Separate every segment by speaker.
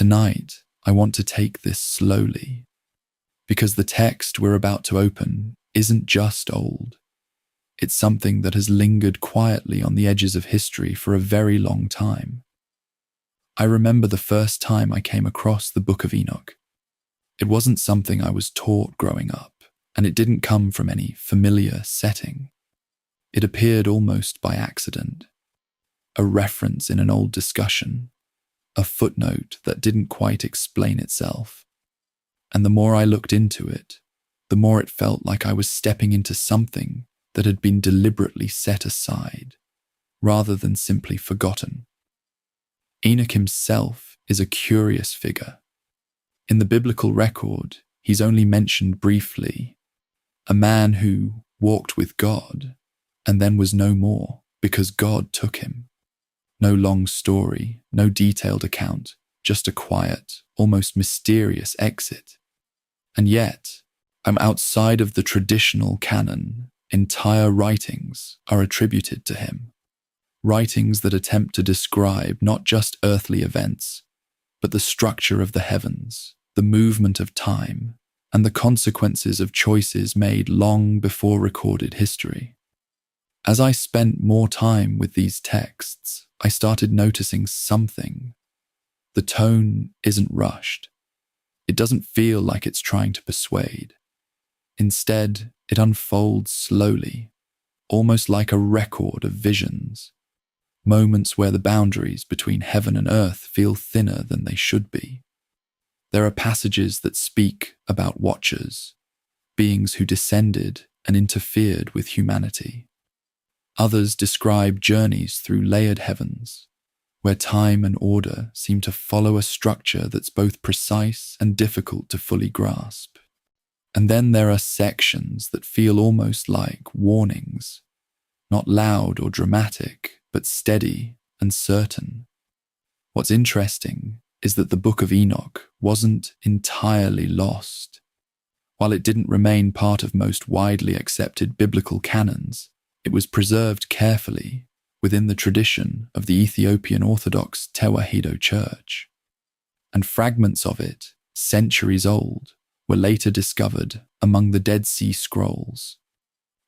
Speaker 1: tonight, I want to take this slowly, because the text we're about to open isn't just old. It's something that has lingered quietly on the edges of history for a very long time. I remember the first time I came across the Book of Enoch. It wasn't something I was taught growing up, and it didn't come from any familiar setting. It appeared almost by accident. A reference in an old discussion, a footnote that didn't quite explain itself. And the more I looked into it, the more it felt like I was stepping into something that had been deliberately set aside, rather than simply forgotten. Enoch himself is a curious figure. In the biblical record, he's only mentioned briefly, a man who walked with God and then was no more because God took him. No long story, no detailed account, just a quiet, almost mysterious exit. And yet, I'm outside of the traditional canon. Entire writings are attributed to him. Writings that attempt to describe not just earthly events, but the structure of the heavens, the movement of time, and the consequences of choices made long before recorded history. As I spent more time with these texts, I started noticing something. The tone isn't rushed. It doesn't feel like it's trying to persuade. Instead, it unfolds slowly, almost like a record of visions, moments where the boundaries between heaven and earth feel thinner than they should be. There are passages that speak about watchers, beings who descended and interfered with humanity. Others describe journeys through layered heavens, where time and order seem to follow a structure that's both precise and difficult to fully grasp. And then there are sections that feel almost like warnings, not loud or dramatic, but steady and certain. What's interesting is that the Book of Enoch wasn't entirely lost. While it didn't remain part of most widely accepted biblical canons, it was preserved carefully within the tradition of the Ethiopian Orthodox Tewahedo Church. And fragments of it, centuries old, were later discovered among the Dead Sea Scrolls,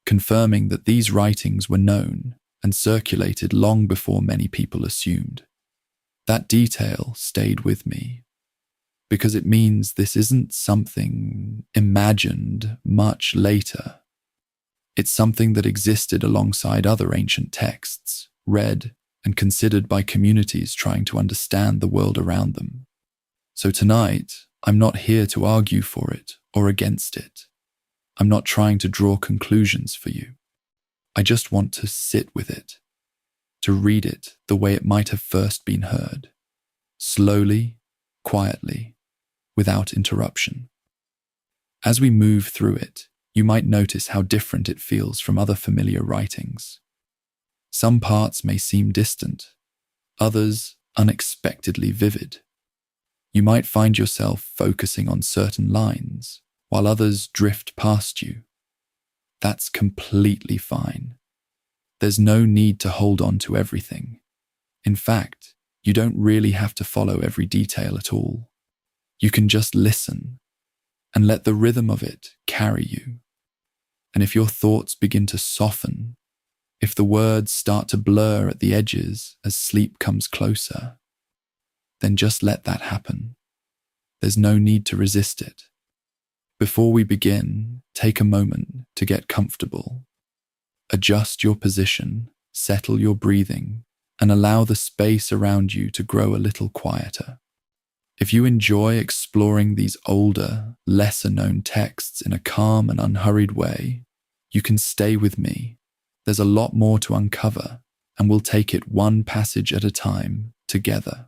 Speaker 1: confirming that these writings were known and circulated long before many people assumed. That detail stayed with me, because it means this isn't something imagined much later. It's something that existed alongside other ancient texts, read and considered by communities trying to understand the world around them. So tonight, I'm not here to argue for it or against it. I'm not trying to draw conclusions for you. I just want to sit with it, to read it the way it might have first been heard, slowly, quietly, without interruption. As we move through it, you might notice how different it feels from other familiar writings. Some parts may seem distant, others unexpectedly vivid. You might find yourself focusing on certain lines, while others drift past you. That's completely fine. There's no need to hold on to everything. In fact, you don't really have to follow every detail at all. You can just listen and let the rhythm of it carry you. And if your thoughts begin to soften, if the words start to blur at the edges as sleep comes closer, then just let that happen. There's no need to resist it. Before we begin, take a moment to get comfortable. Adjust your position, settle your breathing, and allow the space around you to grow a little quieter. If you enjoy exploring these older, lesser-known texts in a calm and unhurried way, you can stay with me. There's a lot more to uncover, and we'll take it one passage at a time, together.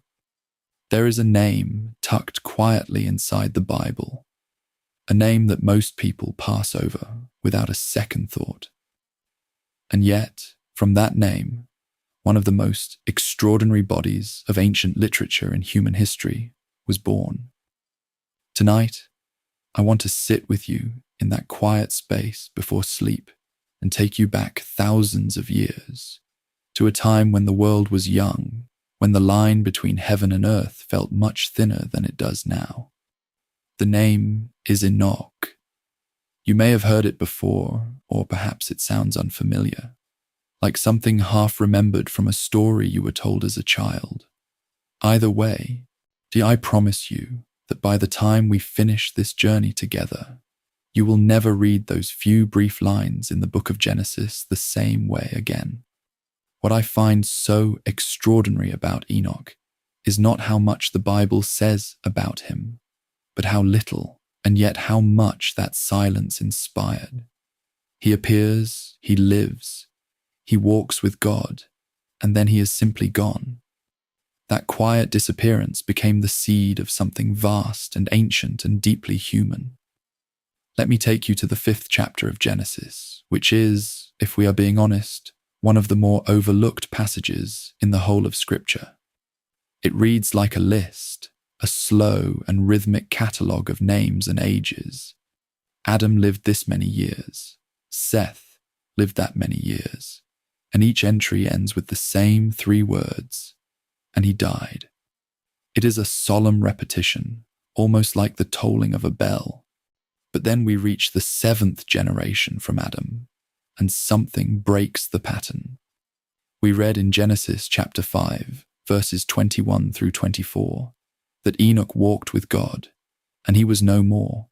Speaker 1: There is a name tucked quietly inside the Bible, a name that most people pass over without a second thought. And yet, from that name, one of the most extraordinary bodies of ancient literature in human history was born. Tonight, I want to sit with you in that quiet space before sleep and take you back thousands of years to a time when the world was young when the line between heaven and earth felt much thinner than it does now. The name is Enoch. You may have heard it before, or perhaps it sounds unfamiliar, like something half remembered from a story you were told as a child. Either way, I promise you that by the time we finish this journey together, you will never read those few brief lines in the Book of Genesis the same way again. What I find so extraordinary about Enoch is not how much the Bible says about him, but how little and yet how much that silence inspired. He appears, he lives, he walks with God, and then he is simply gone. That quiet disappearance became the seed of something vast and ancient and deeply human. Let me take you to the 5th chapter of Genesis, which is, if we are being honest, one of the more overlooked passages in the whole of Scripture. It reads like a list, a slow and rhythmic catalogue of names and ages. Adam lived this many years. Seth lived that many years. And each entry ends with the same 3 words, and he died. It is a solemn repetition, almost like the tolling of a bell. But then we reach the 7th generation from Adam, and something breaks the pattern. We read in Genesis chapter 5, verses 21 through 24, that Enoch walked with God, and he was no more,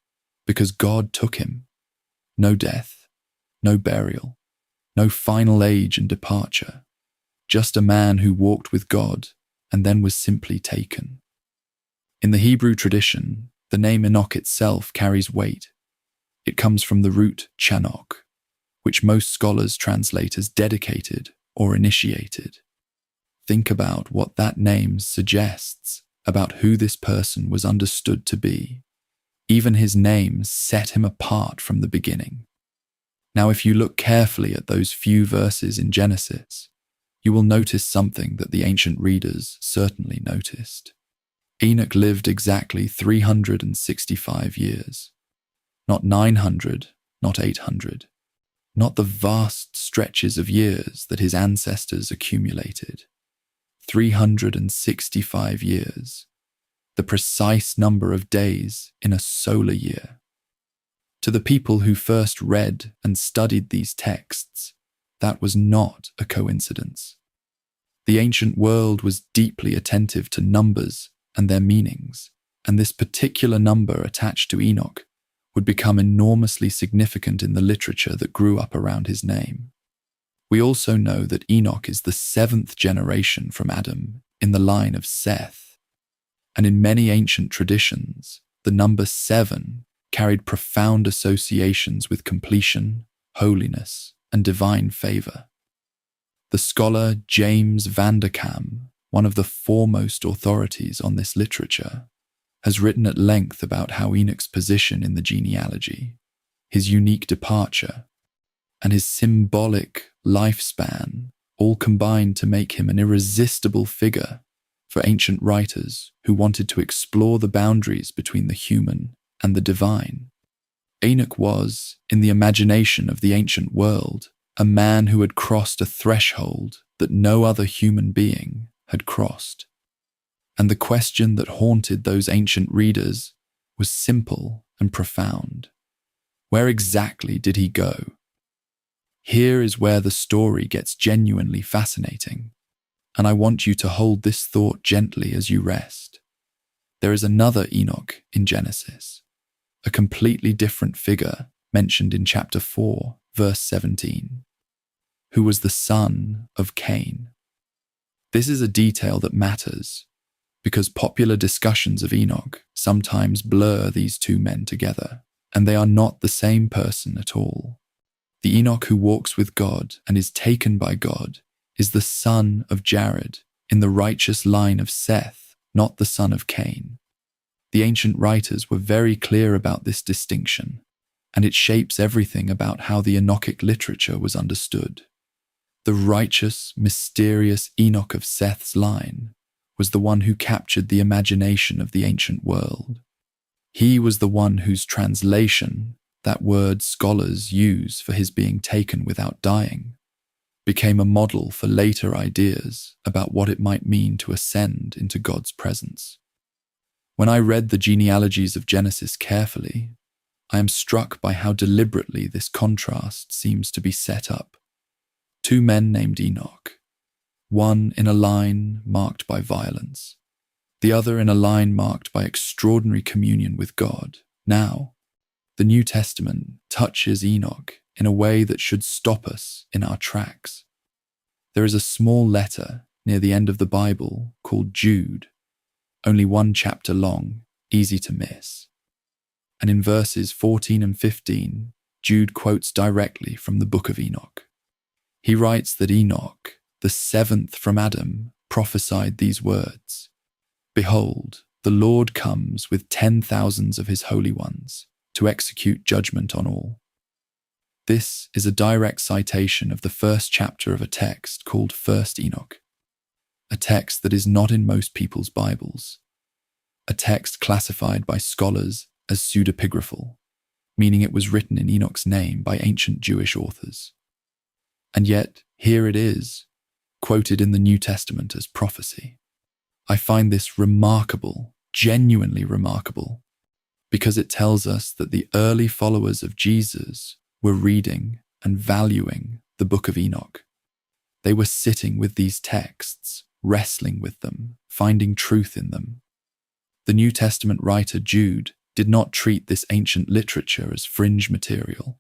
Speaker 1: because God took him. No death, no burial, no final age and departure, just a man who walked with God and then was simply taken. In the Hebrew tradition, the name Enoch itself carries weight. It comes from the root chanok, which most scholars translate as dedicated or initiated. Think about what that name suggests about who this person was understood to be. Even his name set him apart from the beginning. Now, if you look carefully at those few verses in Genesis, you will notice something that the ancient readers certainly noticed. Enoch lived exactly 365 years. Not 900, not 800. Not the vast stretches of years that his ancestors accumulated. 365 years. The precise number of days in a solar year. To the people who first read and studied these texts, that was not a coincidence. The ancient world was deeply attentive to numbers and their meanings, and this particular number attached to Enoch would become enormously significant in the literature that grew up around his name. We also know that Enoch is the 7th generation from Adam in the line of Seth, and in many ancient traditions, the number 7 carried profound associations with completion, holiness, and divine favor. The scholar James Vanderkam, one of the foremost authorities on this literature, has written at length about how Enoch's position in the genealogy, his unique departure, and his symbolic lifespan all combined to make him an irresistible figure for ancient writers who wanted to explore the boundaries between the human and the divine. Enoch was, in the imagination of the ancient world, a man who had crossed a threshold that no other human being had crossed. And the question that haunted those ancient readers was simple and profound. Where exactly did he go? Here is where the story gets genuinely fascinating, and I want you to hold this thought gently as you rest. There is another Enoch in Genesis, a completely different figure mentioned in chapter 4, verse 17, who was the son of Cain. This is a detail that matters, because popular discussions of Enoch sometimes blur these two men together, and they are not the same person at all. The Enoch who walks with God and is taken by God is the son of Jared in the righteous line of Seth, not the son of Cain. The ancient writers were very clear about this distinction, and it shapes everything about how the Enochic literature was understood. The righteous, mysterious Enoch of Seth's line was the one who captured the imagination of the ancient world. He was the one whose translation, that word scholars use for his being taken without dying, became a model for later ideas about what it might mean to ascend into God's presence. When I read the genealogies of Genesis carefully, I am struck by how deliberately this contrast seems to be set up. Two men named Enoch, one in a line marked by violence, the other in a line marked by extraordinary communion with God. Now, the New Testament touches Enoch in a way that should stop us in our tracks. There is a small letter near the end of the Bible called Jude, only one chapter long, easy to miss. And in verses 14 and 15, Jude quotes directly from the Book of Enoch. He writes that Enoch, the seventh from Adam, prophesied these words, "Behold, the Lord comes with 10,000s of his holy ones to execute judgment on all." This is a direct citation of the first chapter of a text called 1 Enoch, a text that is not in most people's Bibles, a text classified by scholars as pseudepigraphal, meaning it was written in Enoch's name by ancient Jewish authors. And yet, here it is, quoted in the New Testament as prophecy. I find this remarkable, genuinely remarkable, because it tells us that the early followers of Jesus were reading and valuing the Book of Enoch. They were sitting with these texts, wrestling with them, finding truth in them. The New Testament writer Jude did not treat this ancient literature as fringe material.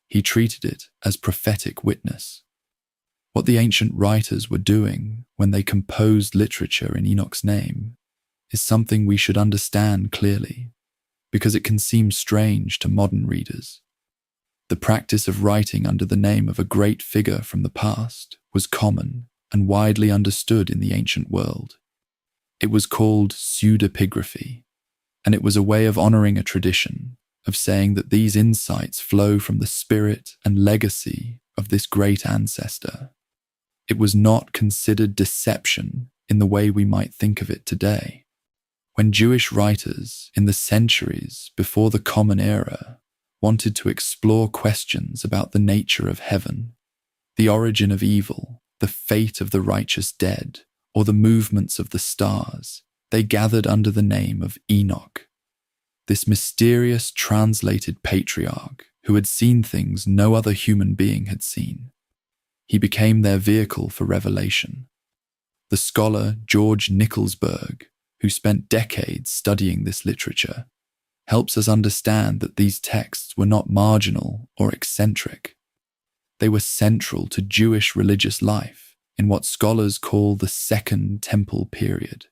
Speaker 1: He treated it as prophetic witness. What the ancient writers were doing when they composed literature in Enoch's name is something we should understand clearly, because it can seem strange to modern readers. The practice of writing under the name of a great figure from the past was common and widely understood in the ancient world. It was called pseudepigraphy, and it was a way of honoring a tradition, of saying that these insights flow from the spirit and legacy of this great ancestor. It was not considered deception in the way we might think of it today. When Jewish writers in the centuries before the Common Era wanted to explore questions about the nature of heaven, the origin of evil, the fate of the righteous dead, or the movements of the stars, they gathered under the name of Enoch, this mysterious translated patriarch who had seen things no other human being had seen. He became their vehicle for revelation. The scholar George Nicholsburg, who spent decades studying this literature, helps us understand that these texts were not marginal or eccentric. They were central to Jewish religious life in what scholars call the Second Temple period,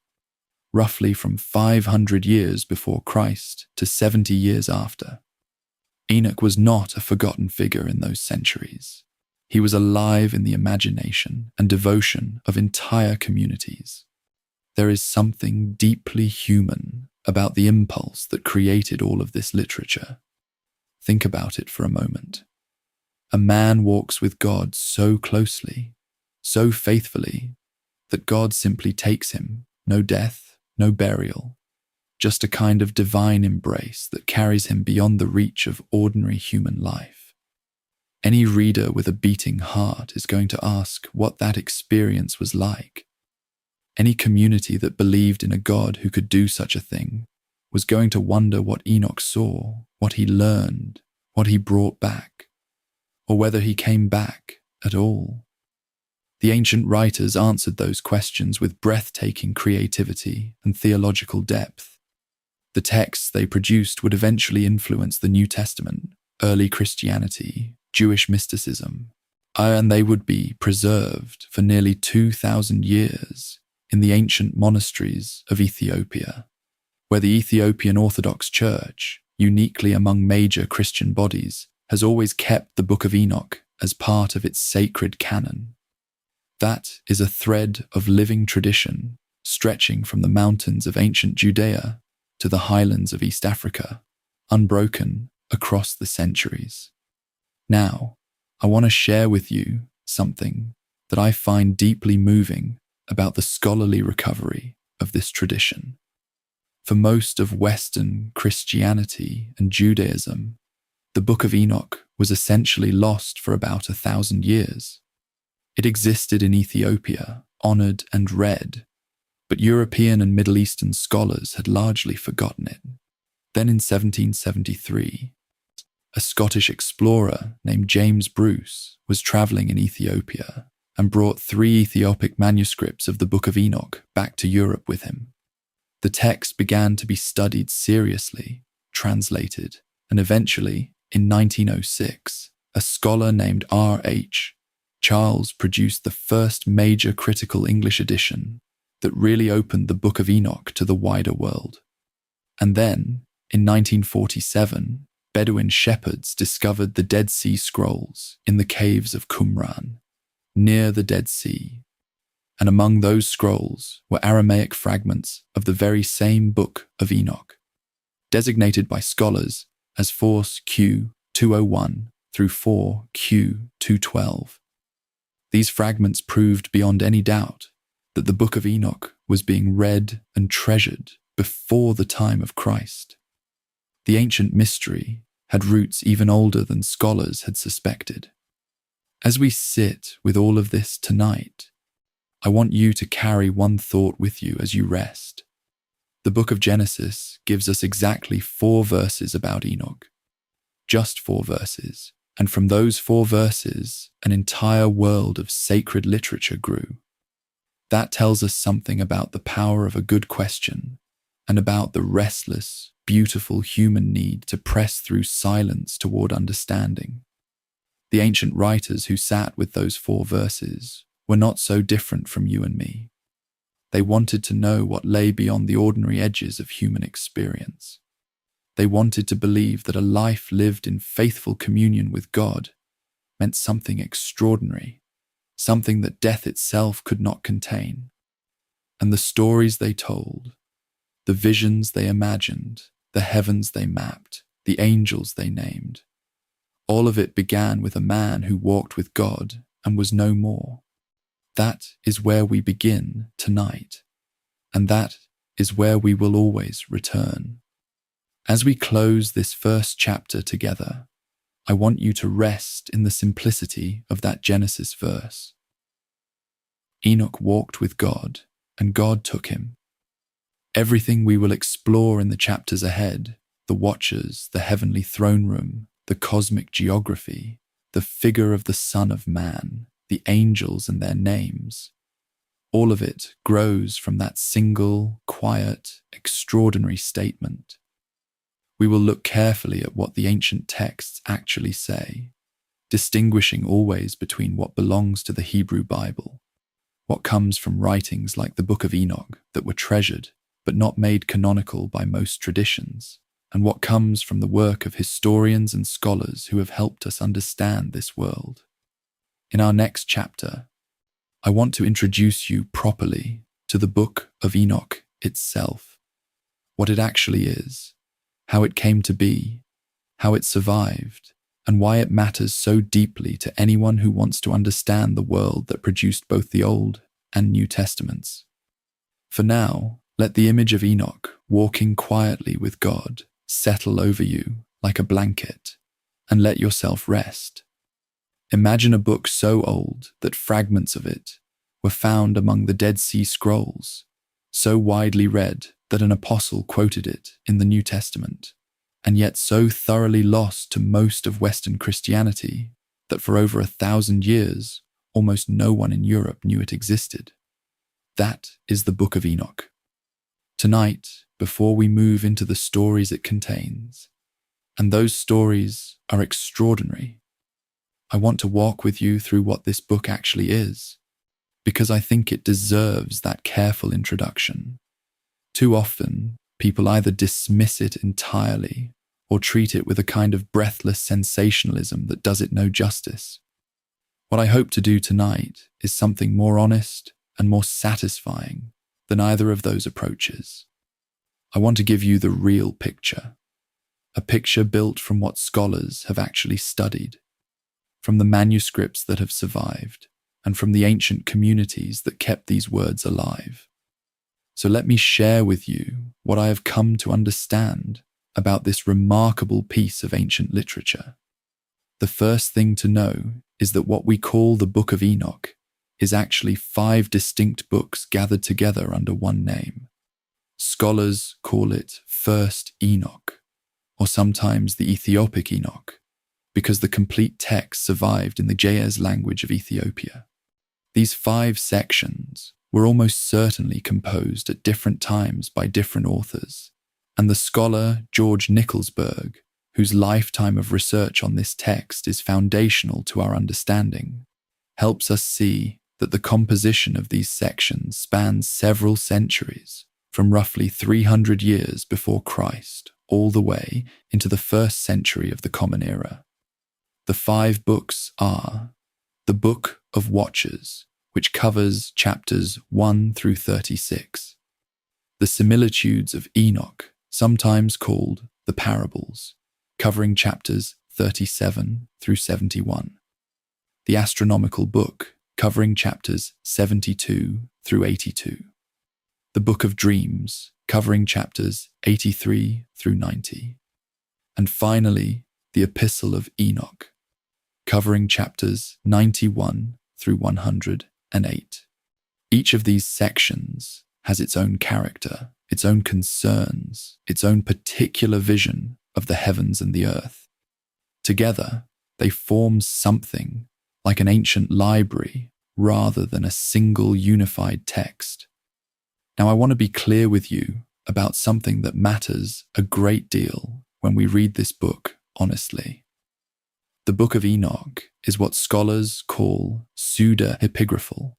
Speaker 1: roughly from 500 years before Christ to 70 years after. Enoch was not a forgotten figure in those centuries. He was alive in the imagination and devotion of entire communities. There is something deeply human about the impulse that created all of this literature. Think about it for a moment. A man walks with God so closely, so faithfully, that God simply takes him, no death, no burial, just a kind of divine embrace that carries him beyond the reach of ordinary human life. Any reader with a beating heart is going to ask what that experience was like. Any community that believed in a God who could do such a thing was going to wonder what Enoch saw, what he learned, what he brought back, or whether he came back at all. The ancient writers answered those questions with breathtaking creativity and theological depth. The texts they produced would eventually influence the New Testament, early Christianity, Jewish mysticism, and they would be preserved for nearly 2,000 years in the ancient monasteries of Ethiopia, where the Ethiopian Orthodox Church, uniquely among major Christian bodies, has always kept the Book of Enoch as part of its sacred canon. That is a thread of living tradition stretching from the mountains of ancient Judea to the highlands of East Africa, unbroken across the centuries. Now, I want to share with you something that I find deeply moving about the scholarly recovery of this tradition. For most of Western Christianity and Judaism, the Book of Enoch was essentially lost for about 1,000 years. It existed in Ethiopia, honored and read, but European and Middle Eastern scholars had largely forgotten it. Then in 1773, a Scottish explorer named James Bruce was traveling in Ethiopia and brought 3 Ethiopic manuscripts of the Book of Enoch back to Europe with him. The text began to be studied seriously, translated, and eventually, in 1906, a scholar named R.H. Charles produced the first major critical English edition that really opened the Book of Enoch to the wider world. And then, in 1947, Bedouin shepherds discovered the Dead Sea Scrolls in the caves of Qumran, near the Dead Sea. And among those scrolls were Aramaic fragments of the very same Book of Enoch, designated by scholars as Force Q 201 through 4Q 212. These fragments proved beyond any doubt that the Book of Enoch was being read and treasured before the time of Christ. The ancient mystery had roots even older than scholars had suspected. As we sit with all of this tonight, I want you to carry one thought with you as you rest. The book of Genesis gives us exactly 4 verses about Enoch. Just 4 verses. And from those 4 verses, an entire world of sacred literature grew. That tells us something about the power of a good question and about the restless, beautiful human need to press through silence toward understanding. The ancient writers who sat with those 4 verses were not so different from you and me. They wanted to know what lay beyond the ordinary edges of human experience. They wanted to believe that a life lived in faithful communion with God meant something extraordinary, something that death itself could not contain. And the stories they told, the visions they imagined, the heavens they mapped, the angels they named, all of it began with a man who walked with God and was no more. That is where we begin tonight, and that is where we will always return. As we close this first chapter together, I want you to rest in the simplicity of that Genesis verse. Enoch walked with God, and God took him. Everything we will explore in the chapters ahead, the watchers, the heavenly throne room, the cosmic geography, the figure of the Son of Man, the angels and their names, all of it grows from that single, quiet, extraordinary statement. We will look carefully at what the ancient texts actually say, distinguishing always between what belongs to the Hebrew Bible, what comes from writings like the Book of Enoch that were treasured but not made canonical by most traditions, and what comes from the work of historians and scholars who have helped us understand this world. In our next chapter, I want to introduce you properly to the Book of Enoch itself, what it actually is, how it came to be, how it survived, and why it matters so deeply to anyone who wants to understand the world that produced both the Old and New Testaments. For now, let the image of Enoch walking quietly with God settle over you like a blanket, and let yourself rest. Imagine a book so old that fragments of it were found among the Dead Sea Scrolls, so widely read that an apostle quoted it in the New Testament, and yet so thoroughly lost to most of Western Christianity that for over 1,000 years, almost no one in Europe knew it existed. That is the Book of Enoch. Tonight, before we move into the stories it contains, and those stories are extraordinary, I want to walk with you through what this book actually is, because I think it deserves that careful introduction. Too often, people either dismiss it entirely or treat it with a kind of breathless sensationalism that does it no justice. What I hope to do tonight is something more honest and more satisfying than either of those approaches. I want to give you the real picture, a picture built from what scholars have actually studied, from the manuscripts that have survived, and from the ancient communities that kept these words alive. So let me share with you what I have come to understand about this remarkable piece of ancient literature. The first thing to know is that what we call the Book of Enoch is actually 5 distinct books gathered together under one name. Scholars call it First Enoch, or sometimes the Ethiopic Enoch, because the complete text survived in the Ge'ez language of Ethiopia. These 5 sections were almost certainly composed at different times by different authors, and the scholar George Nicholsburg, whose lifetime of research on this text is foundational to our understanding, helps us see that the composition of these sections spans several centuries, from roughly 300 years before Christ all the way into the 1st century of the Common Era. The 5 books are the Book of Watchers, which covers chapters 1 through 36, the Similitudes of Enoch, sometimes called the Parables, covering chapters 37 through 71, the Astronomical Book, covering chapters 72 through 82, the Book of Dreams, covering chapters 83 through 90, and finally, the Epistle of Enoch, covering chapters 91 through 108. Each of these sections has its own character, its own concerns, its own particular vision of the heavens and the earth. Together, they form something like an ancient library rather than a single unified text. Now, I want to be clear with you about something that matters a great deal when we read this book honestly. The Book of Enoch is what scholars call pseudo-epigraphal,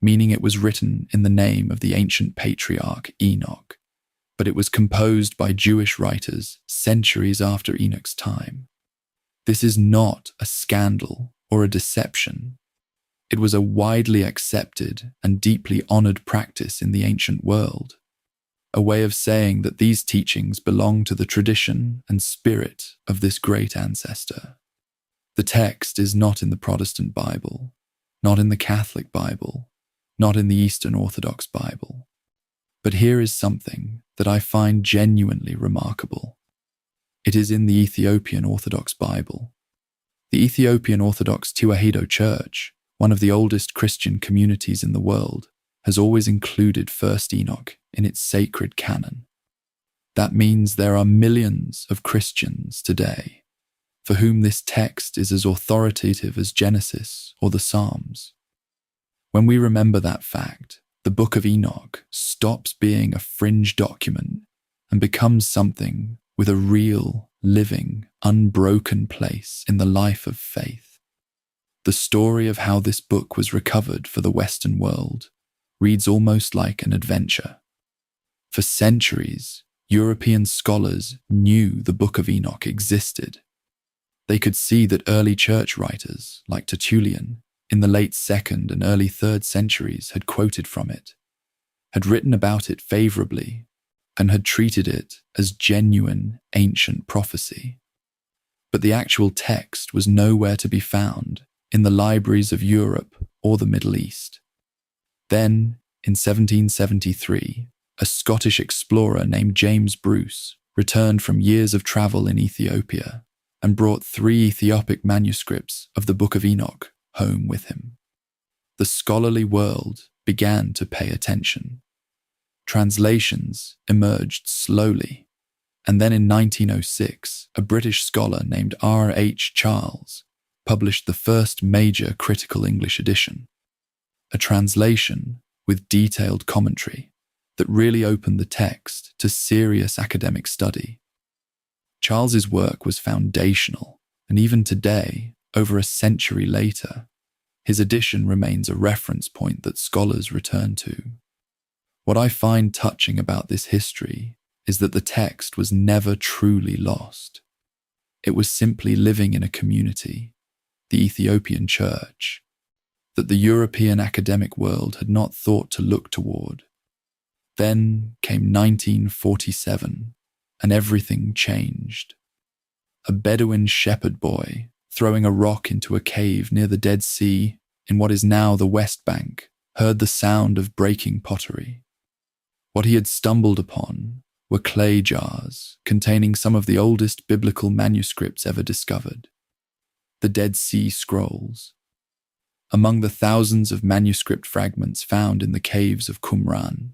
Speaker 1: meaning it was written in the name of the ancient patriarch Enoch, but it was composed by Jewish writers centuries after Enoch's time. This is not a scandal or a deception. It was a widely accepted and deeply honored practice in the ancient world, a way of saying that these teachings belong to the tradition and spirit of this great ancestor. The text is not in the Protestant Bible, not in the Catholic Bible, not in the Eastern Orthodox Bible. But here is something that I find genuinely remarkable. It is in the Ethiopian Orthodox Bible. The Ethiopian Orthodox Tewahedo Church, one of the oldest Christian communities in the world, has always included First Enoch in its sacred canon. That means there are millions of Christians today for whom this text is as authoritative as Genesis or the Psalms. When we remember that fact, the Book of Enoch stops being a fringe document and becomes something with a real, living, unbroken place in the life of faith. The story of how this book was recovered for the Western world reads almost like an adventure. For centuries, European scholars knew the Book of Enoch existed. They could see that early church writers, like Tertullian, in the late 2nd and early 3rd centuries had quoted from it, had written about it favorably, and had treated it as genuine ancient prophecy. But the actual text was nowhere to be found in the libraries of Europe or the Middle East. Then, in 1773, a Scottish explorer named James Bruce returned from years of travel in Ethiopia and brought 3 Ethiopic manuscripts of the Book of Enoch home with him. The scholarly world began to pay attention. Translations emerged slowly, and then in 1906, a British scholar named R.H. Charles published the first major critical English edition, a translation with detailed commentary that really opened the text to serious academic study. Charles's work was foundational, and even today, over a century later, his edition remains a reference point that scholars return to. What I find touching about this history is that the text was never truly lost. It was simply living in a community, the Ethiopian Church, that the European academic world had not thought to look toward. Then came 1947, and everything changed. A Bedouin shepherd boy throwing a rock into a cave near the Dead Sea in what is now the West Bank heard the sound of breaking pottery. What he had stumbled upon were clay jars containing some of the oldest biblical manuscripts ever discovered, the Dead Sea Scrolls. Among the thousands of manuscript fragments found in the caves of Qumran,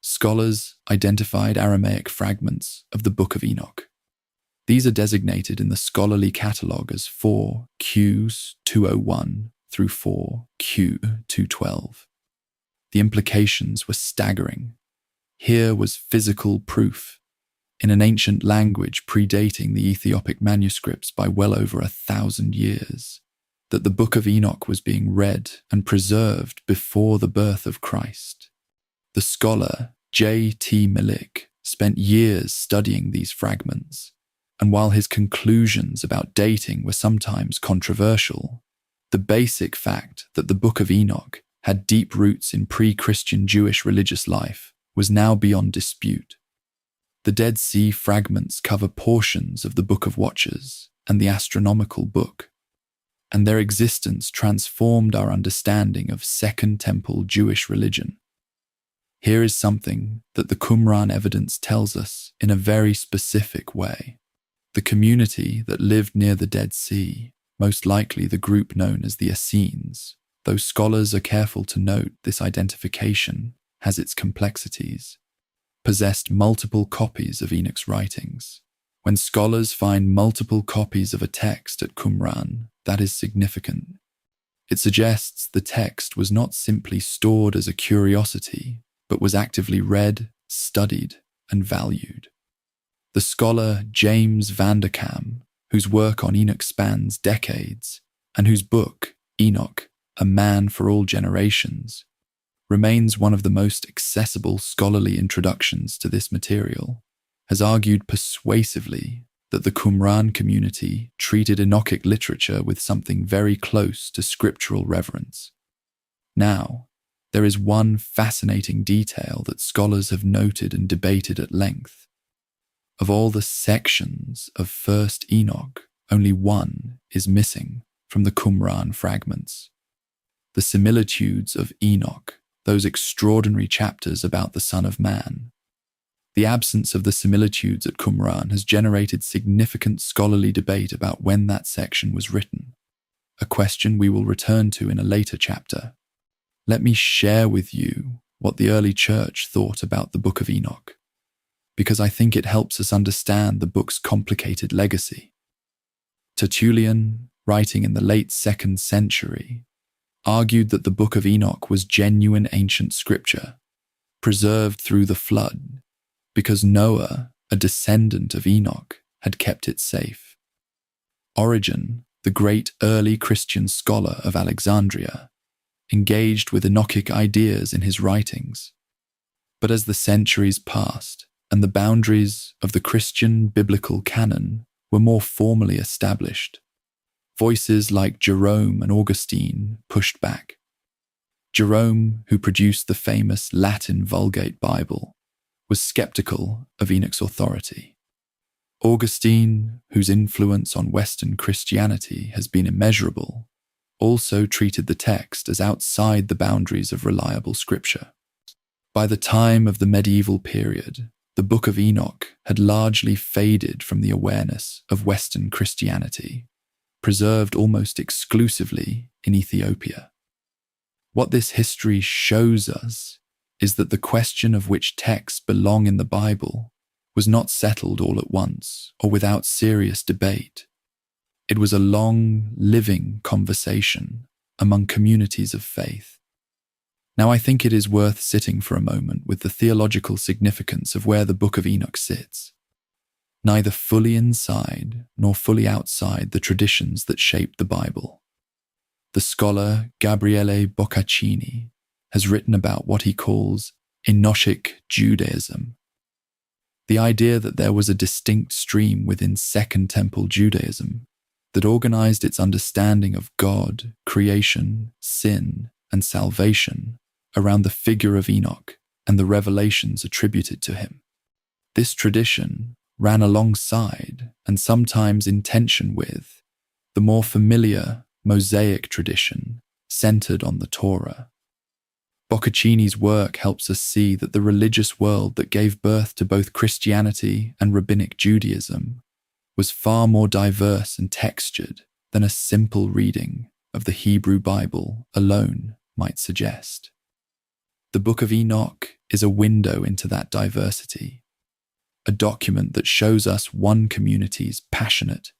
Speaker 1: scholars identified Aramaic fragments of the Book of Enoch. These are designated in the scholarly catalogue as 4Q201 through 4Q212. The implications were staggering. Here was physical proof, in an ancient language predating the Ethiopic manuscripts by well over 1,000 years, that the Book of Enoch was being read and preserved before the birth of Christ. The scholar J.T. Milik spent years studying these fragments, and while his conclusions about dating were sometimes controversial, the basic fact that the Book of Enoch had deep roots in pre-Christian Jewish religious life was now beyond dispute. The Dead Sea fragments cover portions of the Book of Watchers and the Astronomical Book, and their existence transformed our understanding of Second Temple Jewish religion. Here is something that the Qumran evidence tells us in a very specific way. The community that lived near the Dead Sea, most likely the group known as the Essenes, though scholars are careful to note this identification has its complexities, possessed multiple copies of Enoch's writings. When scholars find multiple copies of a text at Qumran, that is significant. It suggests the text was not simply stored as a curiosity, but was actively read, studied, and valued. The scholar James Vanderkam, whose work on Enoch spans decades, and whose book, Enoch, A Man for All Generations, remains one of the most accessible scholarly introductions to this material, has argued persuasively that the Qumran community treated Enochic literature with something very close to scriptural reverence. Now, there is one fascinating detail that scholars have noted and debated at length. Of all the sections of First Enoch, only one is missing from the Qumran fragments. The similitudes of Enoch, those extraordinary chapters about the Son of Man. The absence of the similitudes at Qumran has generated significant scholarly debate about when that section was written, a question we will return to in a later chapter. Let me share with you what the early church thought about the Book of Enoch, because I think it helps us understand the book's complicated legacy. Tertullian, writing in the late 2nd century, argued that the Book of Enoch was genuine ancient scripture, preserved through the flood, because Noah, a descendant of Enoch, had kept it safe. Origen, the great early Christian scholar of Alexandria, engaged with Enochic ideas in his writings. But as the centuries passed and the boundaries of the Christian biblical canon were more formally established, voices like Jerome and Augustine pushed back. Jerome, who produced the famous Latin Vulgate Bible, was skeptical of Enoch's authority. Augustine, whose influence on Western Christianity has been immeasurable, also treated the text as outside the boundaries of reliable scripture. By the time of the medieval period, the Book of Enoch had largely faded from the awareness of Western Christianity, preserved almost exclusively in Ethiopia. What this history shows us is that the question of which texts belong in the Bible was not settled all at once or without serious debate. It was a long, living conversation among communities of faith. Now, I think it is worth sitting for a moment with the theological significance of where the Book of Enoch sits, neither fully inside nor fully outside the traditions that shaped the Bible. The scholar Gabriele Boccaccini has written about what he calls Enochic Judaism, the idea that there was a distinct stream within Second Temple Judaism that organized its understanding of God, creation, sin, and salvation around the figure of Enoch and the revelations attributed to him. This tradition ran alongside and sometimes in tension with the more familiar Mosaic tradition centered on the Torah. Boccaccini's work helps us see that the religious world that gave birth to both Christianity and Rabbinic Judaism was far more diverse and textured than a simple reading of the Hebrew Bible alone might suggest. The Book of Enoch is a window into that diversity, a document that shows us one community's passionate,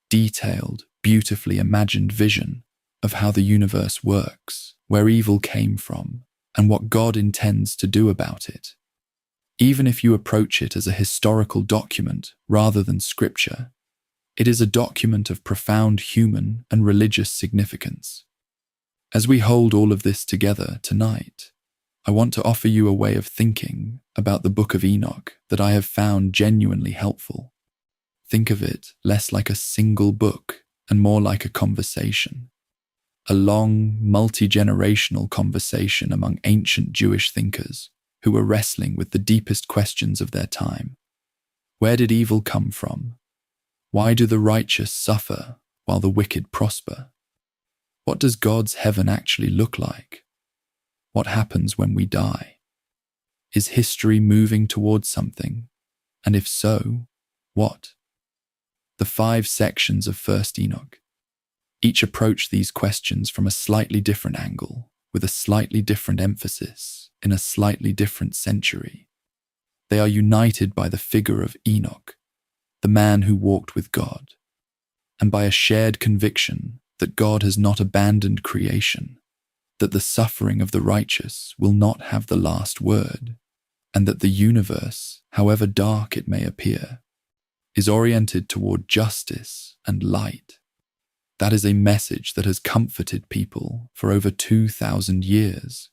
Speaker 1: detailed, beautifully imagined vision of how the universe works, where evil came from, and what God intends to do about it. Even if you approach it as a historical document rather than scripture, it is a document of profound human and religious significance. As we hold all of this together tonight, I want to offer you a way of thinking about the Book of Enoch that I have found genuinely helpful. Think of it less like a single book and more like a conversation. A long, multi-generational conversation among ancient Jewish thinkers who were wrestling with the deepest questions of their time. Where did evil come from? Why do the righteous suffer while the wicked prosper? What does God's heaven actually look like? What happens when we die? Is history moving towards something? And if so, what? The 5 sections of 1st Enoch each approach these questions from a slightly different angle, with a slightly different emphasis, in a slightly different century. They are united by the figure of Enoch, the man who walked with God, and by a shared conviction that God has not abandoned creation, that the suffering of the righteous will not have the last word, and that the universe, however dark it may appear, is oriented toward justice and light. That is a message that has comforted people for over 2,000 years.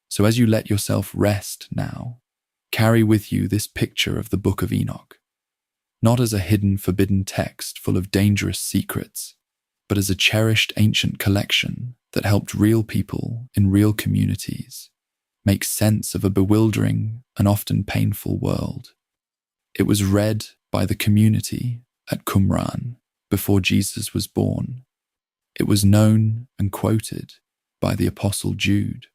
Speaker 1: So as you let yourself rest now, carry with you this picture of the Book of Enoch, not as a hidden, forbidden text full of dangerous secrets, but as a cherished ancient collection that helped real people in real communities make sense of a bewildering and often painful world. It was read by the community at Qumran before Jesus was born. It was known and quoted by the Apostle Jude.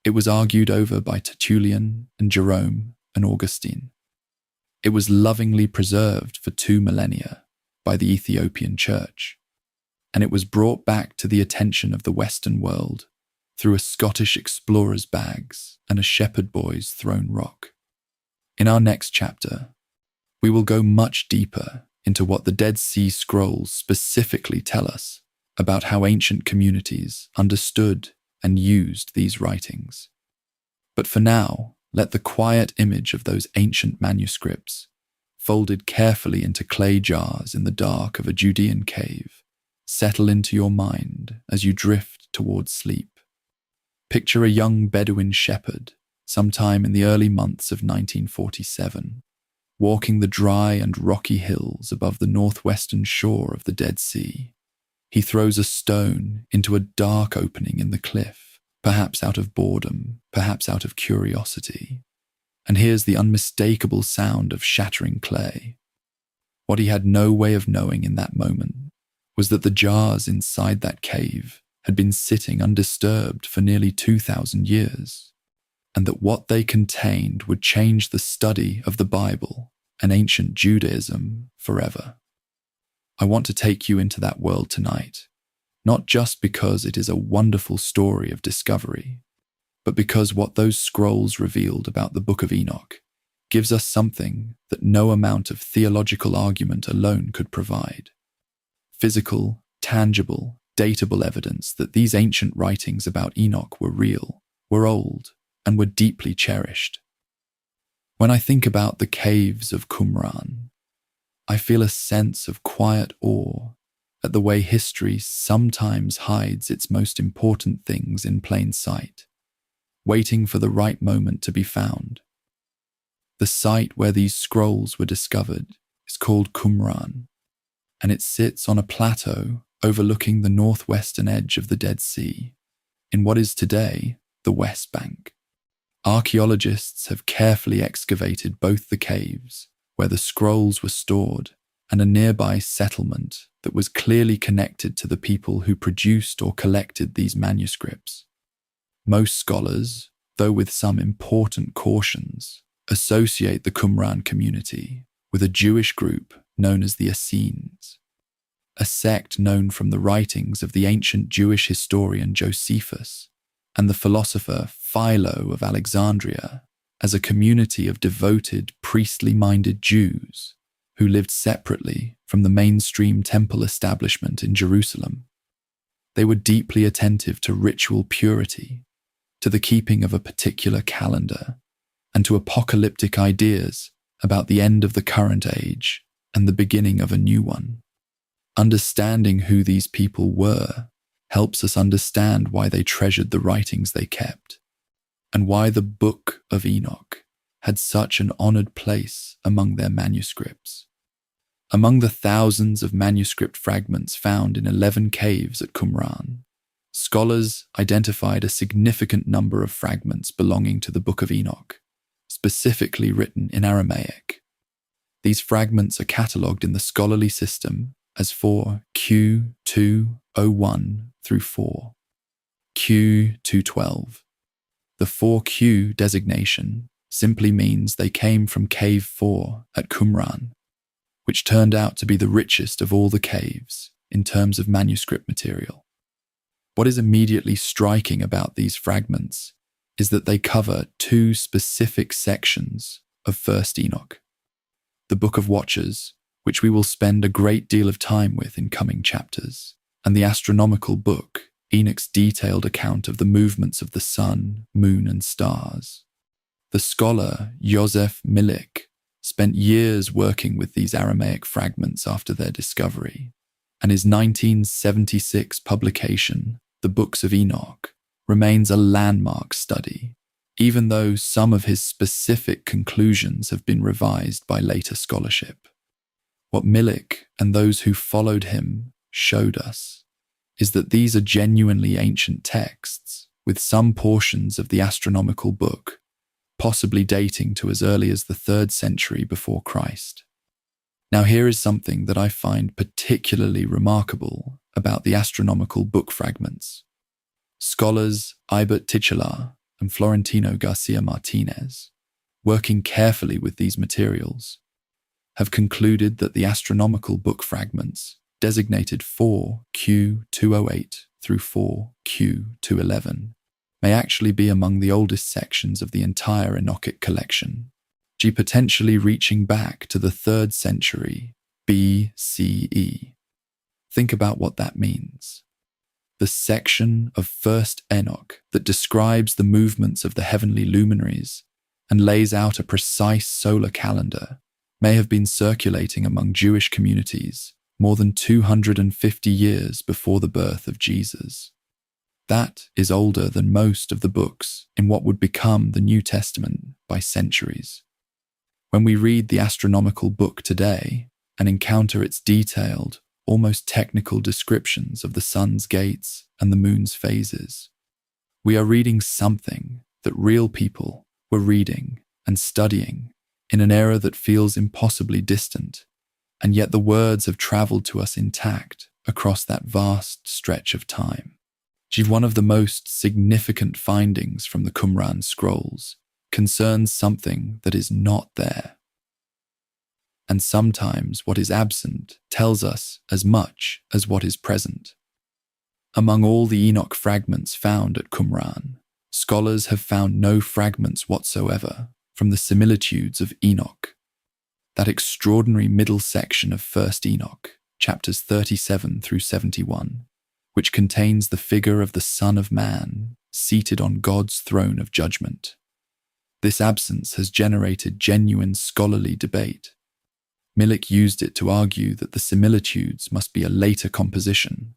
Speaker 1: It was argued over by Tertullian and Jerome and Augustine. It was lovingly preserved for 2 millennia by the Ethiopian Church, and it was brought back to the attention of the Western world through a Scottish explorer's bags and a shepherd boy's thrown rock. In our next chapter, we will go much deeper into what the Dead Sea Scrolls specifically tell us about how ancient communities understood and used these writings. But for now, let the quiet image of those ancient manuscripts, folded carefully into clay jars in the dark of a Judean cave, settle into your mind as you drift towards sleep. Picture a young Bedouin shepherd, sometime in the early months of 1947, walking the dry and rocky hills above the northwestern shore of the Dead Sea. He throws a stone into a dark opening in the cliff, perhaps out of boredom, perhaps out of curiosity, and hears the unmistakable sound of shattering clay. What he had no way of knowing in that moment was that the jars inside that cave had been sitting undisturbed for nearly 2,000 years, and that what they contained would change the study of the Bible and ancient Judaism forever. I want to take you into that world tonight, not just because it is a wonderful story of discovery, but because what those scrolls revealed about the Book of Enoch gives us something that no amount of theological argument alone could provide. Physical, tangible, datable evidence that these ancient writings about Enoch were real, were old, and were deeply cherished. When I think about the caves of Qumran, I feel a sense of quiet awe at the way history sometimes hides its most important things in plain sight, waiting for the right moment to be found. The site where these scrolls were discovered is called Qumran, and it sits on a plateau overlooking the northwestern edge of the Dead Sea, in what is today the West Bank. Archaeologists have carefully excavated both the caves where the scrolls were stored and a nearby settlement that was clearly connected to the people who produced or collected these manuscripts. Most scholars, though with some important cautions, associate the Qumran community with a Jewish group known as the Essenes. a sect known from the writings of the ancient Jewish historian Josephus and the philosopher Philo of Alexandria, as a community of devoted, priestly-minded Jews who lived separately from the mainstream temple establishment in Jerusalem. They were deeply attentive to ritual purity, to the keeping of a particular calendar, and to apocalyptic ideas about the end of the current age and the beginning of a new one. Understanding who these people were helps us understand why they treasured the writings they kept, and why the Book of Enoch had such an honored place among their manuscripts. Among the thousands of manuscript fragments found in 11 caves at Qumran, scholars identified a significant number of fragments belonging to the Book of Enoch, specifically written in Aramaic. These fragments are catalogued in the scholarly system as 4Q201 through 4Q212. The 4Q designation simply means they came from Cave 4 at Qumran, which turned out to be the richest of all the caves in terms of manuscript material. What is immediately striking about these fragments is that they cover two specific sections of First Enoch: the Book of Watchers, which we will spend a great deal of time with in coming chapters, and the astronomical book, Enoch's detailed account of the movements of the sun, moon, and stars. The scholar Yosef Milik spent years working with these Aramaic fragments after their discovery, and his 1976 publication, The Books of Enoch, remains a landmark study, even though some of his specific conclusions have been revised by later scholarship. What Milik and those who followed him showed us is that these are genuinely ancient texts, with some portions of the astronomical book possibly dating to as early as the 3rd century before Christ. Now here is something that I find particularly remarkable about the astronomical book fragments. Scholars Ibert Titular and Florentino Garcia Martinez, working carefully with these materials, have concluded that the astronomical book fragments designated 4Q208 through 4Q211 may actually be among the oldest sections of the entire Enochic collection, potentially reaching back to the 3rd century BCE. Think about what that means. The section of First Enoch that describes the movements of the heavenly luminaries and lays out a precise solar calendar may have been circulating among Jewish communities more than 250 years before the birth of Jesus. That is older than most of the books in what would become the New Testament by centuries. When we read the astronomical book today and encounter its detailed, almost technical descriptions of the sun's gates and the moon's phases, we are reading something that real people were reading and studying in an era that feels impossibly distant, and yet the words have traveled to us intact across that vast stretch of time. One of the most significant findings from the Qumran scrolls concerns something that is not there. And sometimes what is absent tells us as much as what is present. Among all the Enoch fragments found at Qumran, scholars have found no fragments whatsoever from the similitudes of Enoch, that extraordinary middle section of First Enoch, chapters 37 through 71, which contains the figure of the Son of Man seated on God's throne of judgment. This absence has generated genuine scholarly debate. Milik used it to argue that the similitudes must be a later composition,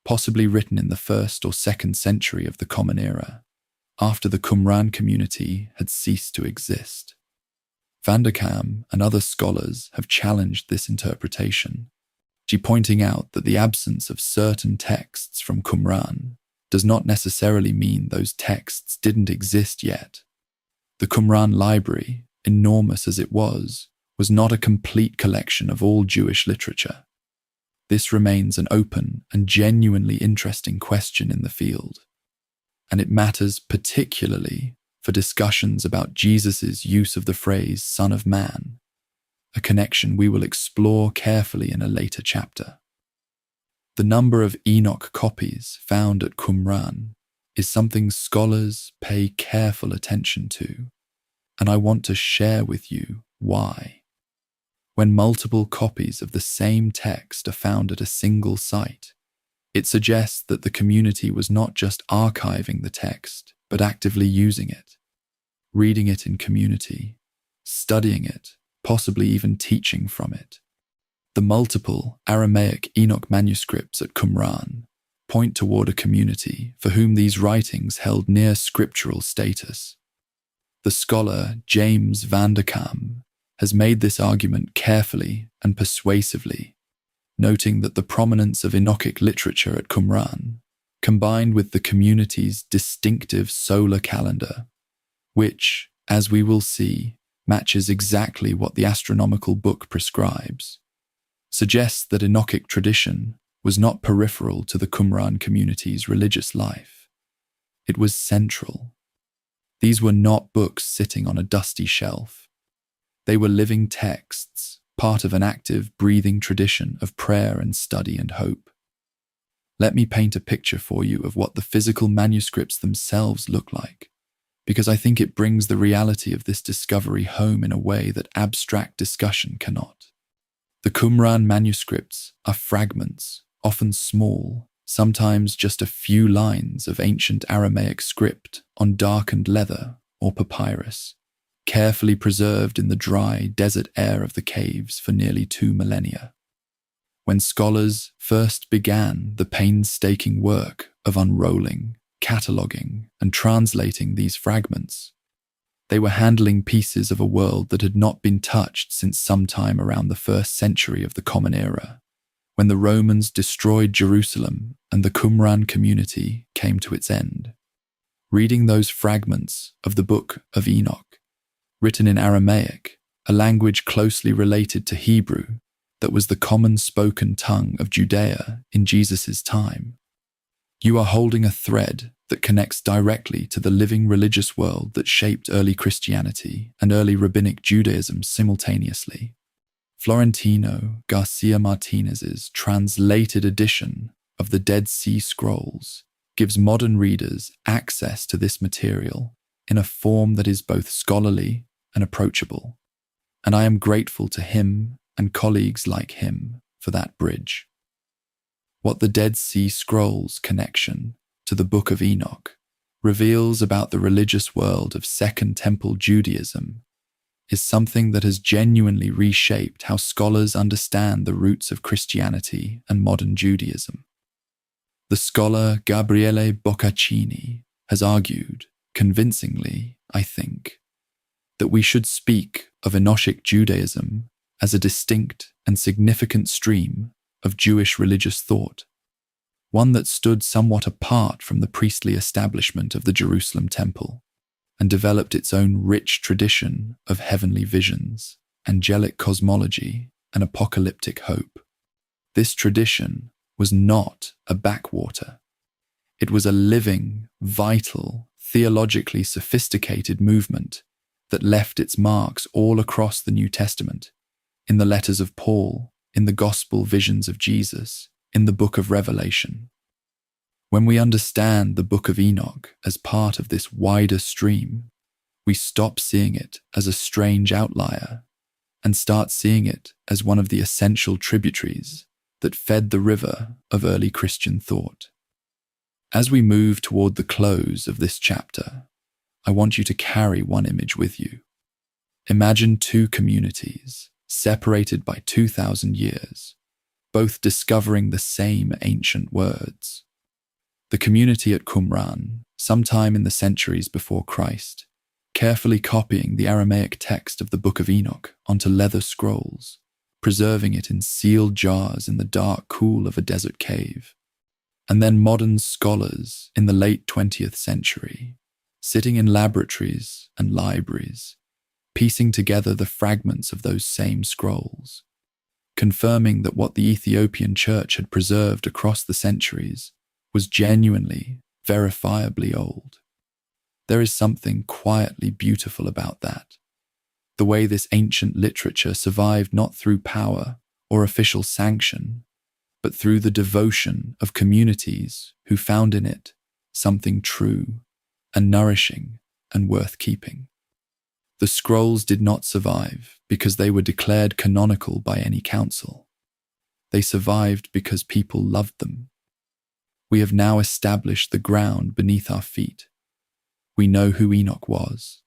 Speaker 1: possibly written in the 1st or 2nd century of the Common Era, after the Qumran community had ceased to exist. Van der Kam and other scholars have challenged this interpretation, pointing out that the absence of certain texts from Qumran does not necessarily mean those texts didn't exist yet. The Qumran library, enormous as it was not a complete collection of all Jewish literature. This remains an open and genuinely interesting question in the field, and it matters particularly for discussions about Jesus' use of the phrase Son of Man, a connection we will explore carefully in a later chapter. The number of Enoch copies found at Qumran is something scholars pay careful attention to, and I want to share with you why. When multiple copies of the same text are found at a single site, it suggests that the community was not just archiving the text, but actively using it, reading it in community, studying it, possibly even teaching from it. The multiple Aramaic Enoch manuscripts at Qumran point toward a community for whom these writings held near scriptural status. The scholar James van der Kam has made this argument carefully and persuasively, noting that the prominence of Enochic literature at Qumran, combined with the community's distinctive solar calendar, which, as we will see, matches exactly what the astronomical book prescribes, suggests that Enochic tradition was not peripheral to the Qumran community's religious life. It was central. These were not books sitting on a dusty shelf. They were living texts, part of an active, breathing tradition of prayer and study and hope. Let me paint a picture for you of what the physical manuscripts themselves look like, because I think it brings the reality of this discovery home in a way that abstract discussion cannot. The Qumran manuscripts are fragments, often small, sometimes just a few lines of ancient Aramaic script on darkened leather or papyrus, carefully preserved in the dry desert air of the caves for nearly 2 millennia. When scholars first began the painstaking work of unrolling, cataloguing, and translating these fragments, they were handling pieces of a world that had not been touched since sometime around the 1st century of the Common Era, when the Romans destroyed Jerusalem and the Qumran community came to its end. Reading those fragments of the Book of Enoch, written in Aramaic, a language closely related to Hebrew that was the common spoken tongue of Judea in Jesus' time, you are holding a thread that connects directly to the living religious world that shaped early Christianity and early rabbinic Judaism simultaneously. Florentino Garcia Martinez's translated edition of the Dead Sea Scrolls gives modern readers access to this material in a form that is both scholarly and approachable, and I am grateful to him and colleagues like him for that bridge. What the Dead Sea Scrolls connection to the Book of Enoch reveals about the religious world of Second Temple Judaism is something that has genuinely reshaped how scholars understand the roots of Christianity and modern Judaism. The scholar Gabriele Boccaccini has argued, convincingly, I think, that we should speak of Enochic Judaism as a distinct and significant stream of Jewish religious thought, one that stood somewhat apart from the priestly establishment of the Jerusalem temple and developed its own rich tradition of heavenly visions, angelic cosmology, and apocalyptic hope. This tradition was not a backwater. It was a living, vital, theologically sophisticated movement that left its marks all across the New Testament, in the letters of Paul, in the gospel visions of Jesus, in the Book of Revelation. When we understand the Book of Enoch as part of this wider stream, we stop seeing it as a strange outlier and start seeing it as one of the essential tributaries that fed the river of early Christian thought. As we move toward the close of this chapter, I want you to carry one image with you. Imagine 2 communities separated by 2,000 years, both discovering the same ancient words. The community at Qumran, sometime in the centuries before Christ, carefully copying the Aramaic text of the Book of Enoch onto leather scrolls, preserving it in sealed jars in the dark cool of a desert cave. And then modern scholars in the late 20th century, sitting in laboratories and libraries, piecing together the fragments of those same scrolls, confirming that what the Ethiopian church had preserved across the centuries was genuinely, verifiably old. There is something quietly beautiful about that. The way this ancient literature survived not through power or official sanction, but through the devotion of communities who found in it something true and nourishing and worth keeping. The scrolls did not survive because they were declared canonical by any council. They survived because people loved them. We have now established the ground beneath our feet. We know who Enoch was.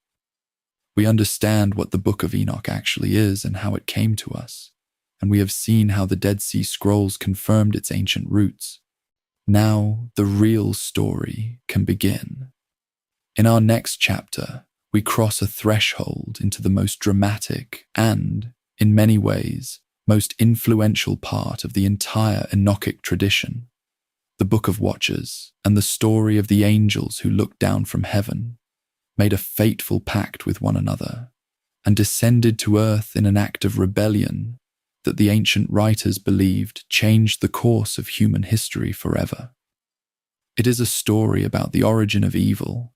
Speaker 1: We understand what the Book of Enoch actually is and how it came to us, and we have seen how the Dead Sea Scrolls confirmed its ancient roots. Now the real story can begin. In our next chapter, we cross a threshold into the most dramatic and, in many ways, most influential part of the entire Enochic tradition, the Book of Watchers and the story of the angels who looked down from heaven, made a fateful pact with one another, and descended to earth in an act of rebellion that the ancient writers believed changed the course of human history forever. It is a story about the origin of evil,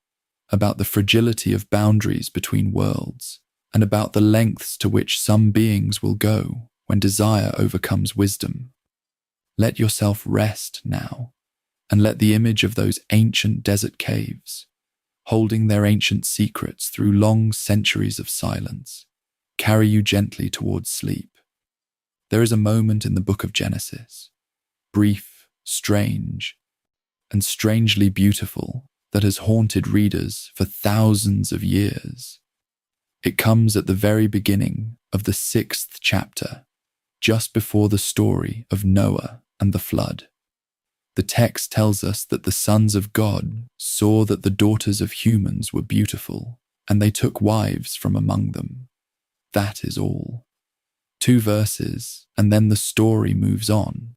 Speaker 1: about the fragility of boundaries between worlds, and about the lengths to which some beings will go when desire overcomes wisdom. Let yourself rest now, and let the image of those ancient desert caves, holding their ancient secrets through long centuries of silence, carry you gently towards sleep. There is a moment in the book of Genesis, brief, strange, and strangely beautiful, that has haunted readers for thousands of years. It comes at the very beginning of the 6th chapter, just before the story of Noah and the flood. The text tells us that the sons of God saw that the daughters of humans were beautiful, and they took wives from among them. That is all. 2 verses, and then the story moves on.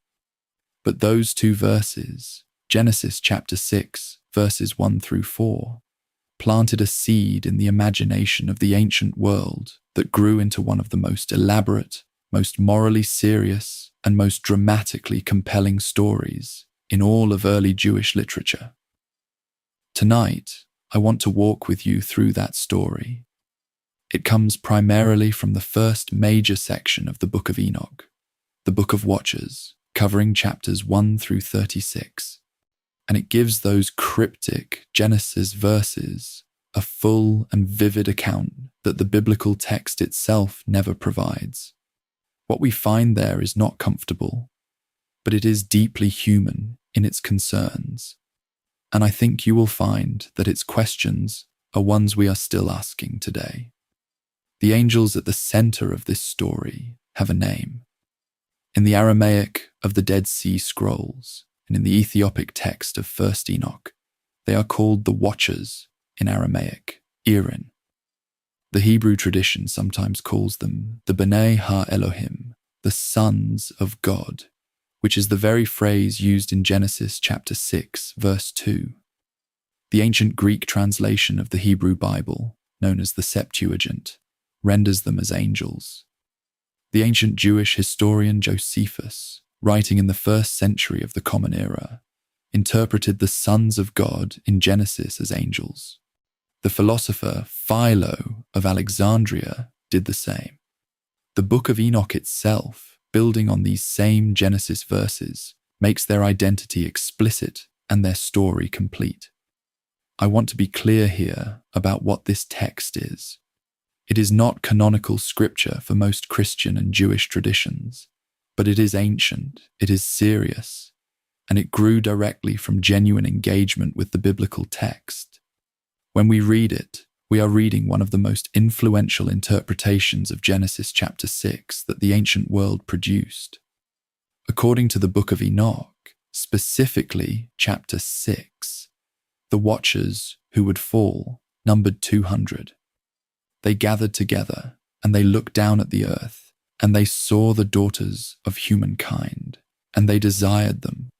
Speaker 1: But those 2 verses, Genesis chapter 6, verses 1 through 4, planted a seed in the imagination of the ancient world that grew into one of the most elaborate, most morally serious, and most dramatically compelling stories in all of early Jewish literature. Tonight, I want to walk with you through that story. It comes primarily from the first major section of the Book of Enoch, the Book of Watchers, covering chapters 1 through 36, and it gives those cryptic Genesis verses a full and vivid account that the biblical text itself never provides. What we find there is not comfortable, but it is deeply human in its concerns, and I think you will find that its questions are ones we are still asking today. The angels at the center of this story have a name. In the Aramaic of the Dead Sea Scrolls, and in the Ethiopic text of 1st Enoch, they are called the Watchers in Aramaic, Erin. The Hebrew tradition sometimes calls them the B'nai Ha-Elohim, the sons of God, which is the very phrase used in Genesis chapter 6, verse 2. The ancient Greek translation of the Hebrew Bible, known as the Septuagint, renders them as angels. The ancient Jewish historian Josephus, writing in the 1st century of the Common Era, interpreted the sons of God in Genesis as angels. The philosopher Philo of Alexandria did the same. The Book of Enoch itself, building on these same Genesis verses, makes their identity explicit and their story complete. I want to be clear here about what this text is. It is not canonical scripture for most Christian and Jewish traditions, but it is ancient, it is serious, and it grew directly from genuine engagement with the biblical text. When we read it, we are reading one of the most influential interpretations of Genesis chapter 6 that the ancient world produced. According to the Book of Enoch, specifically chapter 6, the watchers who would fall numbered 200. They gathered together, and they looked down at the earth, and they saw the daughters of humankind, and they desired them.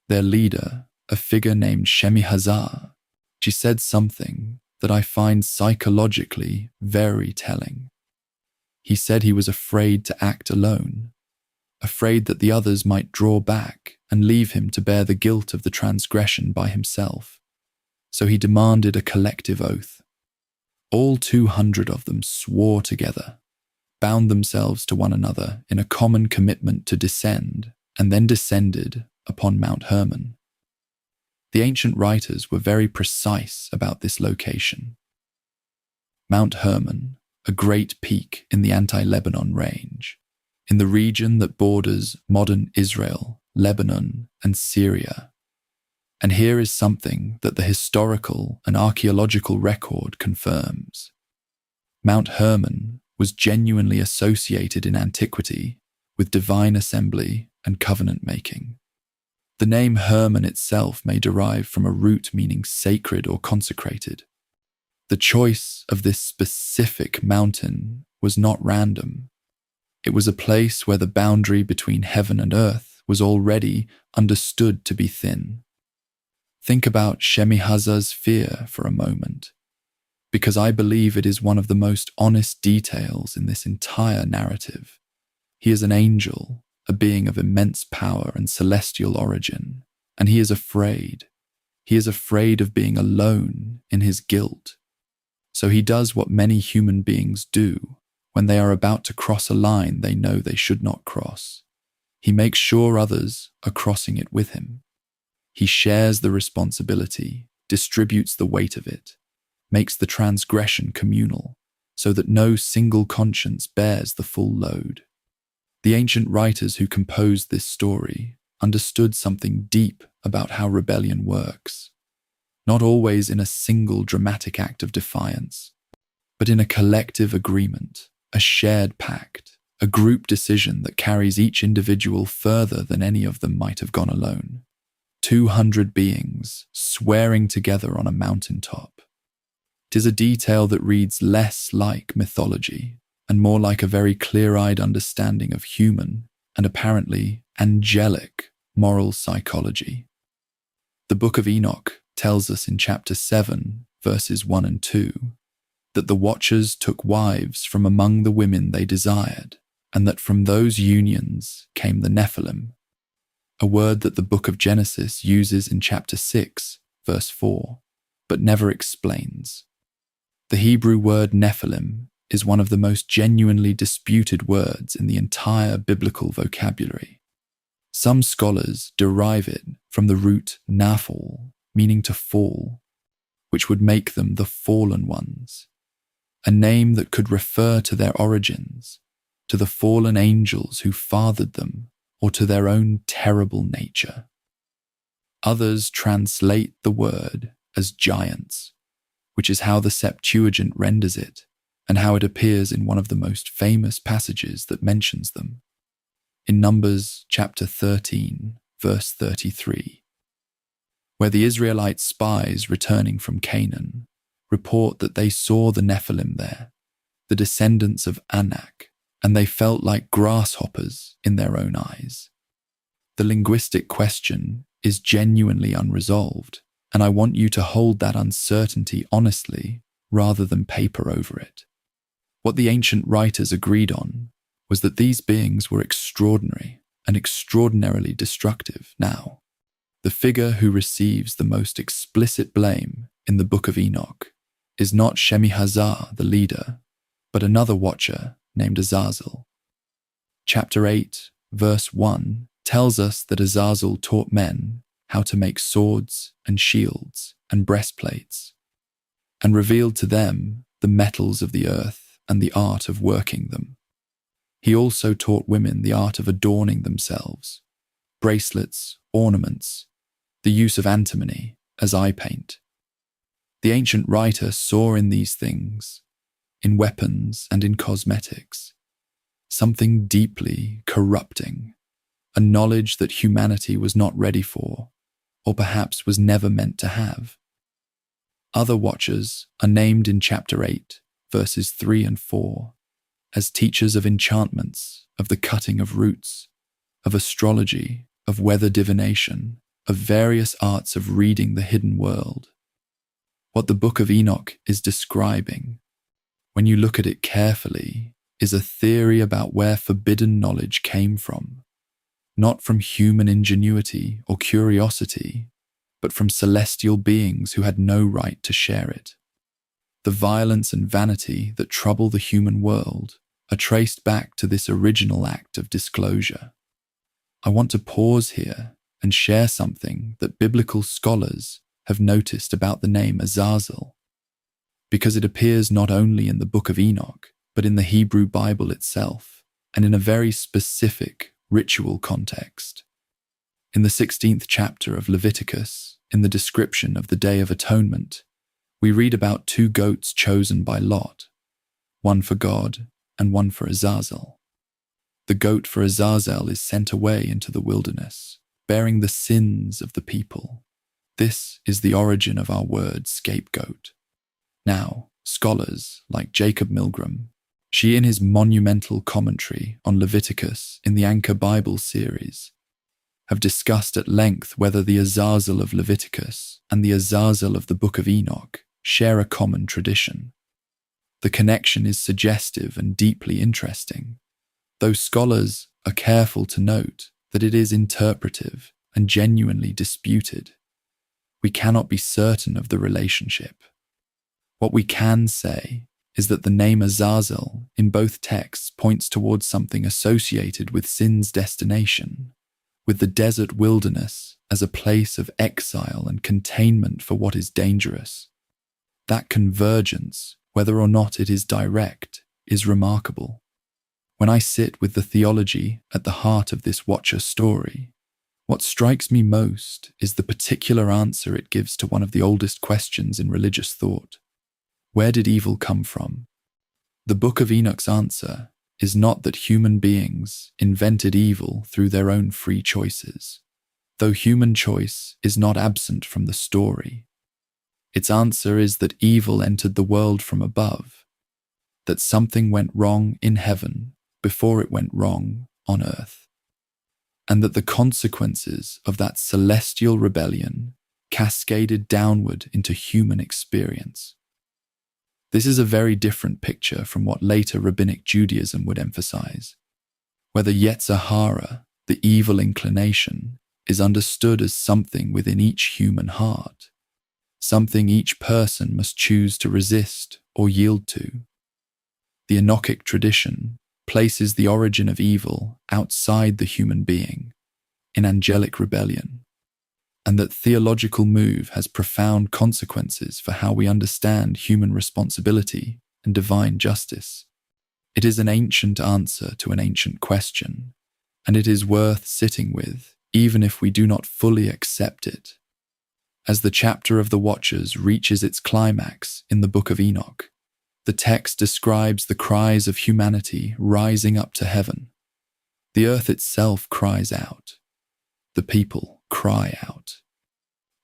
Speaker 1: Their leader, a figure named Shemi-Hazar, she said something that I find psychologically very telling. He said he was afraid to act alone, afraid that the others might draw back and leave him to bear the guilt of the transgression by himself. So he demanded a collective oath. All 200 of them swore together, bound themselves to one another in a common commitment to descend and then descended upon Mount Hermon. The ancient writers were very precise about this location. Mount Hermon, a great peak in the anti-Lebanon range, in the region that borders modern Israel, Lebanon, and Syria. And here is something that the historical and archaeological record confirms. Mount Hermon was genuinely associated in antiquity with divine assembly and covenant making. The name Hermon itself may derive from a root meaning sacred or consecrated. The choice of this specific mountain was not random. It was a place where the boundary between heaven and earth was already understood to be thin. Think about Shemihaza's fear for a moment, because I believe it is one of the most honest details in this entire narrative. He is an angel, a being of immense power and celestial origin, and he is afraid. He is afraid of being alone in his guilt. So he does what many human beings do when they are about to cross a line they know they should not cross. He makes sure others are crossing it with him. He shares the responsibility, distributes the weight of it, makes the transgression communal, so that no single conscience bears the full load. The ancient writers who composed this story understood something deep about how rebellion works, not always in a single dramatic act of defiance, but in a collective agreement, a shared pact, a group decision that carries each individual further than any of them might have gone alone. 200 beings swearing together on a mountaintop. 'Tis a detail that reads less like mythology and more like a very clear-eyed understanding of human and apparently angelic moral psychology. The Book of Enoch tells us in chapter 7, verses 1 and 2, that the watchers took wives from among the women they desired, and that from those unions came the Nephilim, a word that the Book of Genesis uses in chapter 6, verse 4, but never explains. The Hebrew word Nephilim is one of the most genuinely disputed words in the entire biblical vocabulary. Some scholars derive it from the root naphal, meaning to fall, which would make them the fallen ones, a name that could refer to their origins, to the fallen angels who fathered them, or to their own terrible nature. Others translate the word as giants, which is how the Septuagint renders it, and how it appears in one of the most famous passages that mentions them, in Numbers chapter 13, verse 33, where the Israelite spies returning from Canaan report that they saw the Nephilim there, the descendants of Anak, and they felt like grasshoppers in their own eyes. The linguistic question is genuinely unresolved, and I want you to hold that uncertainty honestly rather than paper over it. What the ancient writers agreed on was that these beings were extraordinary and extraordinarily destructive. Now, the figure who receives the most explicit blame in the Book of Enoch is not Shemihazar, the leader, but another watcher named Azazel. Chapter 8, verse 1 tells us that Azazel taught men how to make swords and shields and breastplates, and revealed to them the metals of the earth and the art of working them. He also taught women the art of adorning themselves, bracelets, ornaments, the use of antimony as eye paint. The ancient writer saw in these things, in weapons and in cosmetics, something deeply corrupting, a knowledge that humanity was not ready for, or perhaps was never meant to have. Other watchers are named in chapter 8, verses 3 and 4, as teachers of enchantments, of the cutting of roots, of astrology, of weather divination, of various arts of reading the hidden world. What the Book of Enoch is describing, when you look at it carefully, is a theory about where forbidden knowledge came from, not from human ingenuity or curiosity, but from celestial beings who had no right to share it. The violence and vanity that trouble the human world are traced back to this original act of disclosure. I want to pause here and share something that biblical scholars have noticed about the name Azazel, because it appears not only in the Book of Enoch, but in the Hebrew Bible itself, and in a very specific ritual context. In the 16th chapter of Leviticus, in the description of the Day of Atonement, we read about 2 goats chosen by Lot, one for God and one for Azazel. The goat for Azazel is sent away into the wilderness, bearing the sins of the people. This is the origin of our word scapegoat. Now, scholars like Jacob Milgram, she in his monumental commentary on Leviticus in the Anchor Bible series, have discussed at length whether the Azazel of Leviticus and the Azazel of the Book of Enoch share a common tradition. The connection is suggestive and deeply interesting, though scholars are careful to note that it is interpretive and genuinely disputed. We cannot be certain of the relationship. What we can say is that the name Azazel in both texts points towards something associated with sin's destination, with the desert wilderness as a place of exile and containment for what is dangerous. That convergence, whether or not it is direct, is remarkable. When I sit with the theology at the heart of this Watcher story, what strikes me most is the particular answer it gives to one of the oldest questions in religious thought. Where did evil come from? The Book of Enoch's answer is not that human beings invented evil through their own free choices, though human choice is not absent from the story. Its answer is that evil entered the world from above, that something went wrong in heaven before it went wrong on earth, and that the consequences of that celestial rebellion cascaded downward into human experience. This is a very different picture from what later rabbinic Judaism would emphasize, whether Yetzer Hara, the evil inclination, is understood as something within each human heart, something each person must choose to resist or yield to. The Enochic tradition places the origin of evil outside the human being, in angelic rebellion, and that theological move has profound consequences for how we understand human responsibility and divine justice. It is an ancient answer to an ancient question, and it is worth sitting with, even if we do not fully accept it. As the chapter of the Watchers reaches its climax in the Book of Enoch, the text describes the cries of humanity rising up to heaven. The earth itself cries out. The people cry out.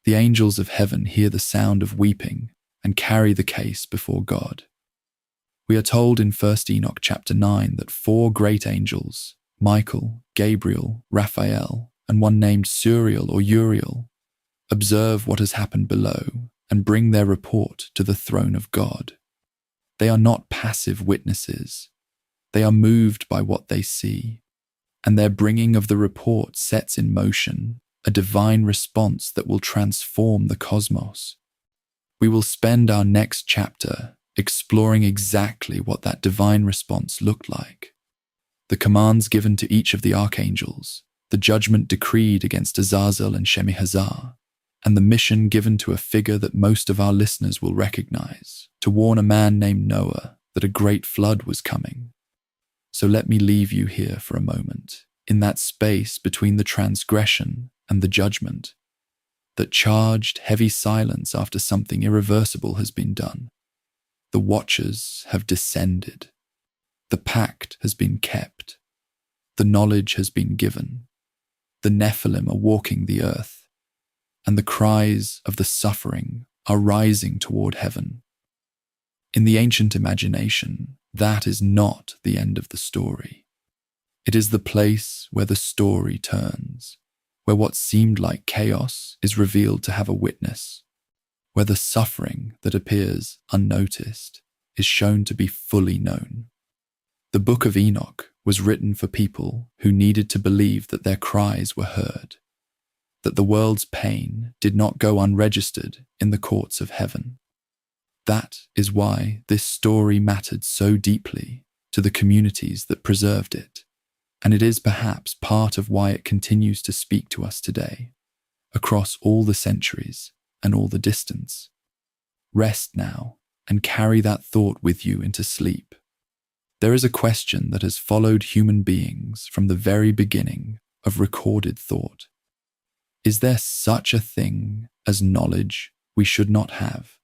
Speaker 1: The angels of heaven hear the sound of weeping and carry the case before God. We are told in 1 Enoch chapter 9 that 4 great angels, Michael, Gabriel, Raphael, and one named Suriel or Uriel, observe what has happened below and bring their report to the throne of God. They are not passive witnesses. They are moved by what they see, and their bringing of the report sets in motion a divine response that will transform the cosmos. We will spend our next chapter exploring exactly what that divine response looked like. The commands given to each of the archangels, the judgment decreed against Azazel and Shemihazar, and the mission given to a figure that most of our listeners will recognize, to warn a man named Noah that a great flood was coming. So let me leave you here for a moment, in that space between the transgression and the judgment, that charged heavy silence after something irreversible has been done. The Watchers have descended. The pact has been kept. The knowledge has been given. The Nephilim are walking the earth, and the cries of the suffering are rising toward heaven. In the ancient imagination, that is not the end of the story. It is the place where the story turns, where what seemed like chaos is revealed to have a witness, where the suffering that appears unnoticed is shown to be fully known. The Book of Enoch was written for people who needed to believe that their cries were heard, that the world's pain did not go unregistered in the courts of heaven. That is why this story mattered so deeply to the communities that preserved it. and it is perhaps part of why it continues to speak to us today, across all the centuries and all the distance. Rest now and carry that thought with you into sleep. There is a question that has followed human beings from the very beginning of recorded thought. Is there such a thing as knowledge we should not have?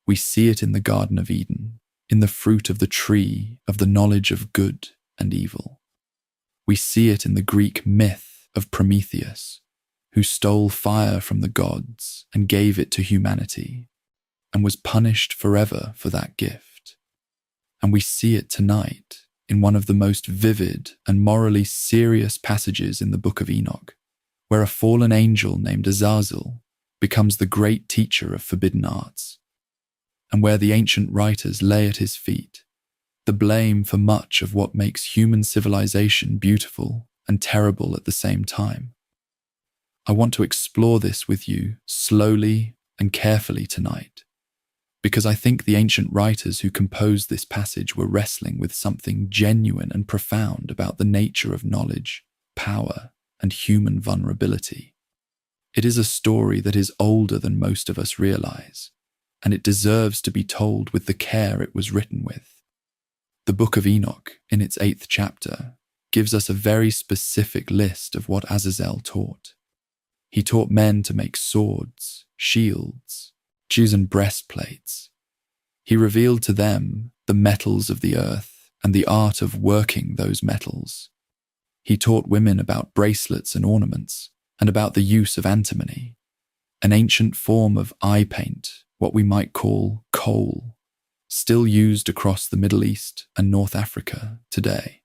Speaker 1: We see it in the Garden of Eden, in the fruit of the tree of the knowledge of good and evil. We see it in the Greek myth of Prometheus, who stole fire from the gods and gave it to humanity, and was punished forever for that gift. And we see it tonight in one of the most vivid and morally serious passages in the Book of Enoch, where a fallen angel named Azazel becomes the great teacher of forbidden arts, and where the ancient writers lay at his feet the blame for much of what makes human civilization beautiful and terrible at the same time. I want to explore this with you slowly and carefully tonight, because I think the ancient writers who composed this passage were wrestling with something genuine and profound about the nature of knowledge, power, and human vulnerability. It is a story that is older than most of us realize, and it deserves to be told with the care it was written with. The Book of Enoch, in its 8th chapter, gives us a very specific list of what Azazel taught. He taught men to make swords, shields, and breastplates. He revealed to them the metals of the earth and the art of working those metals. He taught women about bracelets and ornaments, and about the use of antimony, an ancient form of eye paint, what we might call kohl, still used across the Middle East and North Africa today.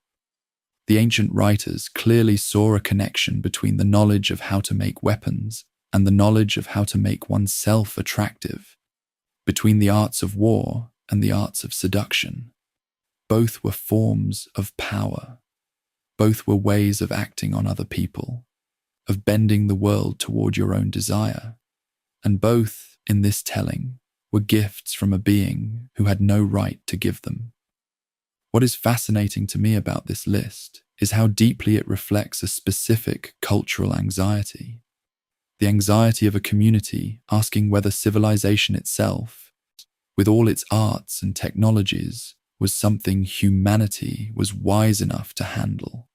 Speaker 1: The ancient writers clearly saw a connection between the knowledge of how to make weapons and the knowledge of how to make oneself attractive, between the arts of war and the arts of seduction. Both were forms of power. Both were ways of acting on other people, of bending the world toward your own desire. And both, in this telling, were gifts from a being who had no right to give them. What is fascinating to me about this list is how deeply it reflects a specific cultural anxiety. The anxiety of a community asking whether civilization itself, with all its arts and technologies, was something humanity was wise enough to handle.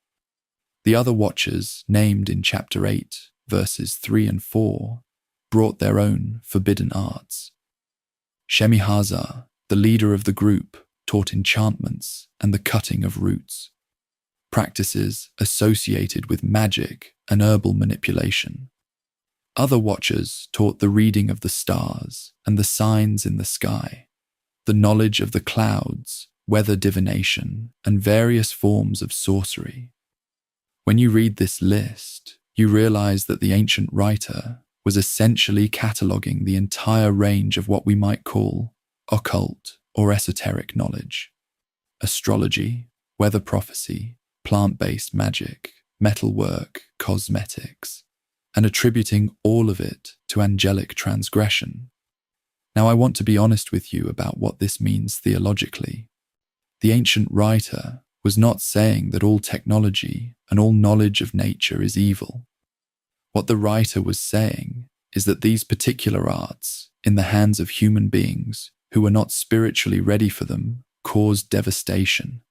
Speaker 1: The other watchers, named in chapter 8, verses 3 and 4, brought their own forbidden arts. Shemihazar, the leader of the group, taught enchantments and the cutting of roots, practices associated with magic and herbal manipulation. Other watchers taught the reading of the stars and the signs in the sky, the knowledge of the clouds, weather divination, and various forms of sorcery. When you read this list, you realize that the ancient writer was essentially cataloguing the entire range of what we might call occult or esoteric knowledge: astrology, weather prophecy, plant-based magic, metalwork, cosmetics, and attributing all of it to angelic transgression. Now, I want to be honest with you about what this means theologically. The ancient writer was not saying that all technology and all knowledge of nature is evil. What the writer was saying is that these particular arts, in the hands of human beings who were not spiritually ready for them, caused devastation.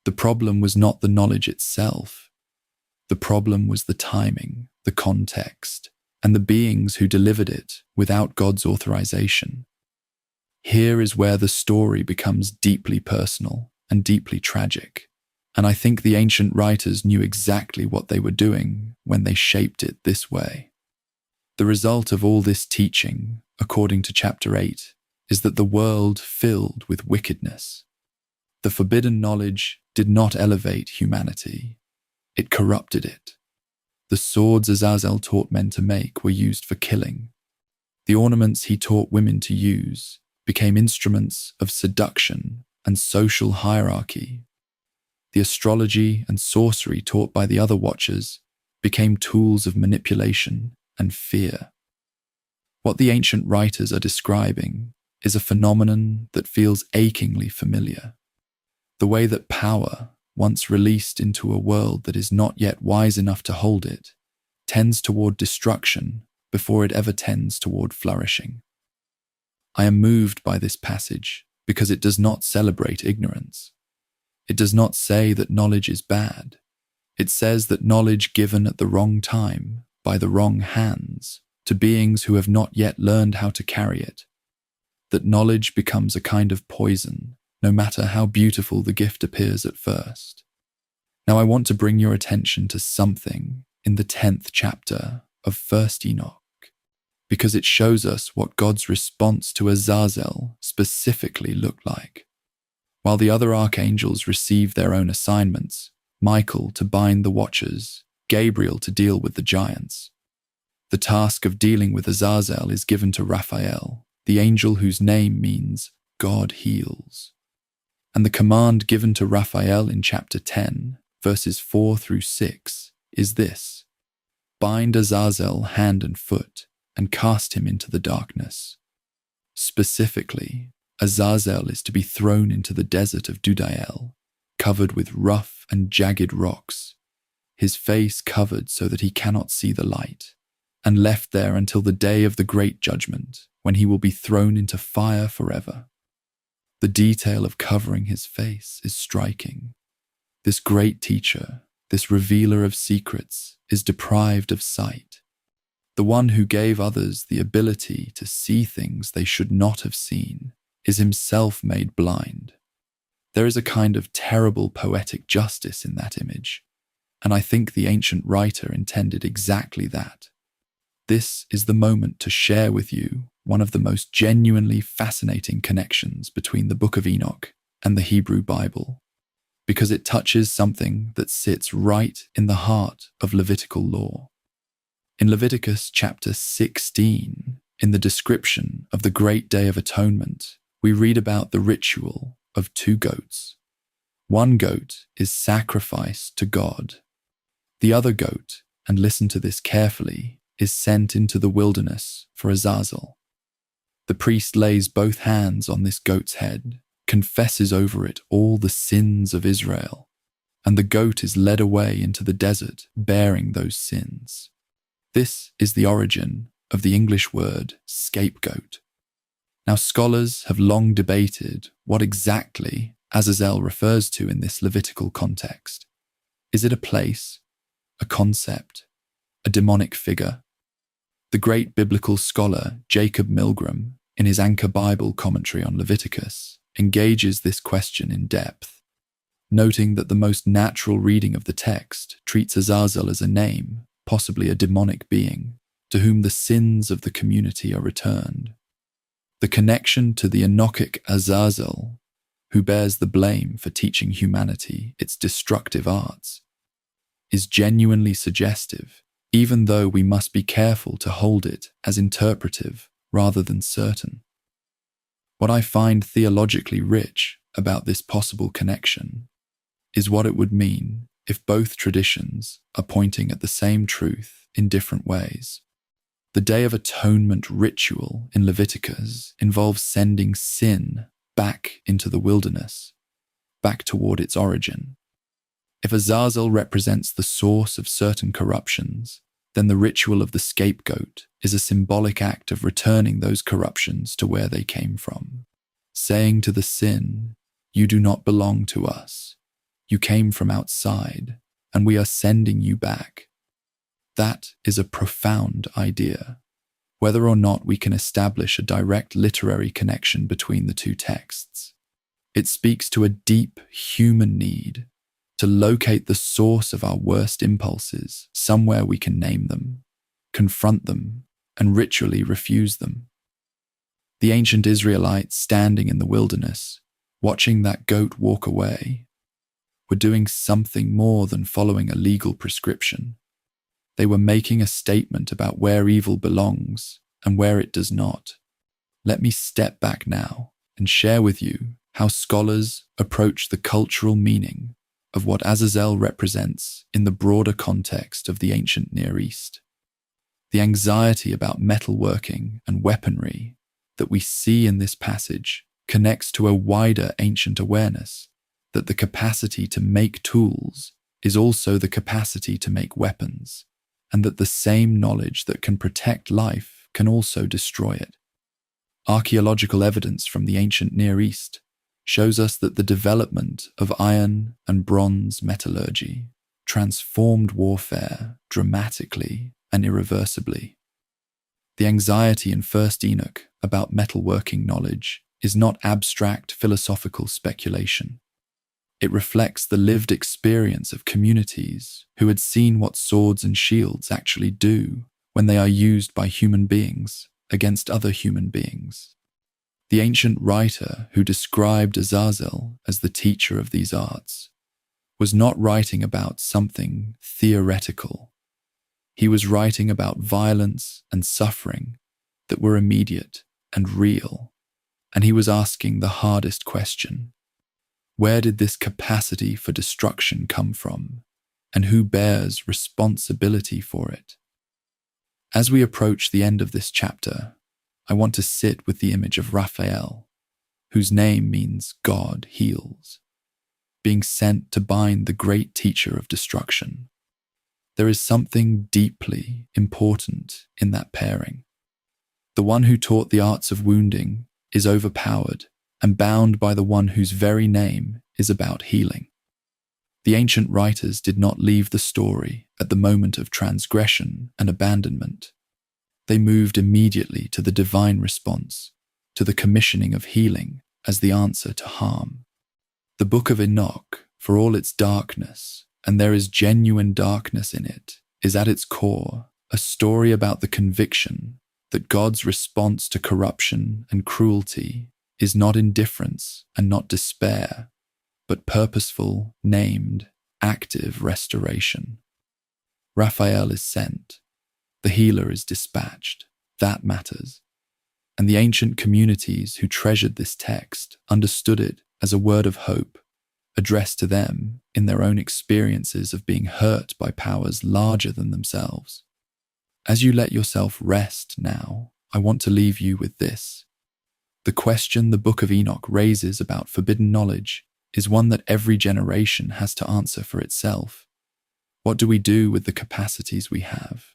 Speaker 1: The problem was not the knowledge itself. The problem was the timing, the context, and the beings who delivered it without God's authorization. Here is where the story becomes deeply personal and deeply tragic, and I think the ancient writers knew exactly what they were doing when they shaped it this way. The result of all this teaching, according to chapter 8, is that the world filled with wickedness. The forbidden knowledge did not elevate humanity, it corrupted it. The swords Azazel taught men to make were used for killing. The ornaments he taught women to use became instruments of seduction and social hierarchy. The astrology and sorcery taught by the other watchers became tools of manipulation and fear. What the ancient writers are describing is a phenomenon that feels achingly familiar. The way that power, once released into a world that is not yet wise enough to hold it, tends toward destruction before it ever tends toward flourishing. I am moved by this passage because it does not celebrate ignorance. It does not say that knowledge is bad. It says that knowledge given at the wrong time, by the wrong hands, to beings who have not yet learned how to carry it, that knowledge becomes a kind of poison, no matter how beautiful the gift appears at first. Now I want to bring your attention to something in the 10th chapter of 1st Enoch, because it shows us what God's response to Azazel specifically looked like. While the other archangels receive their own assignments, Michael to bind the watchers, Gabriel to deal with the giants, the task of dealing with Azazel is given to Raphael, the angel whose name means God heals. And the command given to Raphael in chapter 10, verses 4 through 6, is this: bind Azazel hand and foot, and cast him into the darkness. Specifically, Azazel is to be thrown into the desert of Dudael, covered with rough and jagged rocks, his face covered so that he cannot see the light, and left there until the day of the great judgment, when he will be thrown into fire forever. The detail of covering his face is striking. This great teacher, this revealer of secrets, is deprived of sight. The one who gave others the ability to see things they should not have seen is himself made blind. There is a kind of terrible poetic justice in that image, and I think the ancient writer intended exactly that. This is the moment to share with you one of the most genuinely fascinating connections between the Book of Enoch and the Hebrew Bible, because it touches something that sits right in the heart of Levitical law. In Leviticus chapter 16, in the description of the Great Day of Atonement, we read about the ritual of 2 goats. One goat is sacrificed to God. The other goat, and listen to this carefully, is sent into the wilderness for Azazel. The priest lays both hands on this goat's head, confesses over it all the sins of Israel, and the goat is led away into the desert bearing those sins. This is the origin of the English word scapegoat. Now, scholars have long debated what exactly Azazel refers to in this Levitical context. Is it a place, a concept, a demonic figure? The great biblical scholar Jacob Milgram, in his Anchor Bible commentary on Leviticus, engages this question in depth, noting that the most natural reading of the text treats Azazel as a name, possibly a demonic being, to whom the sins of the community are returned. The connection to the Enochic Azazel, who bears the blame for teaching humanity its destructive arts, is genuinely suggestive, even though we must be careful to hold it as interpretive rather than certain. What I find theologically rich about this possible connection is what it would mean if both traditions are pointing at the same truth in different ways. The Day of Atonement ritual in Leviticus involves sending sin back into the wilderness, back toward its origin. If Azazel represents the source of certain corruptions, then the ritual of the scapegoat is a symbolic act of returning those corruptions to where they came from, saying to the sin, "You do not belong to us. You came from outside, and we are sending you back." That is a profound idea, whether or not we can establish a direct literary connection between the two texts. It speaks to a deep human need to locate the source of our worst impulses somewhere we can name them, confront them, and ritually refuse them. The ancient Israelites standing in the wilderness, watching that goat walk away, were doing something more than following a legal prescription. They were making a statement about where evil belongs and where it does not. Let me step back now and share with you how scholars approach the cultural meaning of what Azazel represents in the broader context of the ancient Near East. The anxiety about metalworking and weaponry that we see in this passage connects to a wider ancient awareness that the capacity to make tools is also the capacity to make weapons, and that the same knowledge that can protect life can also destroy it. Archaeological evidence from the ancient Near East shows us that the development of iron and bronze metallurgy transformed warfare dramatically and irreversibly. The anxiety in 1st Enoch about metalworking knowledge is not abstract philosophical speculation. It reflects the lived experience of communities who had seen what swords and shields actually do when they are used by human beings against other human beings. The ancient writer who described Azazel as the teacher of these arts was not writing about something theoretical. He was writing about violence and suffering that were immediate and real, and he was asking the hardest question: where did this capacity for destruction come from, and who bears responsibility for it? As we approach the end of this chapter, I want to sit with the image of Raphael, whose name means God heals, being sent to bind the great teacher of destruction. There is something deeply important in that pairing. The one who taught the arts of wounding is overpowered and bound by the one whose very name is about healing. The ancient writers did not leave the story at the moment of transgression and abandonment. They moved immediately to the divine response, to the commissioning of healing as the answer to harm. The Book of Enoch, for all its darkness, and there is genuine darkness in it, is at its core a story about the conviction that God's response to corruption and cruelty is not indifference and not despair, but purposeful, named, active restoration. Raphael is sent. The healer is dispatched. That matters. And the ancient communities who treasured this text understood it as a word of hope, addressed to them in their own experiences of being hurt by powers larger than themselves. As you let yourself rest now, I want to leave you with this. The question the Book of Enoch raises about forbidden knowledge is one that every generation has to answer for itself. What do we do with the capacities we have?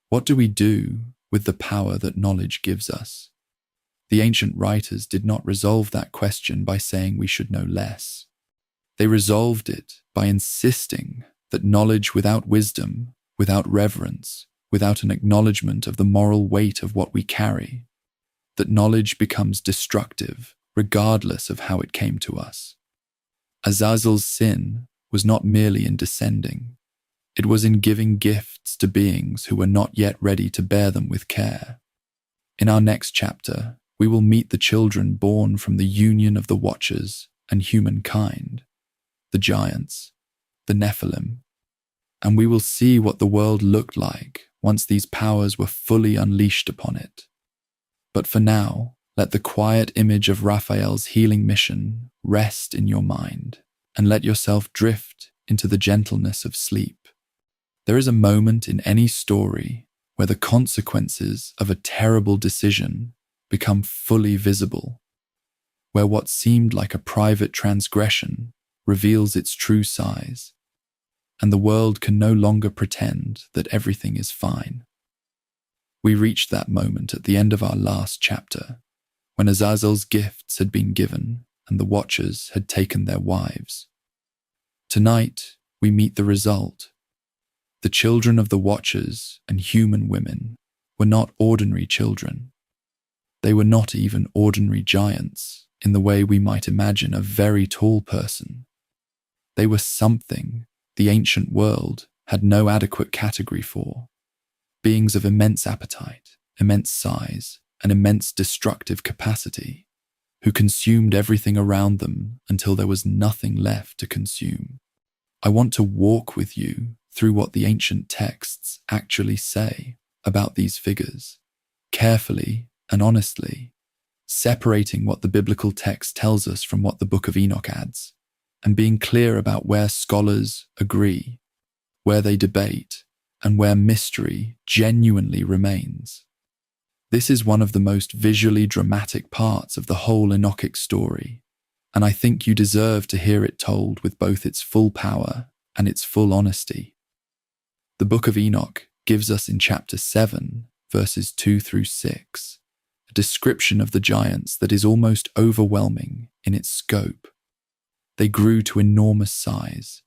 Speaker 1: What do we do with the power that knowledge gives us? The ancient writers did not resolve that question by saying we should know less. They resolved it by insisting that knowledge without wisdom, without reverence, without an acknowledgement of the moral weight of what we carry, that knowledge becomes destructive regardless of how it came to us. Azazel's sin was not merely in descending. It was in giving gifts to beings who were not yet ready to bear them with care. In our next chapter, we will meet the children born from the union of the Watchers and humankind, the giants, the Nephilim, and we will see what the world looked like once these powers were fully unleashed upon it. But for now, let the quiet image of Raphael's healing mission rest in your mind, and let yourself drift into the gentleness of sleep. There is a moment in any story where the consequences of a terrible decision become fully visible, where what seemed like a private transgression reveals its true size, and the world can no longer pretend that everything is fine. We reached that moment at the end of our last chapter, when Azazel's gifts had been given and the Watchers had taken their wives. Tonight, we meet the result. The children of the Watchers and human women were not ordinary children. They were not even ordinary giants in the way we might imagine a very tall person. They were something the ancient world had no adequate category for. Beings of immense appetite, immense size, and immense destructive capacity, who consumed everything around them until there was nothing left to consume. I want to walk with you through what the ancient texts actually say about these figures, carefully and honestly, separating what the biblical text tells us from what the Book of Enoch adds, and being clear about where scholars agree, where they debate, and where mystery genuinely remains. This is one of the most visually dramatic parts of the whole Enochic story, and I think you deserve to hear it told with both its full power and its full honesty. The Book of Enoch gives us in chapter 7, verses 2 through 6, a description of the giants that is almost overwhelming in its scope. They grew to enormous size.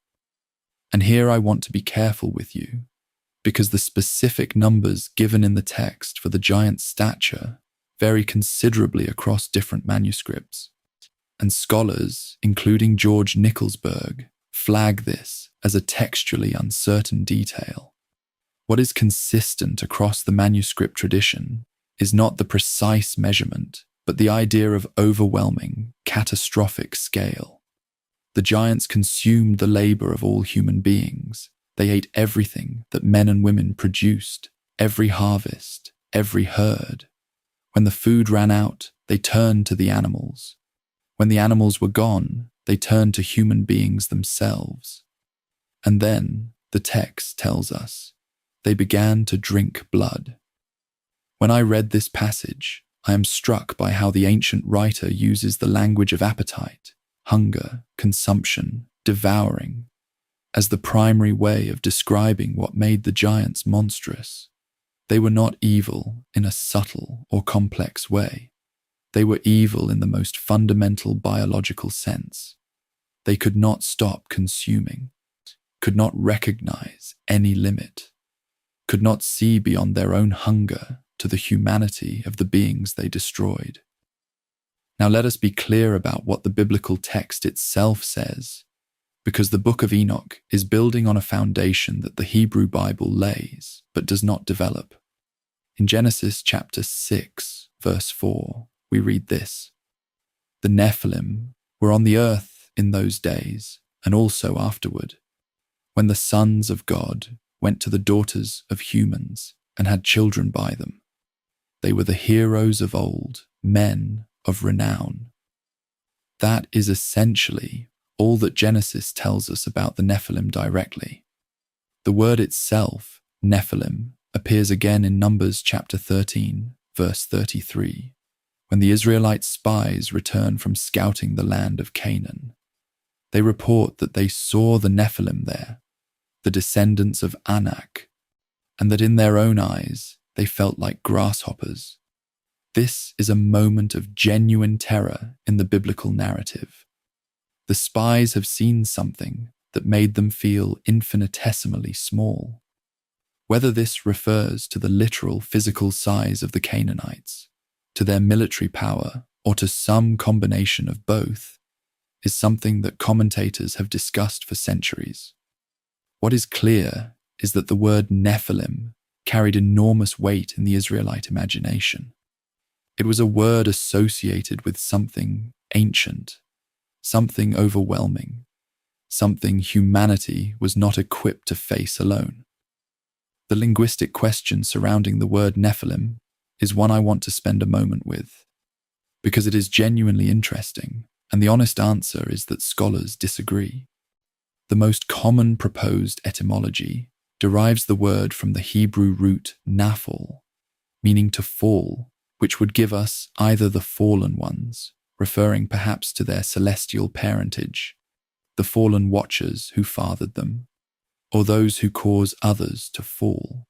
Speaker 1: And here I want to be careful with you, because the specific numbers given in the text for the giant's stature vary considerably across different manuscripts. And scholars, including George Nicholsberg, flag this as a textually uncertain detail. What is consistent across the manuscript tradition is not the precise measurement, but the idea of overwhelming, catastrophic scale. The giants consumed the labor of all human beings. They ate everything that men and women produced, every harvest, every herd. When the food ran out, they turned to the animals. When the animals were gone, they turned to human beings themselves. And then, the text tells us, they began to drink blood. When I read this passage, I am struck by how the ancient writer uses the language of appetite, hunger, consumption, devouring, as the primary way of describing what made the giants monstrous. They were not evil in a subtle or complex way. They were evil in the most fundamental biological sense. They could not stop consuming, could not recognize any limit, could not see beyond their own hunger to the humanity of the beings they destroyed. Now let us be clear about what the biblical text itself says, because the Book of Enoch is building on a foundation that the Hebrew Bible lays, but does not develop. In Genesis chapter 6, verse 4, we read this: "The Nephilim were on the earth in those days, and also afterward, when the sons of God went to the daughters of humans and had children by them. They were the heroes of old, men of renown." That is essentially all that Genesis tells us about the Nephilim directly. The word itself, Nephilim, appears again in Numbers chapter 13, verse 33, when the Israelite spies return from scouting the land of Canaan. They report that they saw the Nephilim there, the descendants of Anak, and that in their own eyes they felt like grasshoppers. This is a moment of genuine terror in the biblical narrative. The spies have seen something that made them feel infinitesimally small. Whether this refers to the literal physical size of the Canaanites, to their military power, or to some combination of both, is something that commentators have discussed for centuries. What is clear is that the word Nephilim carried enormous weight in the Israelite imagination. It was a word associated with something ancient, something overwhelming, something humanity was not equipped to face alone. The linguistic question surrounding the word Nephilim is one I want to spend a moment with, because it is genuinely interesting, and the honest answer is that scholars disagree. The most common proposed etymology derives the word from the Hebrew root naphal, meaning to fall, which would give us either the fallen ones, referring perhaps to their celestial parentage, the fallen watchers who fathered them, or those who cause others to fall,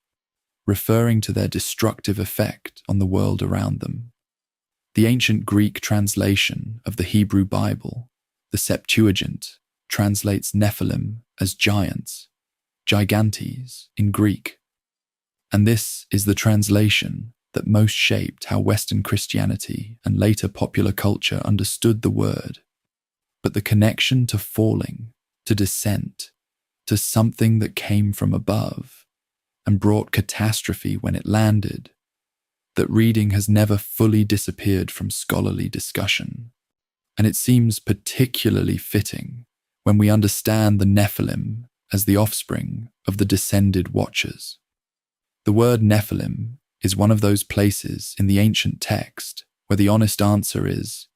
Speaker 1: referring to their destructive effect on the world around them. The ancient Greek translation of the Hebrew Bible, the Septuagint, translates Nephilim as giants, gigantes in Greek. And this is the translation that most shaped how Western Christianity and later popular culture understood the word. But the connection to falling, to descent, to something that came from above and brought catastrophe when it landed, that reading has never fully disappeared from scholarly discussion. And it seems particularly fitting when we understand the Nephilim as the offspring of the descended watchers. The word Nephilim is one of those places in the ancient text where the honest answer is,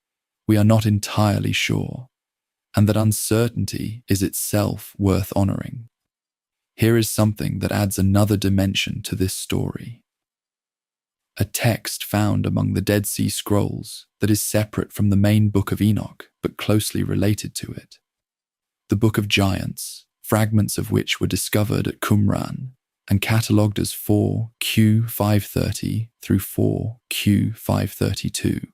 Speaker 1: we are not entirely sure, and that uncertainty is itself worth honoring. Here is something that adds another dimension to this story. a text found among the Dead Sea Scrolls that is separate from the main Book of Enoch but closely related to it. The Book of Giants, fragments of which were discovered at Qumran and catalogued as 4Q530 through 4Q532,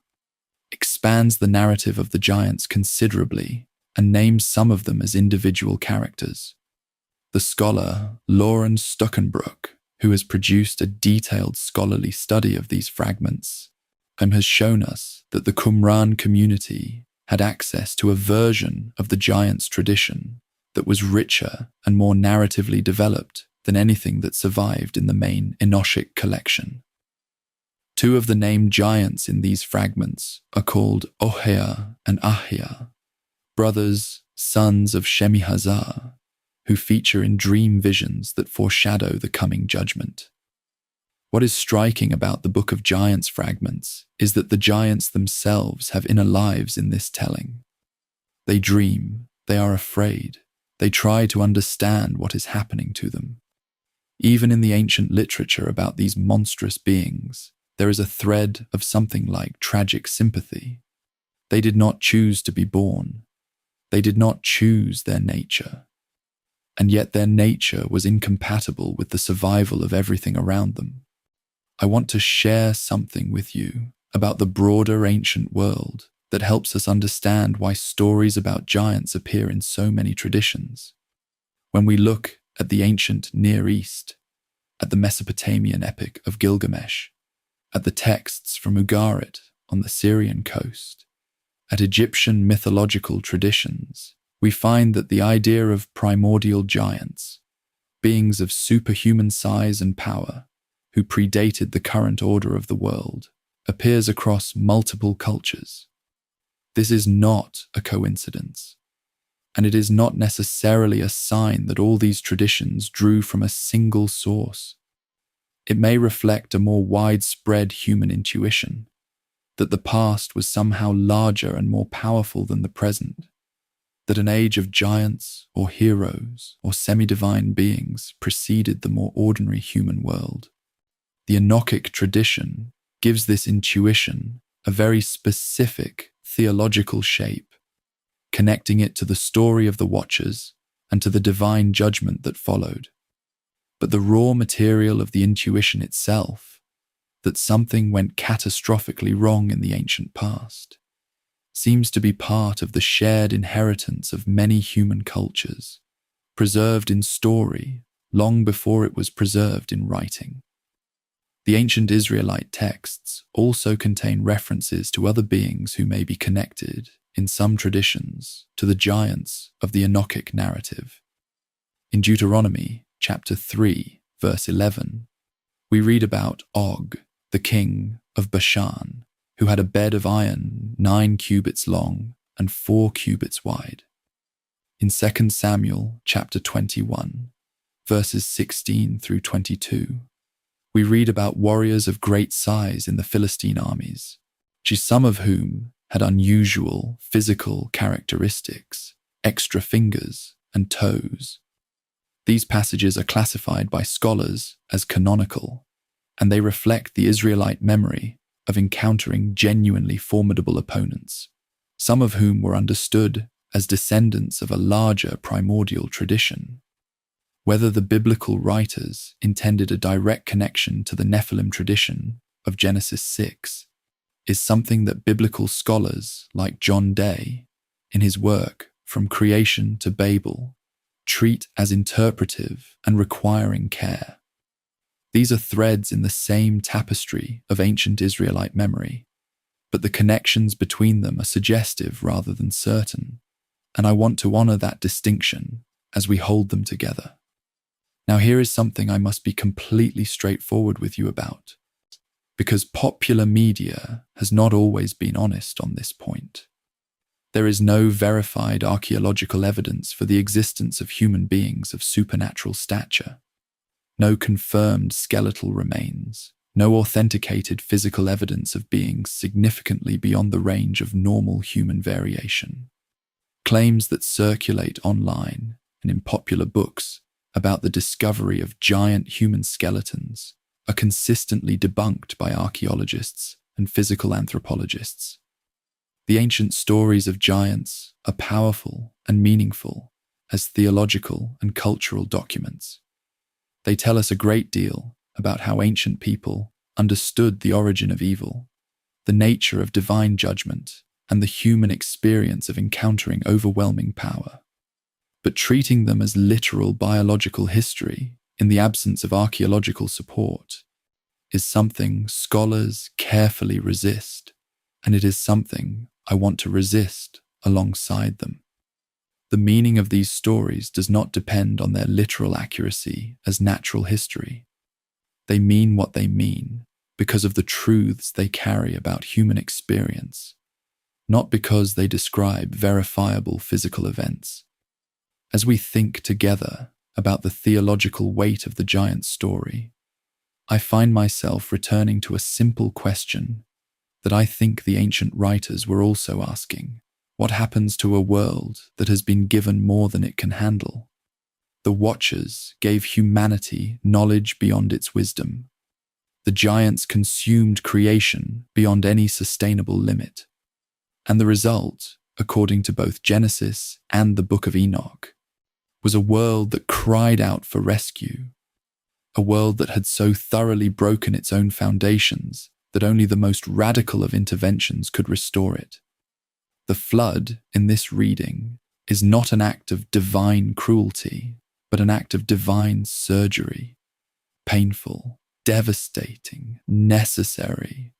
Speaker 1: expands the narrative of the giants considerably and names some of them as individual characters. The scholar Lauren Stuckenbrook, who has produced a detailed scholarly study of these fragments, has shown us that the Qumran community had access to a version of the giants' tradition that was richer and more narratively developed than anything that survived in the main Enochic collection. Two of the named giants in these fragments are called Ohea and Ahia, brothers, sons of Shemihazar, who feature in dream visions that foreshadow the coming judgment. What is striking about the Book of Giants fragments is that the giants themselves have inner lives in this telling. They dream, they are afraid, they try to understand what is happening to them. Even in the ancient literature about these monstrous beings, there is a thread of something like tragic sympathy. They did not choose to be born. They did not choose their nature. And yet their nature was incompatible with the survival of everything around them. I want to share something with you about the broader ancient world that helps us understand why stories about giants appear in so many traditions. When we look at the ancient Near East, at the Mesopotamian epic of Gilgamesh, at the texts from Ugarit on the Syrian coast, at Egyptian mythological traditions, we find that the idea of primordial giants, beings of superhuman size and power, who predated the current order of the world, appears across multiple cultures. This is not a coincidence, and it is not necessarily a sign that all these traditions drew from a single source. It may reflect a more widespread human intuition, that the past was somehow larger and more powerful than the present, that an age of giants or heroes or semi-divine beings preceded the more ordinary human world. The Enochic tradition gives this intuition a very specific theological shape, connecting it to the story of the Watchers and to the divine judgment that followed. But the raw material of the intuition itself, that something went catastrophically wrong in the ancient past, seems to be part of the shared inheritance of many human cultures, preserved in story long before it was preserved in writing. The ancient Israelite texts also contain references to other beings who may be connected, in some traditions, to the giants of the Enochic narrative. In Deuteronomy chapter 3, verse 11, we read about Og, the king of Bashan, who had a bed of iron 9 cubits long and 4 cubits wide. In 2 Samuel chapter 21, verses 16 through 22, we read about warriors of great size in the Philistine armies, some of whom had unusual physical characteristics, extra fingers and toes. These passages are classified by scholars as canonical, and they reflect the Israelite memory of encountering genuinely formidable opponents, some of whom were understood as descendants of a larger primordial tradition. Whether the biblical writers intended a direct connection to the Nephilim tradition of Genesis 6 is something that biblical scholars like John Day, in his work From Creation to Babel, treat as interpretive and requiring care. These are threads in the same tapestry of ancient Israelite memory, but the connections between them are suggestive rather than certain, and I want to honor that distinction as we hold them together. Now here is something I must be completely straightforward with you about, because popular media has not always been honest on this point. There is no verified archaeological evidence for the existence of human beings of supernatural stature. No confirmed skeletal remains, no authenticated physical evidence of beings significantly beyond the range of normal human variation. Claims that circulate online and in popular books about the discovery of giant human skeletons are consistently debunked by archaeologists and physical anthropologists. The ancient stories of giants are powerful and meaningful as theological and cultural documents. They tell us a great deal about how ancient people understood the origin of evil, the nature of divine judgment, and the human experience of encountering overwhelming power. But treating them as literal biological history in the absence of archaeological support is something scholars carefully resist, and it is something I want to resist alongside them. The meaning of these stories does not depend on their literal accuracy as natural history. They mean what they mean because of the truths they carry about human experience, not because they describe verifiable physical events. As we think together about the theological weight of the giant story, I find myself returning to a simple question that I think the ancient writers were also asking. What happens to a world that has been given more than it can handle? The Watchers gave humanity knowledge beyond its wisdom. The giants consumed creation beyond any sustainable limit. And the result, according to both Genesis and the Book of Enoch, was a world that cried out for rescue, a world that had so thoroughly broken its own foundations that only the most radical of interventions could restore it. The flood in this reading is not an act of divine cruelty, but an act of divine surgery, painful, devastating, necessary,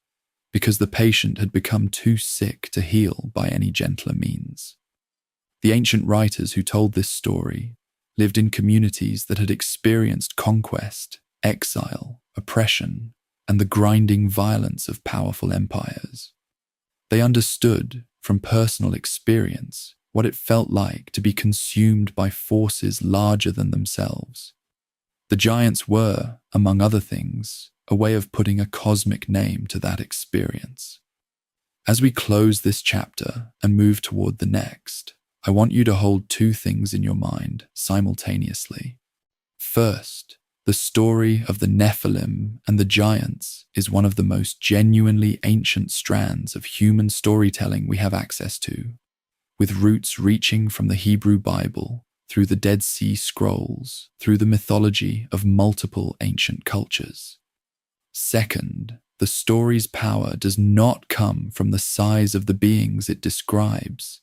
Speaker 1: because the patient had become too sick to heal by any gentler means. The ancient writers who told this story lived in communities that had experienced conquest, exile, oppression, and the grinding violence of powerful empires. They understood from personal experience what it felt like to be consumed by forces larger than themselves. The giants were, among other things, a way of putting a cosmic name to that experience. As we close this chapter and move toward the next, I want you to hold two things in your mind simultaneously. First, the story of the Nephilim and the giants is one of the most genuinely ancient strands of human storytelling we have access to, with roots reaching from the Hebrew Bible, through the Dead Sea Scrolls, through the mythology of multiple ancient cultures. Second, the story's power does not come from the size of the beings it describes,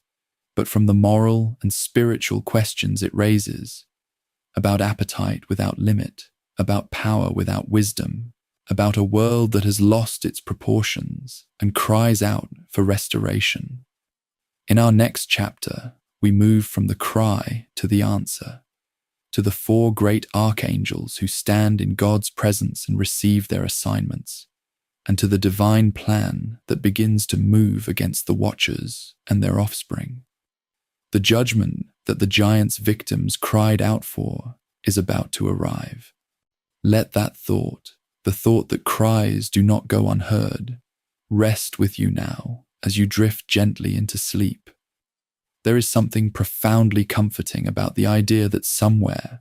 Speaker 1: but from the moral and spiritual questions it raises, about appetite without limit, about power without wisdom, about a world that has lost its proportions and cries out for restoration. In our next chapter, we move from the cry to the answer, to the four great archangels who stand in God's presence and receive their assignments, and to the divine plan that begins to move against the Watchers and their offspring. The judgment that the giants' victims cried out for is about to arrive. Let that thought, the thought that cries do not go unheard, rest with you now as you drift gently into sleep. There is something profoundly comforting about the idea that somewhere,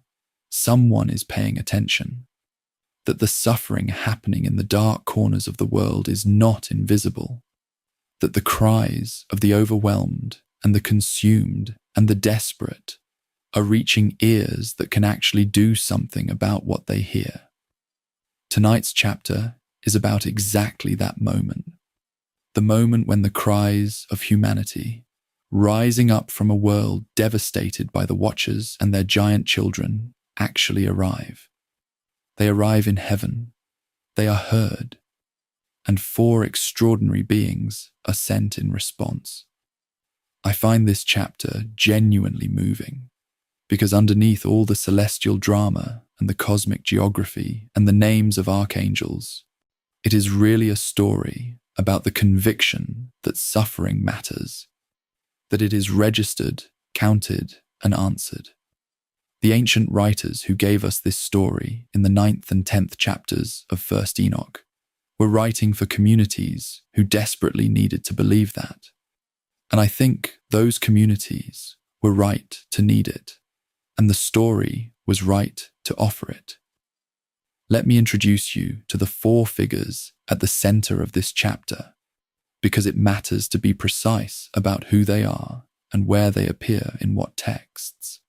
Speaker 1: someone is paying attention, that the suffering happening in the dark corners of the world is not invisible, that the cries of the overwhelmed and the consumed and the desperate are reaching ears that can actually do something about what they hear. Tonight's chapter is about exactly that moment, the moment when the cries of humanity, rising up from a world devastated by the Watchers and their giant children, actually arrive. They arrive in heaven, they are heard, and four extraordinary beings are sent in response. I find this chapter genuinely moving, because underneath all the celestial drama and the cosmic geography and the names of archangels, it is really a story about the conviction that suffering matters, that it is registered, counted, and answered. The ancient writers who gave us this story in the 9th and 10th chapters of 1st Enoch were writing for communities who desperately needed to believe that. And I think those communities were right to need it, and the story was right to offer it. Let me introduce you to the four figures at the center of this chapter, because it matters to be precise about who they are and where they appear in what texts.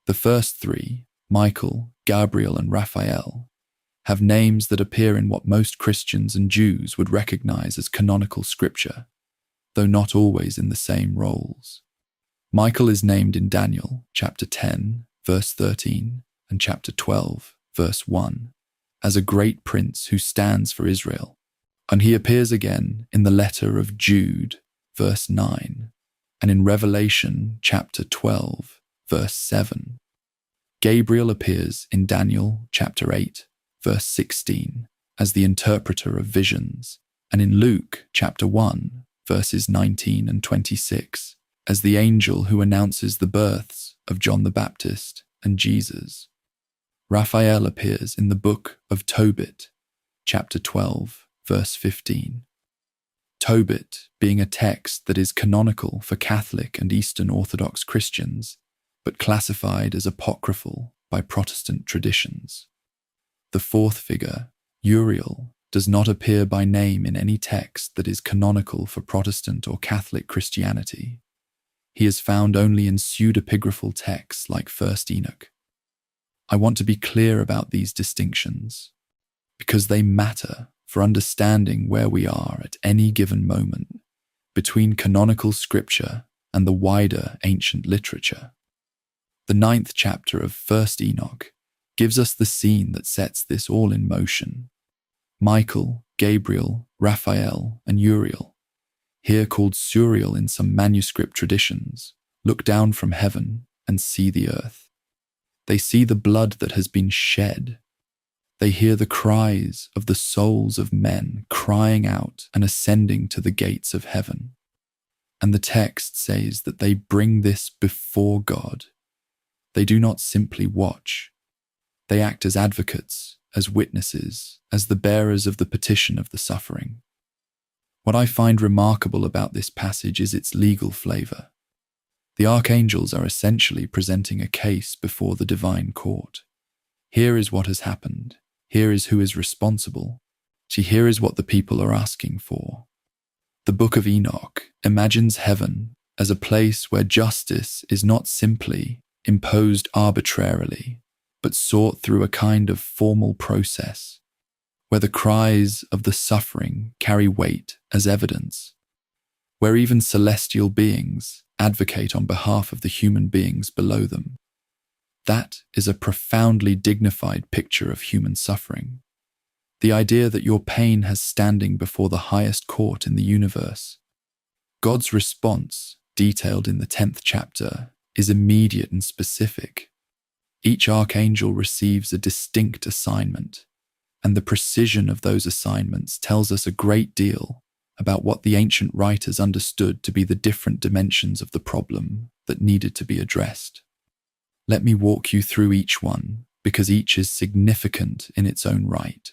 Speaker 1: The first three, Michael, Gabriel, and Raphael, have names that appear in what most Christians and Jews would recognize as canonical scripture, though not always in the same roles. Michael is named in Daniel chapter 10, verse 13, and chapter 12, verse 1, as a great prince who stands for Israel, and he appears again in the letter of Jude, verse 9, and in Revelation chapter 12, verse 7. Gabriel appears in Daniel chapter 8, verse 16, as the interpreter of visions, and in Luke chapter 1, verses 19 and 26, as the angel who announces the births of John the Baptist and Jesus. Raphael appears in the Book of Tobit, chapter 12, verse 15. Tobit being a text that is canonical for Catholic and Eastern Orthodox Christians, but classified as apocryphal by Protestant traditions. The fourth figure, Uriel, does not appear by name in any text that is canonical for Protestant or Catholic Christianity. He is found only in pseudepigraphal texts like 1st Enoch. I want to be clear about these distinctions, because they matter for understanding where we are at any given moment between canonical scripture and the wider ancient literature. The 9th chapter of 1st Enoch gives us the scene that sets this all in motion. Michael, Gabriel, Raphael, and Uriel, here called Suriel in some manuscript traditions, look down from heaven and see the earth. They see the blood that has been shed. They hear the cries of the souls of men crying out and ascending to the gates of heaven. And the text says that they bring this before God. They do not simply watch. They act as advocates, as witnesses, as the bearers of the petition of the suffering. What I find remarkable about this passage is its legal flavor. The archangels are essentially presenting a case before the divine court. Here is what has happened. Here is who is responsible. See, here is what the people are asking for. The Book of Enoch imagines heaven as a place where justice is not simply imposed arbitrarily, but sought through a kind of formal process, where the cries of the suffering carry weight as evidence, where even celestial beings advocate on behalf of the human beings below them. That is a profoundly dignified picture of human suffering. The idea that your pain has standing before the highest court in the universe. God's response, detailed in the 10th chapter, is immediate and specific. Each archangel receives a distinct assignment, and the precision of those assignments tells us a great deal about what the ancient writers understood to be the different dimensions of the problem that needed to be addressed. Let me walk you through each one, because each is significant in its own right.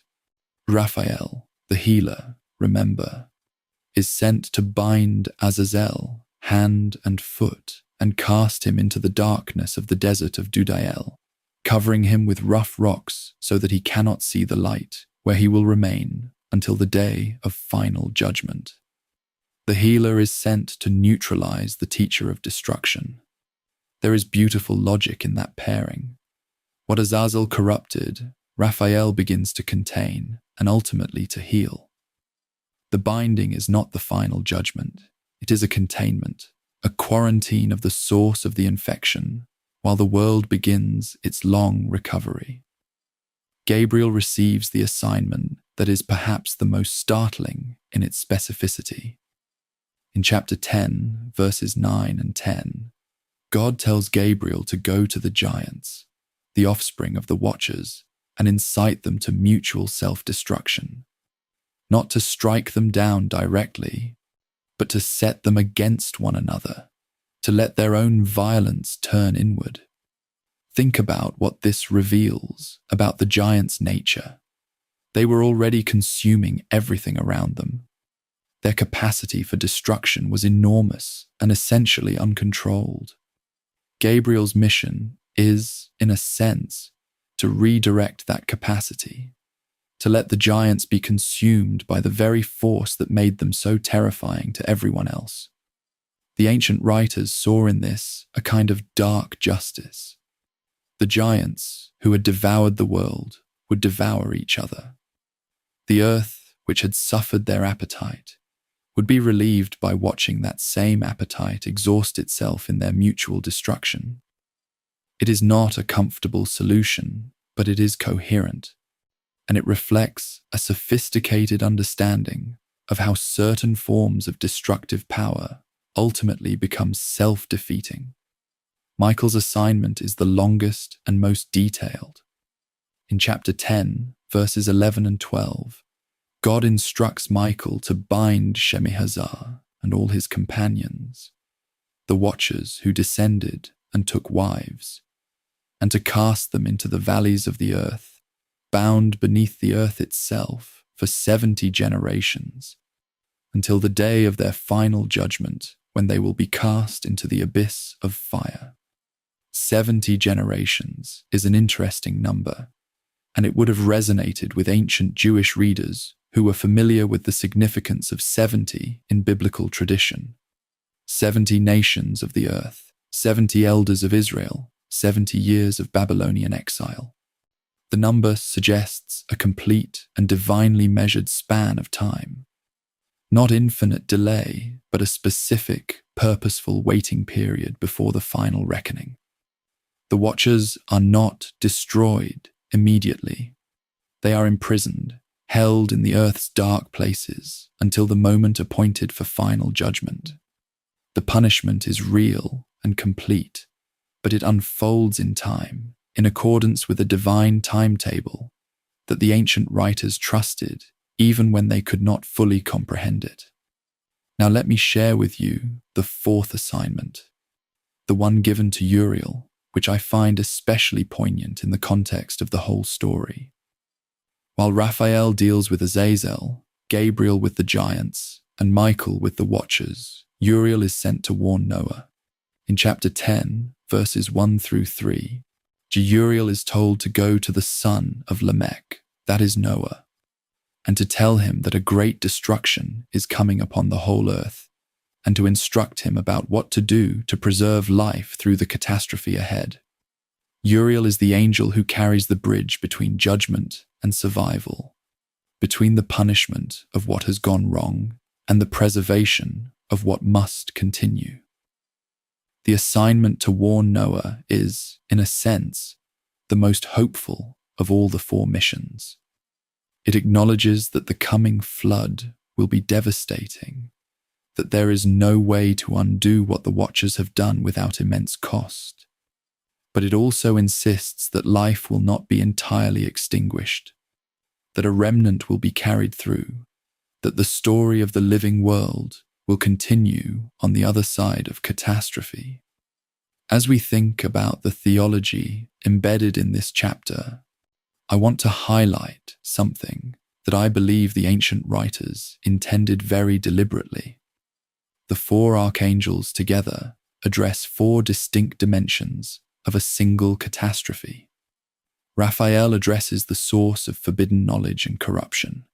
Speaker 1: Raphael, the healer, remember, is sent to bind Azazel, hand and foot, and cast him into the darkness of the desert of Dudael, covering him with rough rocks so that he cannot see the light, where he will remain until the day of final judgment. The healer is sent to neutralize the teacher of destruction. There is beautiful logic in that pairing. What Azazel corrupted, Raphael begins to contain and ultimately to heal. The binding is not the final judgment. It is a containment, a quarantine of the source of the infection, while the world begins its long recovery. Gabriel receives the assignment that is perhaps the most startling in its specificity. In chapter 10, verses 9 and 10, God tells Gabriel to go to the giants, the offspring of the Watchers, and incite them to mutual self-destruction, not to strike them down directly, but to set them against one another, to let their own violence turn inward. Think about what this reveals about the giants' nature. They were already consuming everything around them. Their capacity for destruction was enormous and essentially uncontrolled. Gabriel's mission is, in a sense, to redirect that capacity, to let the giants be consumed by the very force that made them so terrifying to everyone else. The ancient writers saw in this a kind of dark justice. The giants, who had devoured the world, would devour each other. The earth, which had suffered their appetite, would be relieved by watching that same appetite exhaust itself in their mutual destruction. It is not a comfortable solution, but it is coherent, and it reflects a sophisticated understanding of how certain forms of destructive power ultimately become self-defeating. Michael's assignment is the longest and most detailed. In chapter 10, verses 11 and 12, God instructs Michael to bind Shemihazar and all his companions, the watchers who descended and took wives, and to cast them into the valleys of the earth, bound beneath the earth itself for 70 generations, until the day of their final judgment, when they will be cast into the abyss of fire. 70 generations is an interesting number, and it would have resonated with ancient Jewish readers who were familiar with the significance of 70 in biblical tradition. 70 nations of the earth, 70 elders of Israel, 70 years of Babylonian exile. The number suggests a complete and divinely measured span of time. Not infinite delay, but a specific, purposeful waiting period before the final reckoning. The watchers are not destroyed immediately. They are imprisoned, held in the earth's dark places until the moment appointed for final judgment. The punishment is real and complete, but it unfolds in time, in accordance with a divine timetable that the ancient writers trusted even when they could not fully comprehend it. Now let me share with you the fourth assignment, the one given to Uriel, which I find especially poignant in the context of the whole story. While Raphael deals with Azazel, Gabriel with the giants, and Michael with the watchers, Uriel is sent to warn Noah. In chapter 10, verses 1 through 3, Uriel is told to go to the son of Lamech, that is Noah, and to tell him that a great destruction is coming upon the whole earth, and to instruct him about what to do to preserve life through the catastrophe ahead. Uriel is the angel who carries the bridge between judgment and survival, between the punishment of what has gone wrong and the preservation of what must continue. The assignment to warn Noah is, in a sense, the most hopeful of all the four missions. It acknowledges that the coming flood will be devastating, that there is no way to undo what the watchers have done without immense cost. But it also insists that life will not be entirely extinguished, that a remnant will be carried through, that the story of the living world will continue on the other side of catastrophe. As we think about the theology embedded in this chapter, I want to highlight something that I believe the ancient writers intended very deliberately. The four archangels together address four distinct dimensions of a single catastrophe. Raphael addresses the source of forbidden knowledge and corruption.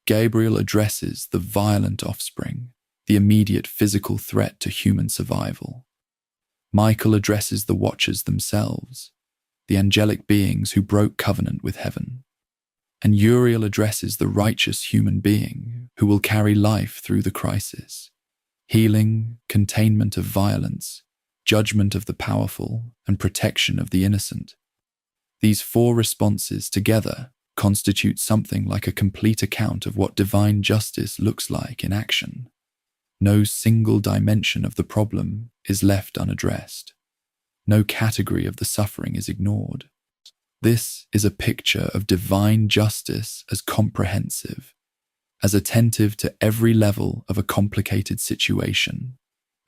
Speaker 1: Gabriel addresses the violent offspring, the immediate physical threat to human survival. Michael addresses the watchers themselves, the angelic beings who broke covenant with heaven. And Uriel addresses the righteous human being who will carry life through the crisis. Healing, containment of violence, judgment of the powerful, and protection of the innocent. These four responses together constitute something like a complete account of what divine justice looks like in action. No single dimension of the problem is left unaddressed. No category of the suffering is ignored. This is a picture of divine justice as comprehensive, as attentive to every level of a complicated situation,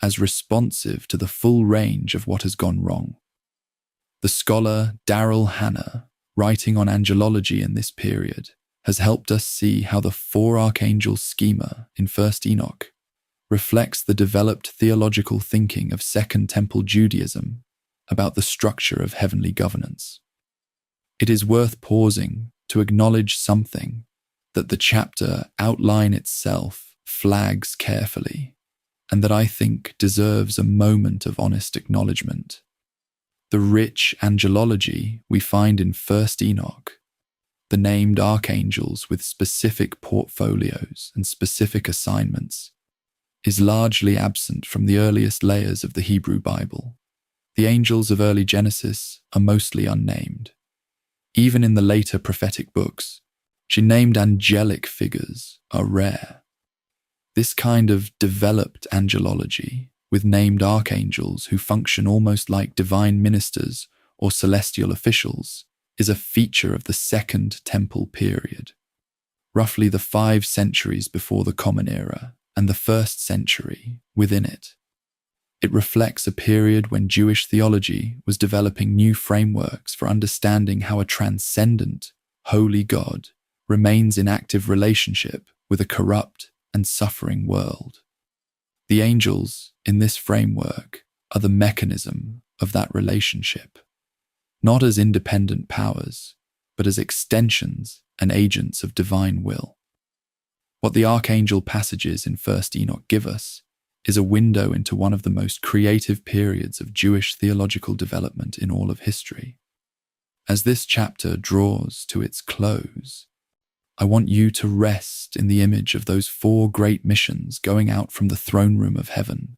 Speaker 1: as responsive to the full range of what has gone wrong. The scholar Darrell Hannah, writing on angelology in this period, has helped us see how the four archangel schema in 1st Enoch reflects the developed theological thinking of Second Temple Judaism about the structure of heavenly governance. It is worth pausing to acknowledge something that the chapter outline itself flags carefully, and that I think deserves a moment of honest acknowledgement. The rich angelology we find in 1st Enoch, the named archangels with specific portfolios and specific assignments, is largely absent from the earliest layers of the Hebrew Bible. The angels of early Genesis are mostly unnamed. Even in the later prophetic books, named angelic figures are rare. This kind of developed angelology, with named archangels who function almost like divine ministers or celestial officials, is a feature of the Second Temple period, roughly the 5 centuries before the Common Era and the 1st century within it. It reflects a period when Jewish theology was developing new frameworks for understanding how a transcendent, holy God remains in active relationship with a corrupt and suffering world. The angels in this framework are the mechanism of that relationship, not as independent powers, but as extensions and agents of divine will. What the archangel passages in 1st Enoch give us is a window into one of the most creative periods of Jewish theological development in all of history. As this chapter draws to its close, I want you to rest in the image of those 4 great missions going out from the throne room of heaven,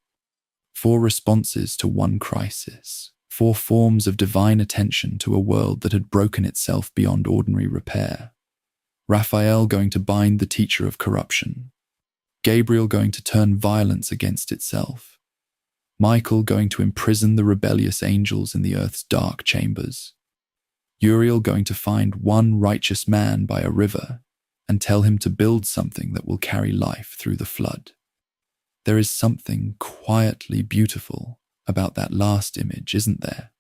Speaker 1: 4 responses to one crisis, 4 forms of divine attention to a world that had broken itself beyond ordinary repair. Raphael going to bind the teacher of corruption, Gabriel going to turn violence against itself, Michael going to imprison the rebellious angels in the earth's dark chambers, Uriel going to find one righteous man by a river and tell him to build something that will carry life through the flood. There is something quietly beautiful about that last image, isn't there?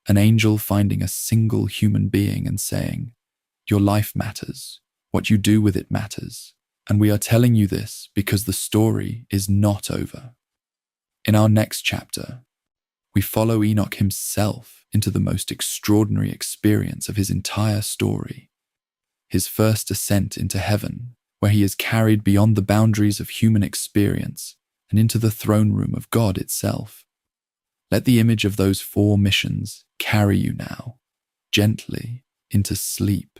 Speaker 1: An angel finding a single human being and saying, "Your life matters, what you do with it matters, and we are telling you this because the story is not over." In our next chapter, we follow Enoch himself into the most extraordinary experience of his entire story, his first ascent into heaven, where he is carried beyond the boundaries of human experience and into the throne room of God itself. Let the image of those 4 missions carry you now, gently, into sleep.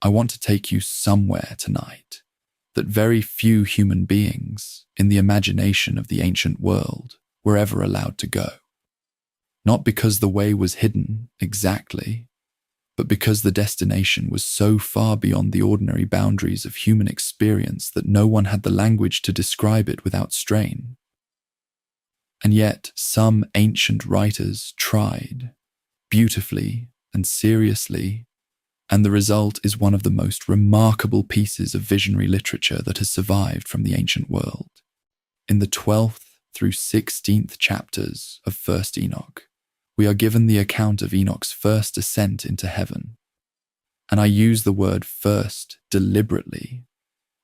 Speaker 1: I want to take you somewhere tonight that very few human beings in the imagination of the ancient world were ever allowed to go. Not because the way was hidden exactly, but because the destination was so far beyond the ordinary boundaries of human experience that no one had the language to describe it without strain. And yet some ancient writers tried, beautifully and seriously, and the result is one of the most remarkable pieces of visionary literature that has survived from the ancient world. In the 12th through 16th chapters of 1st Enoch, we are given the account of Enoch's first ascent into heaven. And I use the word first deliberately,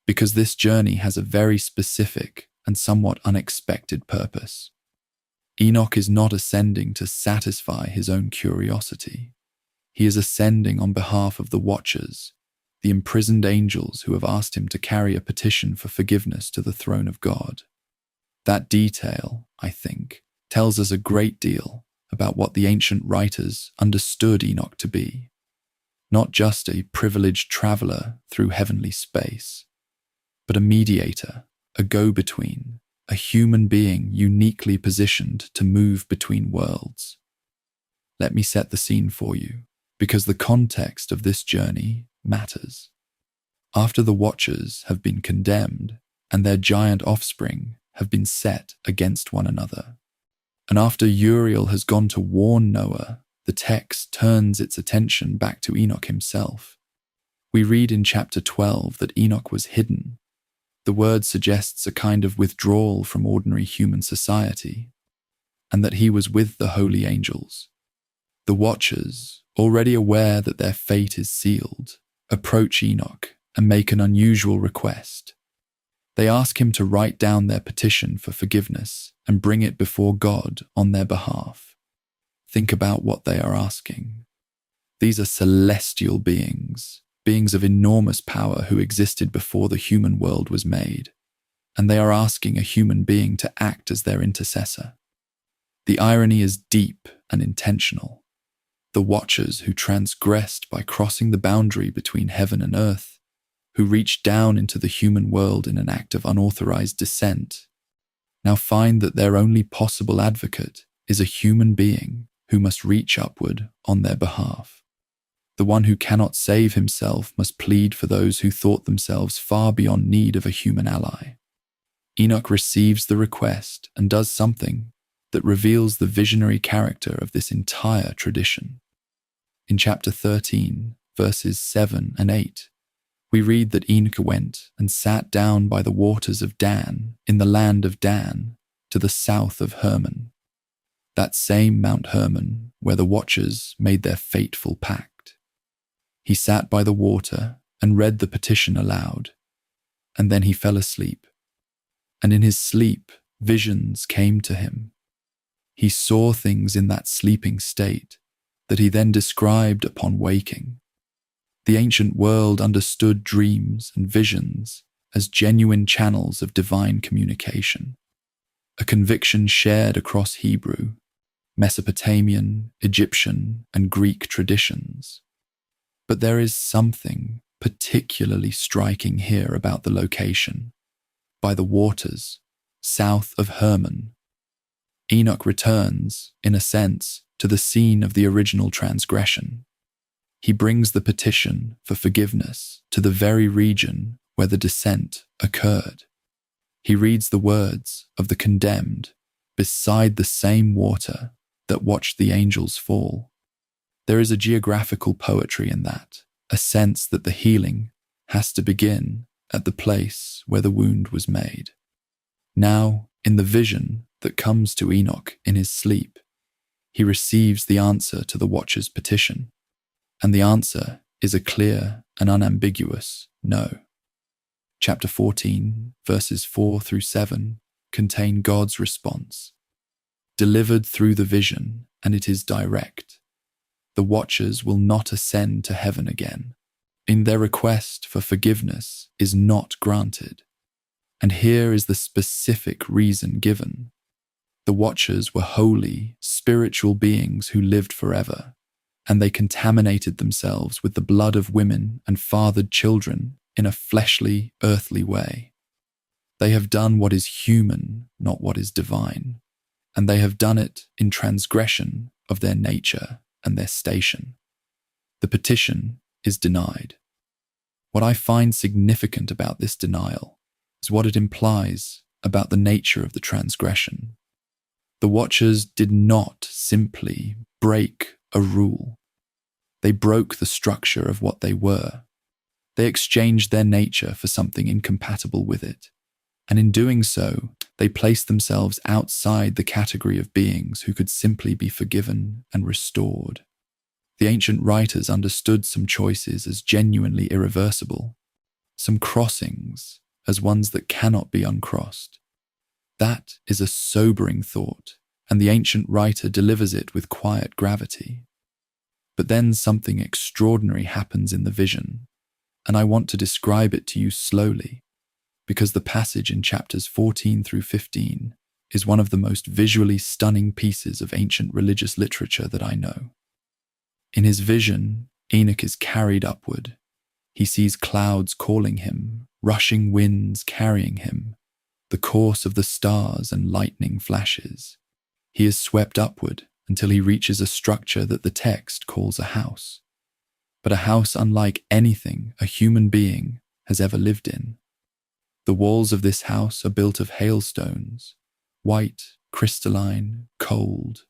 Speaker 1: because this journey has a very specific and somewhat unexpected purpose. Enoch is not ascending to satisfy his own curiosity. He is ascending on behalf of the Watchers, the imprisoned angels who have asked him to carry a petition for forgiveness to the throne of God. That detail, I think, tells us a great deal about what the ancient writers understood Enoch to be. Not just a privileged traveler through heavenly space, but a mediator, a go-between, a human being uniquely positioned to move between worlds. Let me set the scene for you, because the context of this journey matters. After the Watchers have been condemned and their giant offspring have been set against one another, and after Uriel has gone to warn Noah, the text turns its attention back to Enoch himself. We read in chapter 12 that Enoch was hidden. The word suggests a kind of withdrawal from ordinary human society, and that he was with the holy angels. The Watchers, already aware that their fate is sealed, approach Enoch and make an unusual request. They ask him to write down their petition for forgiveness and bring it before God on their behalf. Think about what they are asking. These are celestial beings beings of enormous power who existed before the human world was made, and they are asking a human being to act as their intercessor. The irony is deep and intentional. The Watchers who transgressed by crossing the boundary between heaven and earth, who reached down into the human world in an act of unauthorized descent, now find that their only possible advocate is a human being who must reach upward on their behalf. The one who cannot save himself must plead for those who thought themselves far beyond need of a human ally. Enoch receives the request and does something that reveals the visionary character of this entire tradition. In chapter 13, verses 7 and 8, we read that Enoch went and sat down by the waters of Dan in the land of Dan to the south of Hermon, that same Mount Hermon where the Watchers made their fateful pact. He sat by the water and read the petition aloud, and then he fell asleep. And in his sleep, visions came to him. He saw things in that sleeping state that he then described upon waking. The ancient world understood dreams and visions as genuine channels of divine communication, a conviction shared across Hebrew, Mesopotamian, Egyptian, and Greek traditions. But there is something particularly striking here about the location. By the waters, south of Hermon, Enoch returns, in a sense, to the scene of the original transgression. He brings the petition for forgiveness to the very region where the descent occurred. He reads the words of the condemned beside the same water that watched the angels fall. There is a geographical poetry in that, a sense that the healing has to begin at the place where the wound was made. Now, in the vision that comes to Enoch in his sleep, he receives the answer to the Watcher's petition, and the answer is a clear and unambiguous no. Chapter 14, verses 4 through 7 contain God's response, delivered through the vision, and it is direct. The Watchers will not ascend to heaven again. In their request for forgiveness is not granted. And here is the specific reason given. The Watchers were holy, spiritual beings who lived forever, and they contaminated themselves with the blood of women and fathered children in a fleshly, earthly way. They have done what is human, not what is divine, and they have done it in transgression of their nature and their station. The petition is denied. What I find significant about this denial is what it implies about the nature of the transgression. The Watchers did not simply break a rule. They broke the structure of what they were. They exchanged their nature for something incompatible with it, and in doing so, they placed themselves outside the category of beings who could simply be forgiven and restored. The ancient writers understood some choices as genuinely irreversible, some crossings as ones that cannot be uncrossed. That is a sobering thought, and the ancient writer delivers it with quiet gravity. But then something extraordinary happens in the vision, and I want to describe it to you slowly, because the passage in chapters 14 through 15 is one of the most visually stunning pieces of ancient religious literature that I know. In his vision, Enoch is carried upward. He sees clouds calling him, rushing winds carrying him, the course of the stars and lightning flashes. He is swept upward until he reaches a structure that the text calls a house, but a house unlike anything a human being has ever lived in. The walls of this house are built of hailstones, white, crystalline, cold.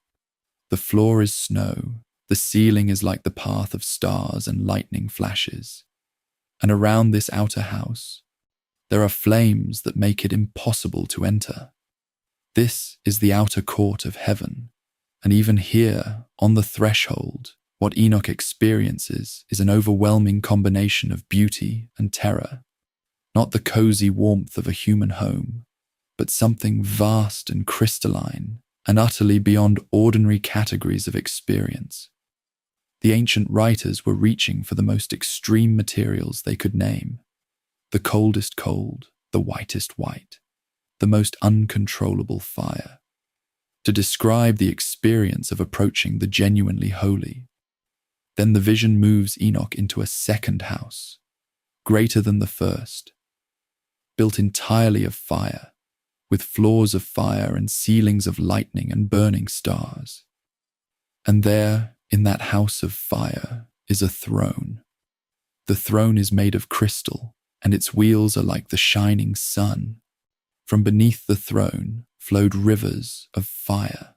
Speaker 1: The floor is snow. The ceiling is like the path of stars and lightning flashes. And around this outer house, there are flames that make it impossible to enter. This is the outer court of heaven, and even here, on the threshold, what Enoch experiences is an overwhelming combination of beauty and terror. Not the cozy warmth of a human home, but something vast and crystalline and utterly beyond ordinary categories of experience. The ancient writers were reaching for the most extreme materials they could name, the coldest cold, the whitest white, the most uncontrollable fire, to describe the experience of approaching the genuinely holy. Then the vision moves Enoch into a second house, greater than the first, built entirely of fire, with floors of fire and ceilings of lightning and burning stars. And there, in that house of fire, is a throne. The throne is made of crystal, and its wheels are like the shining sun. From beneath the throne flowed rivers of fire.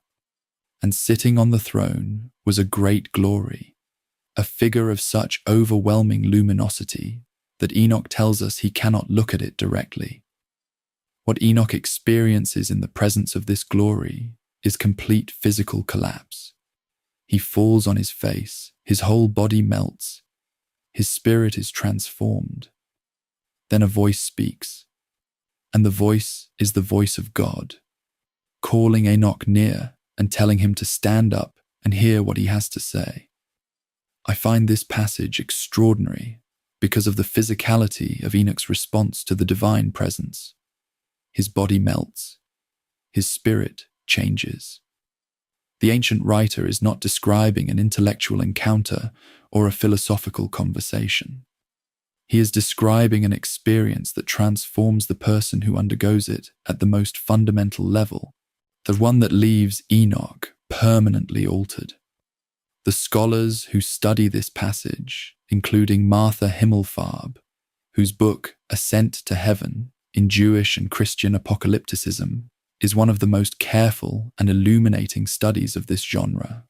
Speaker 1: And sitting on the throne was a great glory, a figure of such overwhelming luminosity that Enoch tells us he cannot look at it directly. What Enoch experiences in the presence of this glory is complete physical collapse. He falls on his face, his whole body melts, his spirit is transformed. Then a voice speaks, and the voice is the voice of God, calling Enoch near and telling him to stand up and hear what he has to say. I find this passage extraordinary because of the physicality of Enoch's response to the divine presence. His body melts, his spirit changes. The ancient writer is not describing an intellectual encounter or a philosophical conversation. He is describing an experience that transforms the person who undergoes it at the most fundamental level, the one that leaves Enoch permanently altered. The scholars who study this passage, including Martha Himmelfarb, whose book Ascent to Heaven in Jewish and Christian Apocalypticism is one of the most careful and illuminating studies of this genre,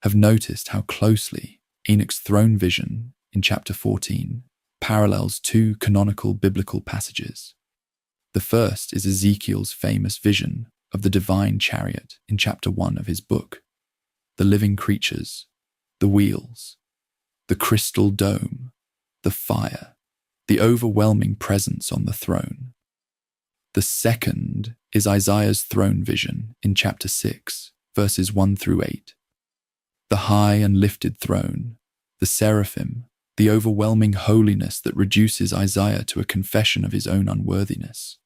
Speaker 1: have noticed how closely Enoch's throne vision in chapter 14 parallels two canonical biblical passages. The first is Ezekiel's famous vision of the divine chariot in chapter 1 of his book, the living creatures, the wheels, the crystal dome, the fire, the overwhelming presence on the throne. The second is Isaiah's throne vision in chapter 6, verses 1 through 8. The high and lifted throne, the seraphim, the overwhelming holiness that reduces Isaiah to a confession of his own unworthiness.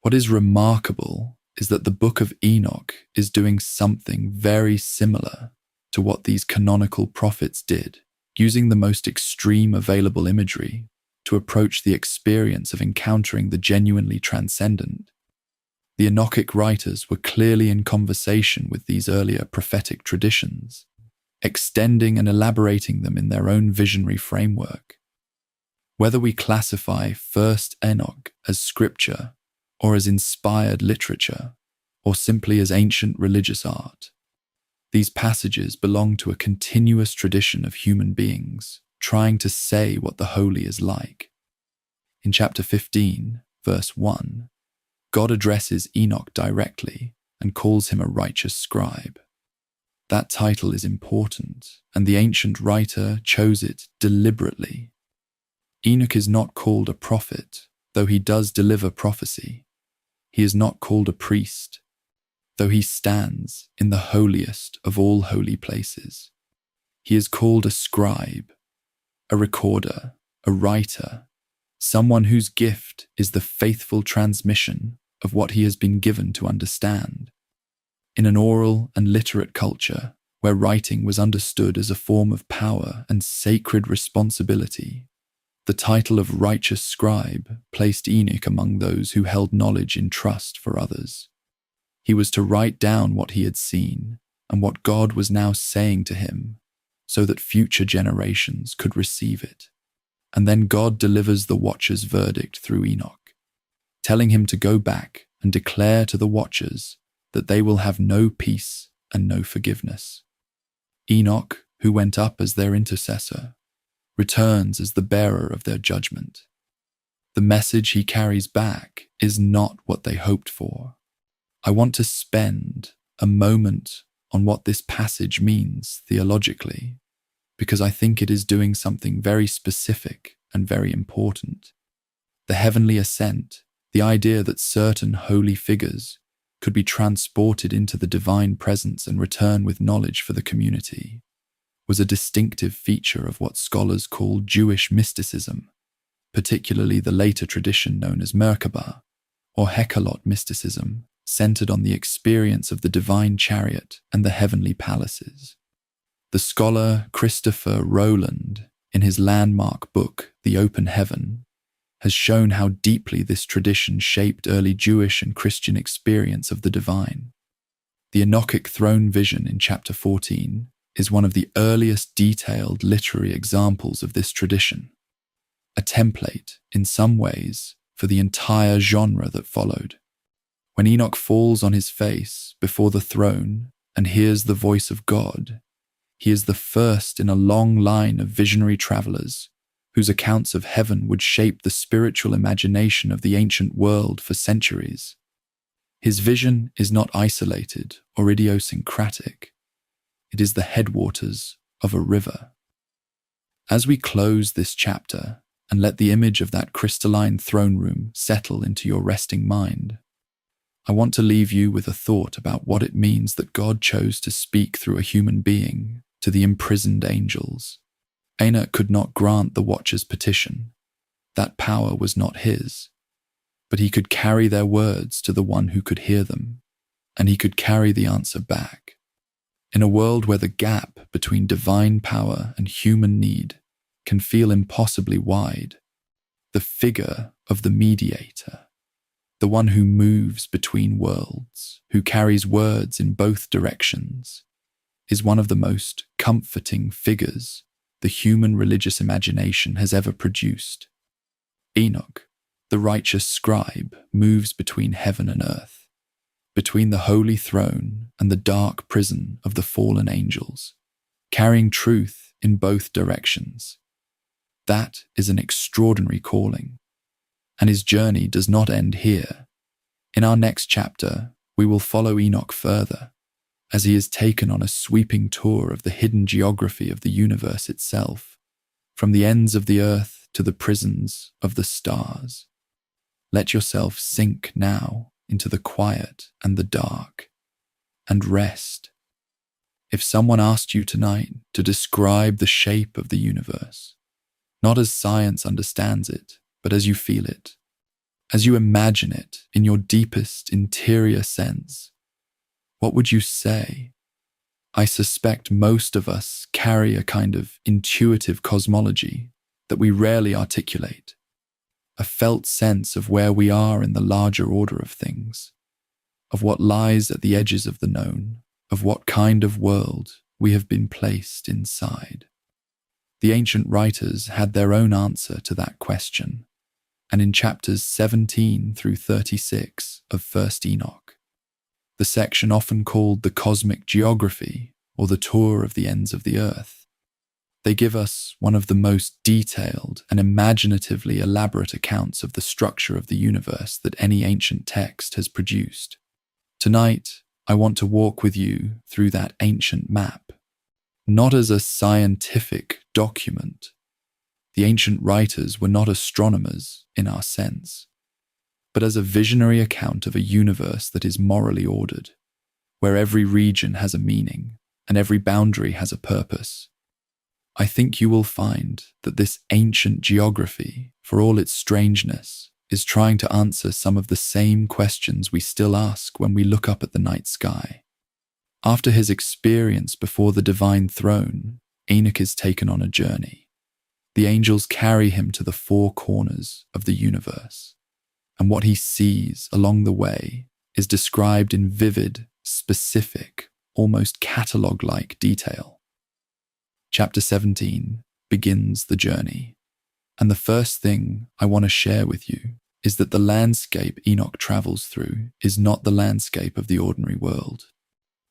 Speaker 1: What is remarkable is that the Book of Enoch is doing something very similar to what these canonical prophets did, using the most extreme available imagery to approach the experience of encountering the genuinely transcendent. The Enochic writers were clearly in conversation with these earlier prophetic traditions, extending and elaborating them in their own visionary framework. Whether we classify First Enoch as scripture or as inspired literature, or simply as ancient religious art, these passages belong to a continuous tradition of human beings trying to say what the holy is like. In chapter 15, verse 1, God addresses Enoch directly and calls him a righteous scribe. That title is important, and the ancient writer chose it deliberately. Enoch is not called a prophet, though he does deliver prophecy. He is not called a priest, though he stands in the holiest of all holy places. He is called a scribe, a recorder, a writer, someone whose gift is the faithful transmission of what he has been given to understand. In an oral and literate culture where writing was understood as a form of power and sacred responsibility, the title of righteous scribe placed Enoch among those who held knowledge in trust for others. He was to write down what he had seen and what God was now saying to him, so that future generations could receive it. And then God delivers the watcher's verdict through Enoch, telling him to go back and declare to the watchers that they will have no peace and no forgiveness. Enoch, who went up as their intercessor, returns as the bearer of their judgment. The message he carries back is not what they hoped for. I want to spend a moment on what this passage means theologically, because I think it is doing something very specific and very important. The heavenly ascent, the idea that certain holy figures could be transported into the divine presence and return with knowledge for the community. was a distinctive feature of what scholars call Jewish mysticism, particularly the later tradition known as Merkabah, or Heckalot mysticism, centered on the experience of the divine chariot and the heavenly palaces. The scholar Christopher Rowland, in his landmark book, The Open Heaven, has shown how deeply this tradition shaped early Jewish and Christian experience of the divine. The Enochic throne vision in chapter 14 is one of the earliest detailed literary examples of this tradition, a template, in some ways, for the entire genre that followed. When Enoch falls on his face before the throne and hears the voice of God, he is the first in a long line of visionary travelers whose accounts of heaven would shape the spiritual imagination of the ancient world for centuries. His vision is not isolated or idiosyncratic. It is the headwaters of a river. As we close this chapter and let the image of that crystalline throne room settle into your resting mind, I want to leave you with a thought about what it means that God chose to speak through a human being to the imprisoned angels. Enoch could not grant the Watcher's petition. That power was not his. But he could carry their words to the one who could hear them, and he could carry the answer back. In a world where the gap between divine power and human need can feel impossibly wide, the figure of the mediator, the one who moves between worlds, who carries words in both directions, is one of the most comforting figures the human religious imagination has ever produced. Enoch, the righteous scribe, moves between heaven and earth, between the holy throne and the dark prison of the fallen angels, carrying truth in both directions. That is an extraordinary calling, and his journey does not end here. In our next chapter, we will follow Enoch further, as he is taken on a sweeping tour of the hidden geography of the universe itself, from the ends of the earth to the prisons of the stars. Let yourself sink now into the quiet and the dark, and rest. If someone asked you tonight to describe the shape of the universe, not as science understands it, but as you feel it, as you imagine it in your deepest interior sense, what would you say? I suspect most of us carry a kind of intuitive cosmology that we rarely articulate, a felt sense of where we are in the larger order of things, of what lies at the edges of the known, of what kind of world we have been placed inside. The ancient writers had their own answer to that question, and in chapters 17 through 36 of 1st Enoch, the section often called the cosmic geography or the tour of the ends of the earth, they give us one of the most detailed and imaginatively elaborate accounts of the structure of the universe that any ancient text has produced. Tonight, I want to walk with you through that ancient map, not as a scientific document. The ancient writers were not astronomers in our sense, but as a visionary account of a universe that is morally ordered, where every region has a meaning and every boundary has a purpose. I think you will find that this ancient geography, for all its strangeness, is trying to answer some of the same questions we still ask when we look up at the night sky. After his experience before the divine throne, Enoch is taken on a journey. The angels carry him to the four corners of the universe, and what he sees along the way is described in vivid, specific, almost catalogue-like detail. Chapter 17 begins the journey, and the first thing I want to share with you is that the landscape Enoch travels through is not the landscape of the ordinary world.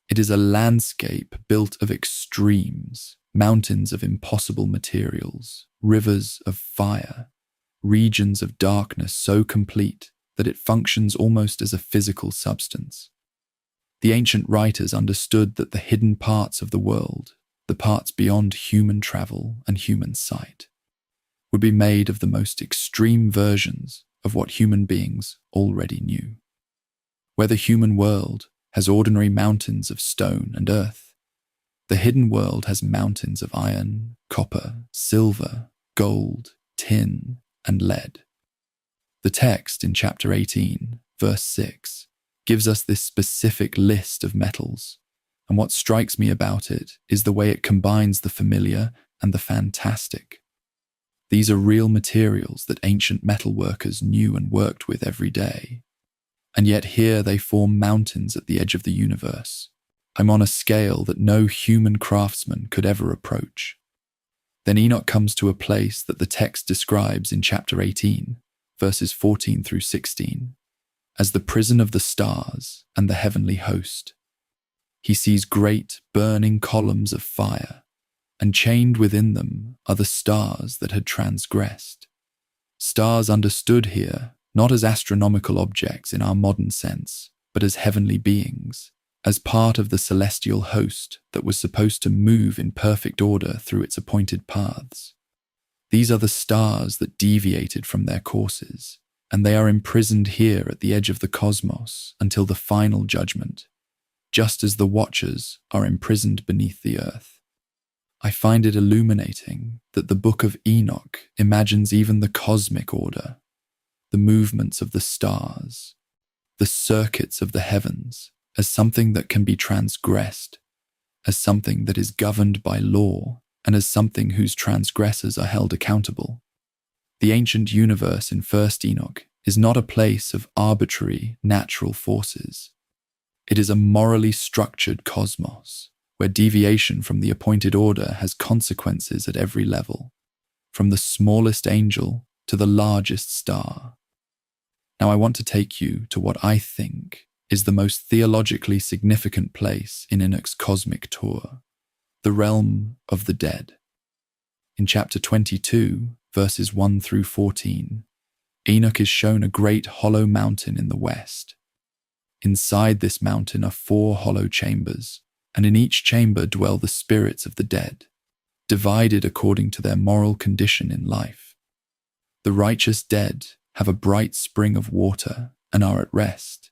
Speaker 1: It is a landscape built of extremes, mountains of impossible materials, rivers of fire, regions of darkness so complete that it functions almost as a physical substance. The ancient writers understood that the hidden parts of the world, the parts beyond human travel and human sight, would be made of the most extreme versions of what human beings already knew. Where the human world has ordinary mountains of stone and earth, The hidden world has mountains of iron, copper, silver, gold, tin, and lead. The text in chapter 18, verse 6, gives us this specific list of metals, and what strikes me about it is the way it combines the familiar and the fantastic. These are real materials that ancient metalworkers knew and worked with every day. And yet here they form mountains at the edge of the universe. I'm on a scale that no human craftsman could ever approach. Then Enoch comes to a place that the text describes in chapter 18, verses 14 through 16, as the prison of the stars and the heavenly host. He sees great burning columns of fire, and chained within them are the stars that had transgressed. Stars understood here not as astronomical objects in our modern sense, but as heavenly beings, as part of the celestial host that was supposed to move in perfect order through its appointed paths. These are the stars that deviated from their courses, and they are imprisoned here at the edge of the cosmos until the final judgment, just as the watchers are imprisoned beneath the earth. I find it illuminating that the Book of Enoch imagines even the cosmic order, the movements of the stars, the circuits of the heavens, as something that can be transgressed, as something that is governed by law, and as something whose transgressors are held accountable. The ancient universe in 1st Enoch is not a place of arbitrary natural forces. It is a morally structured cosmos, where deviation from the appointed order has consequences at every level, from the smallest angel to the largest star. Now I want to take you to what I think is the most theologically significant place in Enoch's cosmic tour, the realm of the dead. In chapter 22, verses 1 through 14, Enoch is shown a great hollow mountain in the west. Inside this mountain are 4 hollow chambers, and in each chamber dwell the spirits of the dead, divided according to their moral condition in life. The righteous dead have a bright spring of water and are at rest.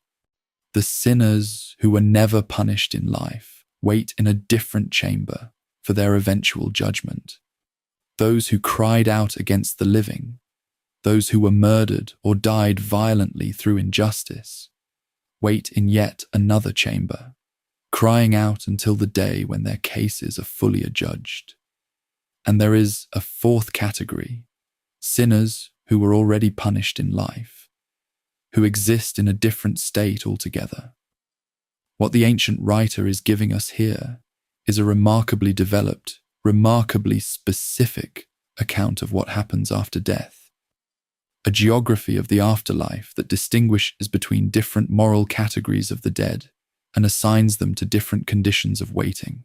Speaker 1: The sinners who were never punished in life wait in a different chamber for their eventual judgment. Those who cried out against the living, those who were murdered or died violently through injustice, wait in yet another chamber, crying out until the day when their cases are fully adjudged. And there is a 4th category, sinners who were already punished in life, who exist in a different state altogether. What the ancient writer is giving us here is a remarkably developed, remarkably specific account of what happens after death, a geography of the afterlife that distinguishes between different moral categories of the dead and assigns them to different conditions of waiting,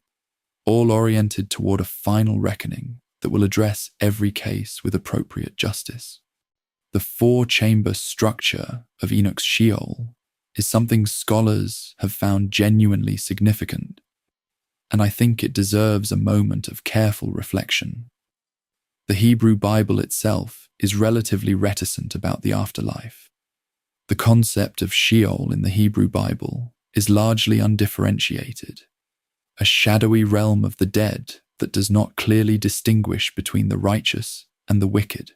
Speaker 1: all oriented toward a final reckoning that will address every case with appropriate justice. The 4-chamber structure of Enoch's Sheol is something scholars have found genuinely significant, and I think it deserves a moment of careful reflection. The Hebrew Bible itself is relatively reticent about the afterlife. The concept of Sheol in the Hebrew Bible is largely undifferentiated, a shadowy realm of the dead that does not clearly distinguish between the righteous and the wicked.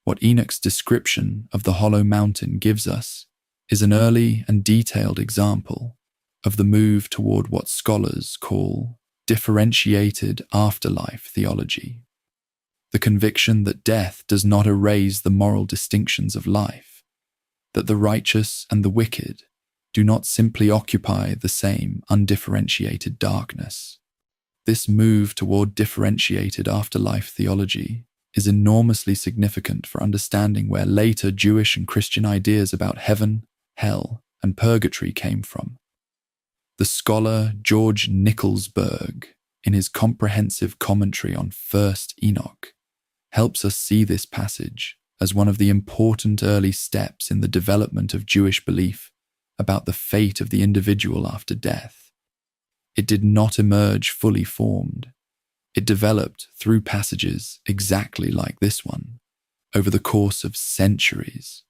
Speaker 1: What Enoch's description of the hollow mountain gives us is an early and detailed example of the move toward what scholars call differentiated afterlife theology, the conviction that death does not erase the moral distinctions of life, that the righteous and the wicked do not simply occupy the same undifferentiated darkness. This move toward differentiated afterlife theology is enormously significant for understanding where later Jewish and Christian ideas about heaven, hell, and purgatory came from. The scholar George Nicholsberg, in his comprehensive commentary on 1st Enoch, helps us see this passage as one of the important early steps in the development of Jewish belief about the fate of the individual after death. It did not emerge fully formed. It developed through passages exactly like this one, over the course of centuries.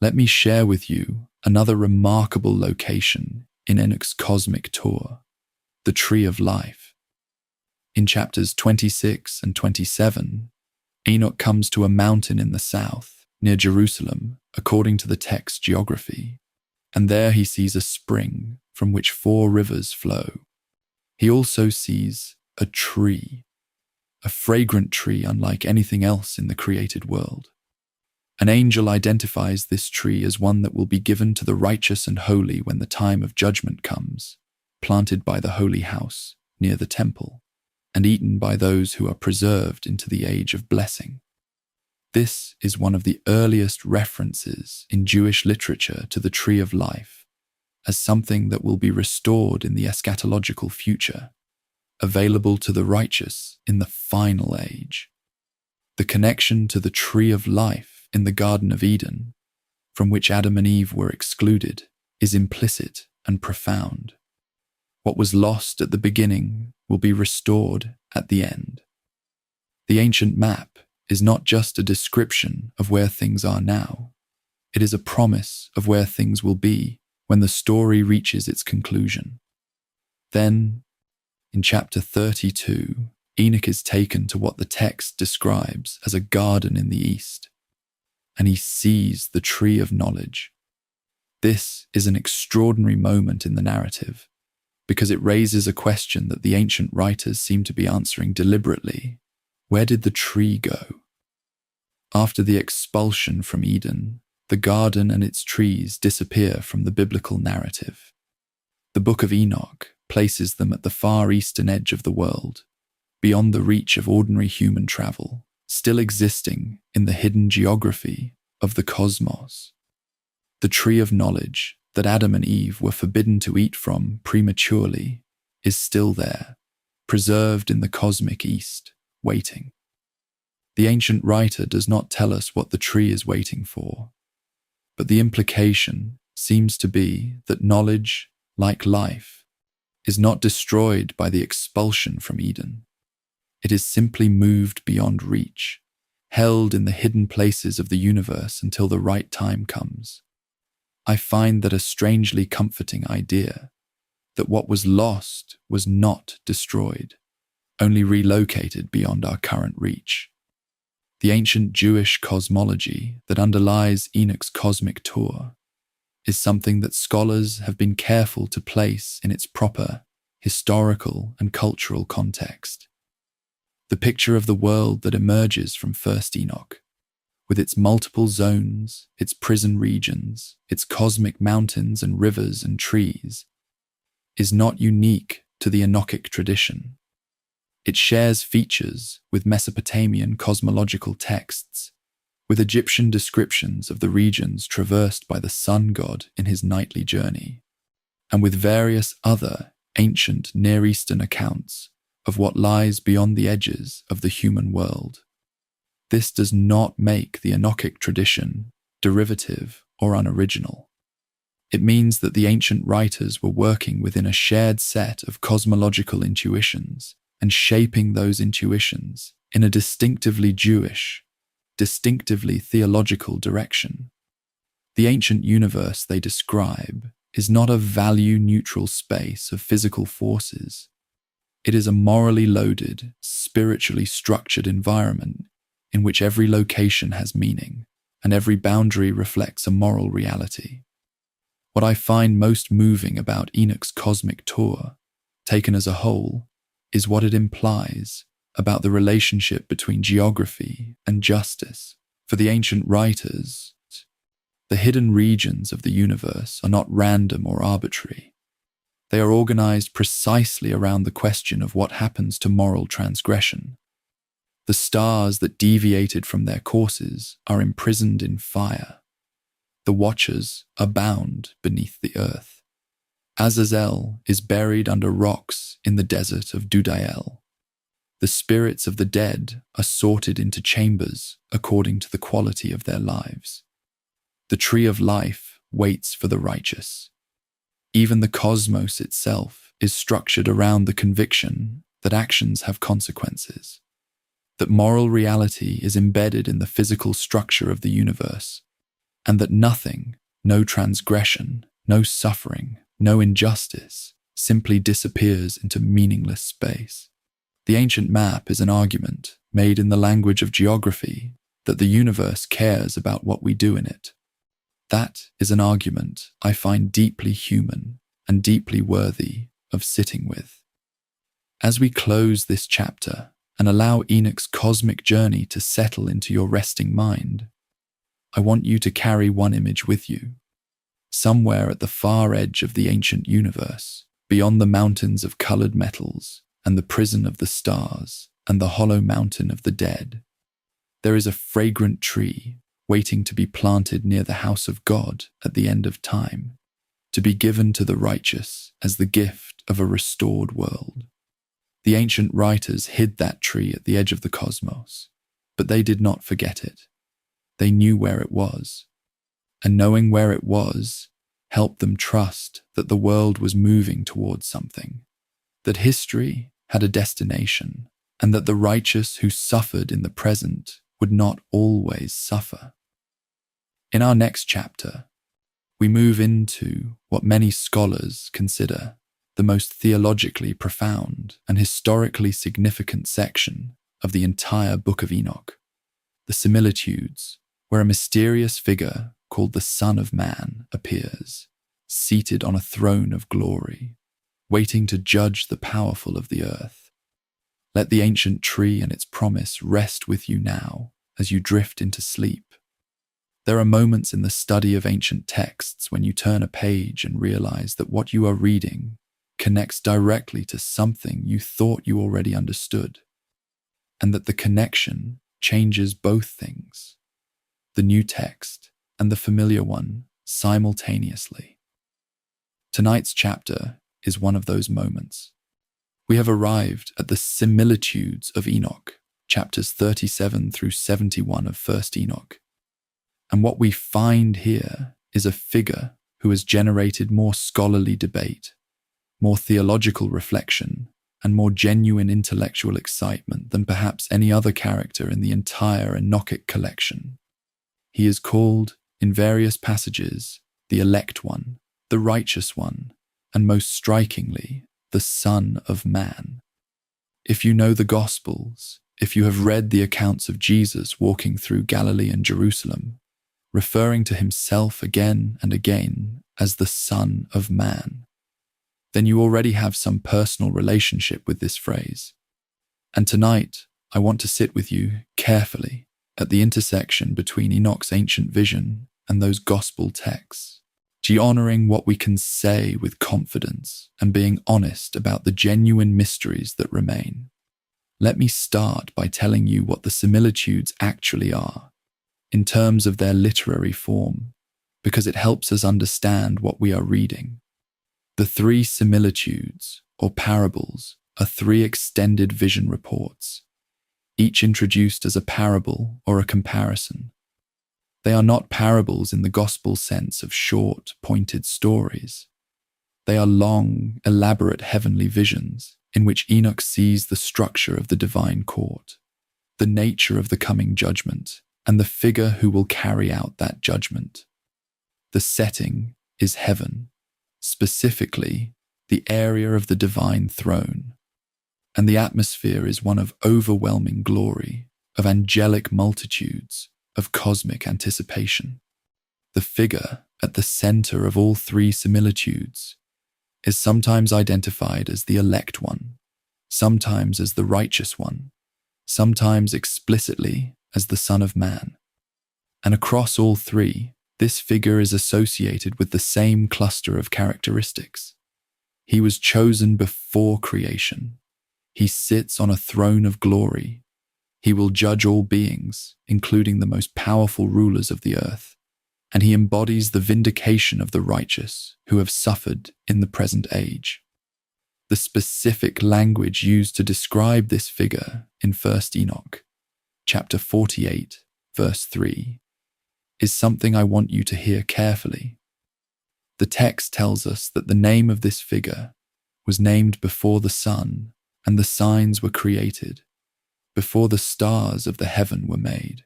Speaker 1: Let me share with you another remarkable location in Enoch's cosmic tour, the the tree of life. In chapters 26 and 27, Enoch comes to a mountain in the south, near Jerusalem, according to the text's geography, and there he sees a spring from which 4 rivers flow. He also sees a tree, a fragrant tree unlike anything else in the created world. An angel identifies this tree as one that will be given to the righteous and holy when the time of judgment comes, planted by the holy house near the temple, and eaten by those who are preserved into the age of blessing. This is one of the earliest references in Jewish literature to the tree of life as something that will be restored in the eschatological future, available to the righteous in the final age. The connection to the tree of life in the Garden of Eden, from which Adam and Eve were excluded, is implicit and profound. What was lost at the beginning will be restored at the end. The ancient map is not just a description of where things are now. It is a promise of where things will be when the story reaches its conclusion. Then, in chapter 32, Enoch is taken to what the text describes as a garden in the east, and he sees the tree of knowledge. This is an extraordinary moment in the narrative, because it raises a question that the ancient writers seem to be answering deliberately. Where did the tree go? After the expulsion from Eden, the garden and its trees disappear from the biblical narrative. The Book of Enoch places them at the far eastern edge of the world, beyond the reach of ordinary human travel, still existing in the hidden geography of the cosmos. The tree of knowledge that Adam and Eve were forbidden to eat from prematurely is still there, preserved in the cosmic east, waiting. The ancient writer does not tell us what the tree is waiting for, but the implication seems to be that knowledge, like life, is not destroyed by the expulsion from Eden. It is simply moved beyond reach, held in the hidden places of the universe until the right time comes. I find that a strangely comforting idea, that what was lost was not destroyed, only relocated beyond our current reach. The ancient Jewish cosmology that underlies Enoch's cosmic tour is something that scholars have been careful to place in its proper historical and cultural context. The picture of the world that emerges from First Enoch, with its multiple zones, its prison regions, its cosmic mountains and rivers and trees, is not unique to the Enochic tradition. It shares features with Mesopotamian cosmological texts, with Egyptian descriptions of the regions traversed by the sun god in his nightly journey, and with various other ancient Near Eastern accounts of what lies beyond the edges of the human world. This does not make the Enochic tradition derivative or unoriginal. It means that the ancient writers were working within a shared set of cosmological intuitions and shaping those intuitions in a distinctively Jewish, distinctively theological direction. The ancient universe they describe is not a value-neutral space of physical forces. It is a morally loaded, spiritually structured environment in which every location has meaning and every boundary reflects a moral reality. What I find most moving about Enoch's cosmic tour, taken as a whole, is what it implies about the relationship between geography and justice. For the ancient writers, the hidden regions of the universe are not random or arbitrary. They are organized precisely around the question of what happens to moral transgression. The stars that deviated from their courses are imprisoned in fire. The watchers are bound beneath the earth. Azazel is buried under rocks in the desert of Dudael. The spirits of the dead are sorted into chambers according to the quality of their lives. The tree of life waits for the righteous. Even the cosmos itself is structured around the conviction that actions have consequences, that moral reality is embedded in the physical structure of the universe, and that nothing, no transgression, no suffering, no injustice, simply disappears into meaningless space. The ancient map is an argument made in the language of geography that the universe cares about what we do in it. That is an argument I find deeply human and deeply worthy of sitting with. As we close this chapter and allow Enoch's cosmic journey to settle into your resting mind, I want you to carry one image with you. Somewhere at the far edge of the ancient universe, beyond the mountains of colored metals and the prison of the stars and the hollow mountain of the dead, there is a fragrant tree waiting to be planted near the house of God at the end of time, to be given to the righteous as the gift of a restored world. The ancient writers hid that tree at the edge of the cosmos, but they did not forget it. They knew where it was, and knowing where it was helped them trust that the world was moving towards something, that history had a destination, and that the righteous who suffered in the present would not always suffer. In our next chapter, we move into what many scholars consider the most theologically profound and historically significant section of the entire Book of Enoch, the similitudes, where a mysterious figure called the Son of Man appears, seated on a throne of glory, waiting to judge the powerful of the earth. Let the ancient tree and its promise rest with you now as you drift into sleep. There are moments in the study of ancient texts when you turn a page and realize that what you are reading connects directly to something you thought you already understood, and that the connection changes both things, the new text and the familiar one, simultaneously. Tonight's chapter is one of those moments. We have arrived at the similitudes of Enoch, chapters 37 through 71 of 1st Enoch. And what we find here is a figure who has generated more scholarly debate, more theological reflection, and more genuine intellectual excitement than perhaps any other character in the entire Enochic collection. He is called, in various passages, the elect one, the righteous one, and most strikingly, the Son of Man. If you know the Gospels, if you have read the accounts of Jesus walking through Galilee and Jerusalem, referring to himself again and again as the Son of Man, then you already have some personal relationship with this phrase. And tonight, I want to sit with you carefully at the intersection between Enoch's ancient vision and those gospel texts, honoring what we can say with confidence and being honest about the genuine mysteries that remain. Let me start by telling you what the similitudes actually are, in terms of their literary form, because it helps us understand what we are reading. The 3 similitudes, or parables, are 3 extended vision reports, each introduced as a parable or a comparison. They are not parables in the gospel sense of short, pointed stories. They are long, elaborate heavenly visions in which Enoch sees the structure of the divine court, the nature of the coming judgment, and the figure who will carry out that judgment. The setting is heaven, specifically the area of the divine throne, and the atmosphere is one of overwhelming glory, of angelic multitudes, of cosmic anticipation. The figure at the center of all 3 similitudes is sometimes identified as the elect one, sometimes as the righteous one, sometimes explicitly as the Son of Man. And across all 3, this figure is associated with the same cluster of characteristics. He was chosen before creation. He sits on a throne of glory. He will judge all beings, including the most powerful rulers of the earth, and he embodies the vindication of the righteous who have suffered in the present age. The specific language used to describe this figure in 1st Enoch, chapter 48, verse 3, is something I want you to hear carefully. The text tells us that the name of this figure was named before the sun and the signs were created, before the stars of the heaven were made.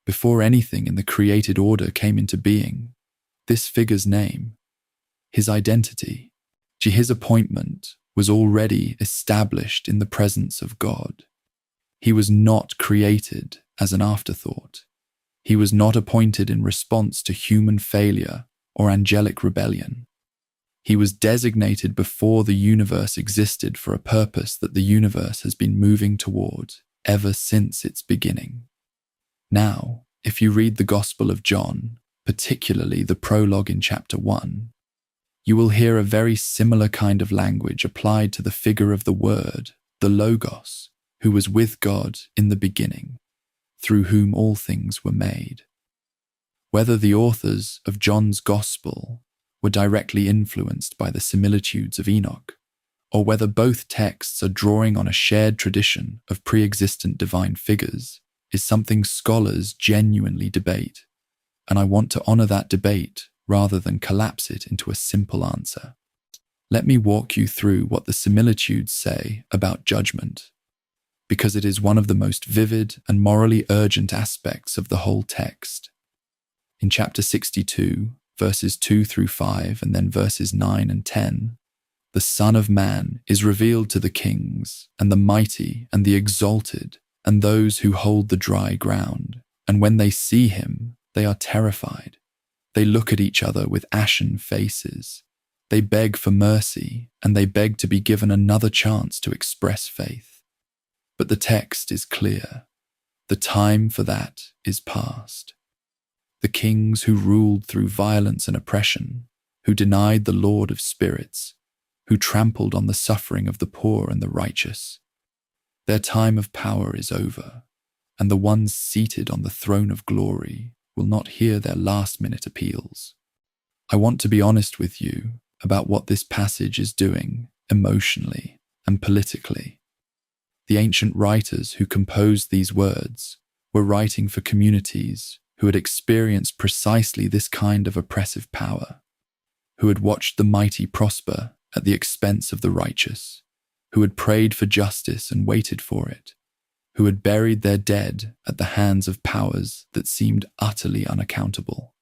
Speaker 1: Before anything in the created order came into being, this figure's name, his identity, His appointment was already established in the presence of God. He was not created as an afterthought. He was not appointed in response to human failure or angelic rebellion. He was designated before the universe existed for a purpose that the universe has been moving toward ever since its beginning. Now, if you read the Gospel of John, particularly the prologue in chapter 1, you will hear a very similar kind of language applied to the figure of the Word, the Logos, who was with God in the beginning, through whom all things were made. Whether the authors of John's Gospel were directly influenced by the similitudes of Enoch, or whether both texts are drawing on a shared tradition of pre-existent divine figures, is something scholars genuinely debate, and I want to honor that debate rather than collapse it into a simple answer. Let me walk you through what the similitudes say about judgment, because it is one of the most vivid and morally urgent aspects of the whole text. In chapter 62, verses 2 through 5, and then verses 9 and 10, the Son of Man is revealed to the kings and the mighty and the exalted and those who hold the dry ground, and when they see him, they are terrified. They look at each other with ashen faces. They beg for mercy, and they beg to be given another chance to express faith. But the text is clear. The time for that is past. The kings who ruled through violence and oppression, who denied the Lord of spirits, who trampled on the suffering of the poor and the righteous, their time of power is over, and the ones seated on the throne of glory will not hear their last-minute appeals. I want to be honest with you about what this passage is doing emotionally and politically. The ancient writers who composed these words were writing for communities who had experienced precisely this kind of oppressive power, who had watched the mighty prosper at the expense of the righteous, who had prayed for justice and waited for it, who had buried their dead at the hands of powers that seemed utterly unaccountable.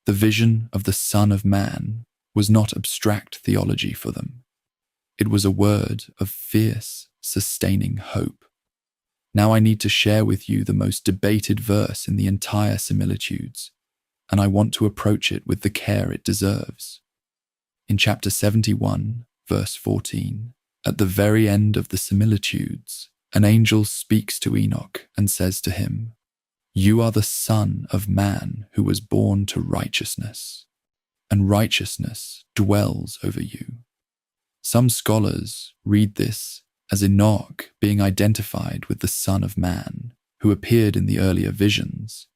Speaker 1: The vision of the Son of Man was not abstract theology for them. It was a word of fierce, sustaining hope. Now I need to share with you the most debated verse in the entire similitudes, and I want to approach it with the care it deserves. In chapter 71, verse 14, at the very end of the similitudes, an angel speaks to Enoch and says to him, "You are the Son of Man who was born to righteousness, and righteousness dwells over you." Some scholars read this as Enoch being identified with the Son of Man who appeared in the earlier visions,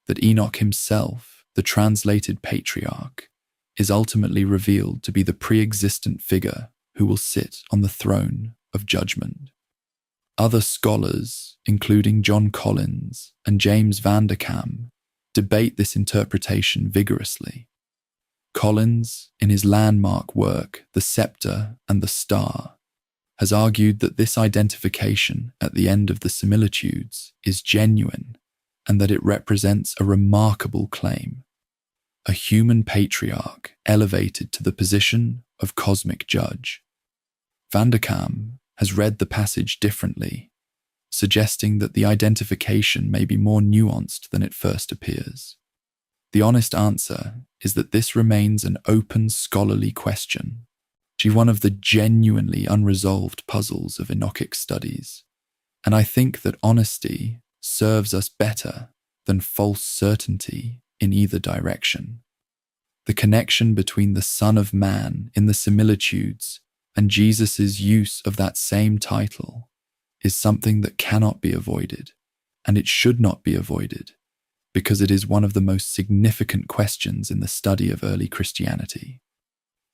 Speaker 1: that Enoch himself, the translated patriarch, is ultimately revealed to be the pre-existent figure who will sit on the throne of judgment. Other scholars, including John Collins and James Vanderkam, debate this interpretation vigorously. Collins, in his landmark work, The Scepter and the Star, has argued that this identification at the end of the similitudes is genuine and that it represents a remarkable claim. A human patriarch elevated to the position of cosmic judge. Vanderkam has read the passage differently, suggesting that the identification may be more nuanced than it first appears. The honest answer is that this remains an open scholarly question, one of the genuinely unresolved puzzles of Enochic studies, and I think that honesty serves us better than false certainty in either direction. The connection between the Son of Man in the similitudes and Jesus' use of that same title is something that cannot be avoided, and it should not be avoided, because it is one of the most significant questions in the study of early Christianity.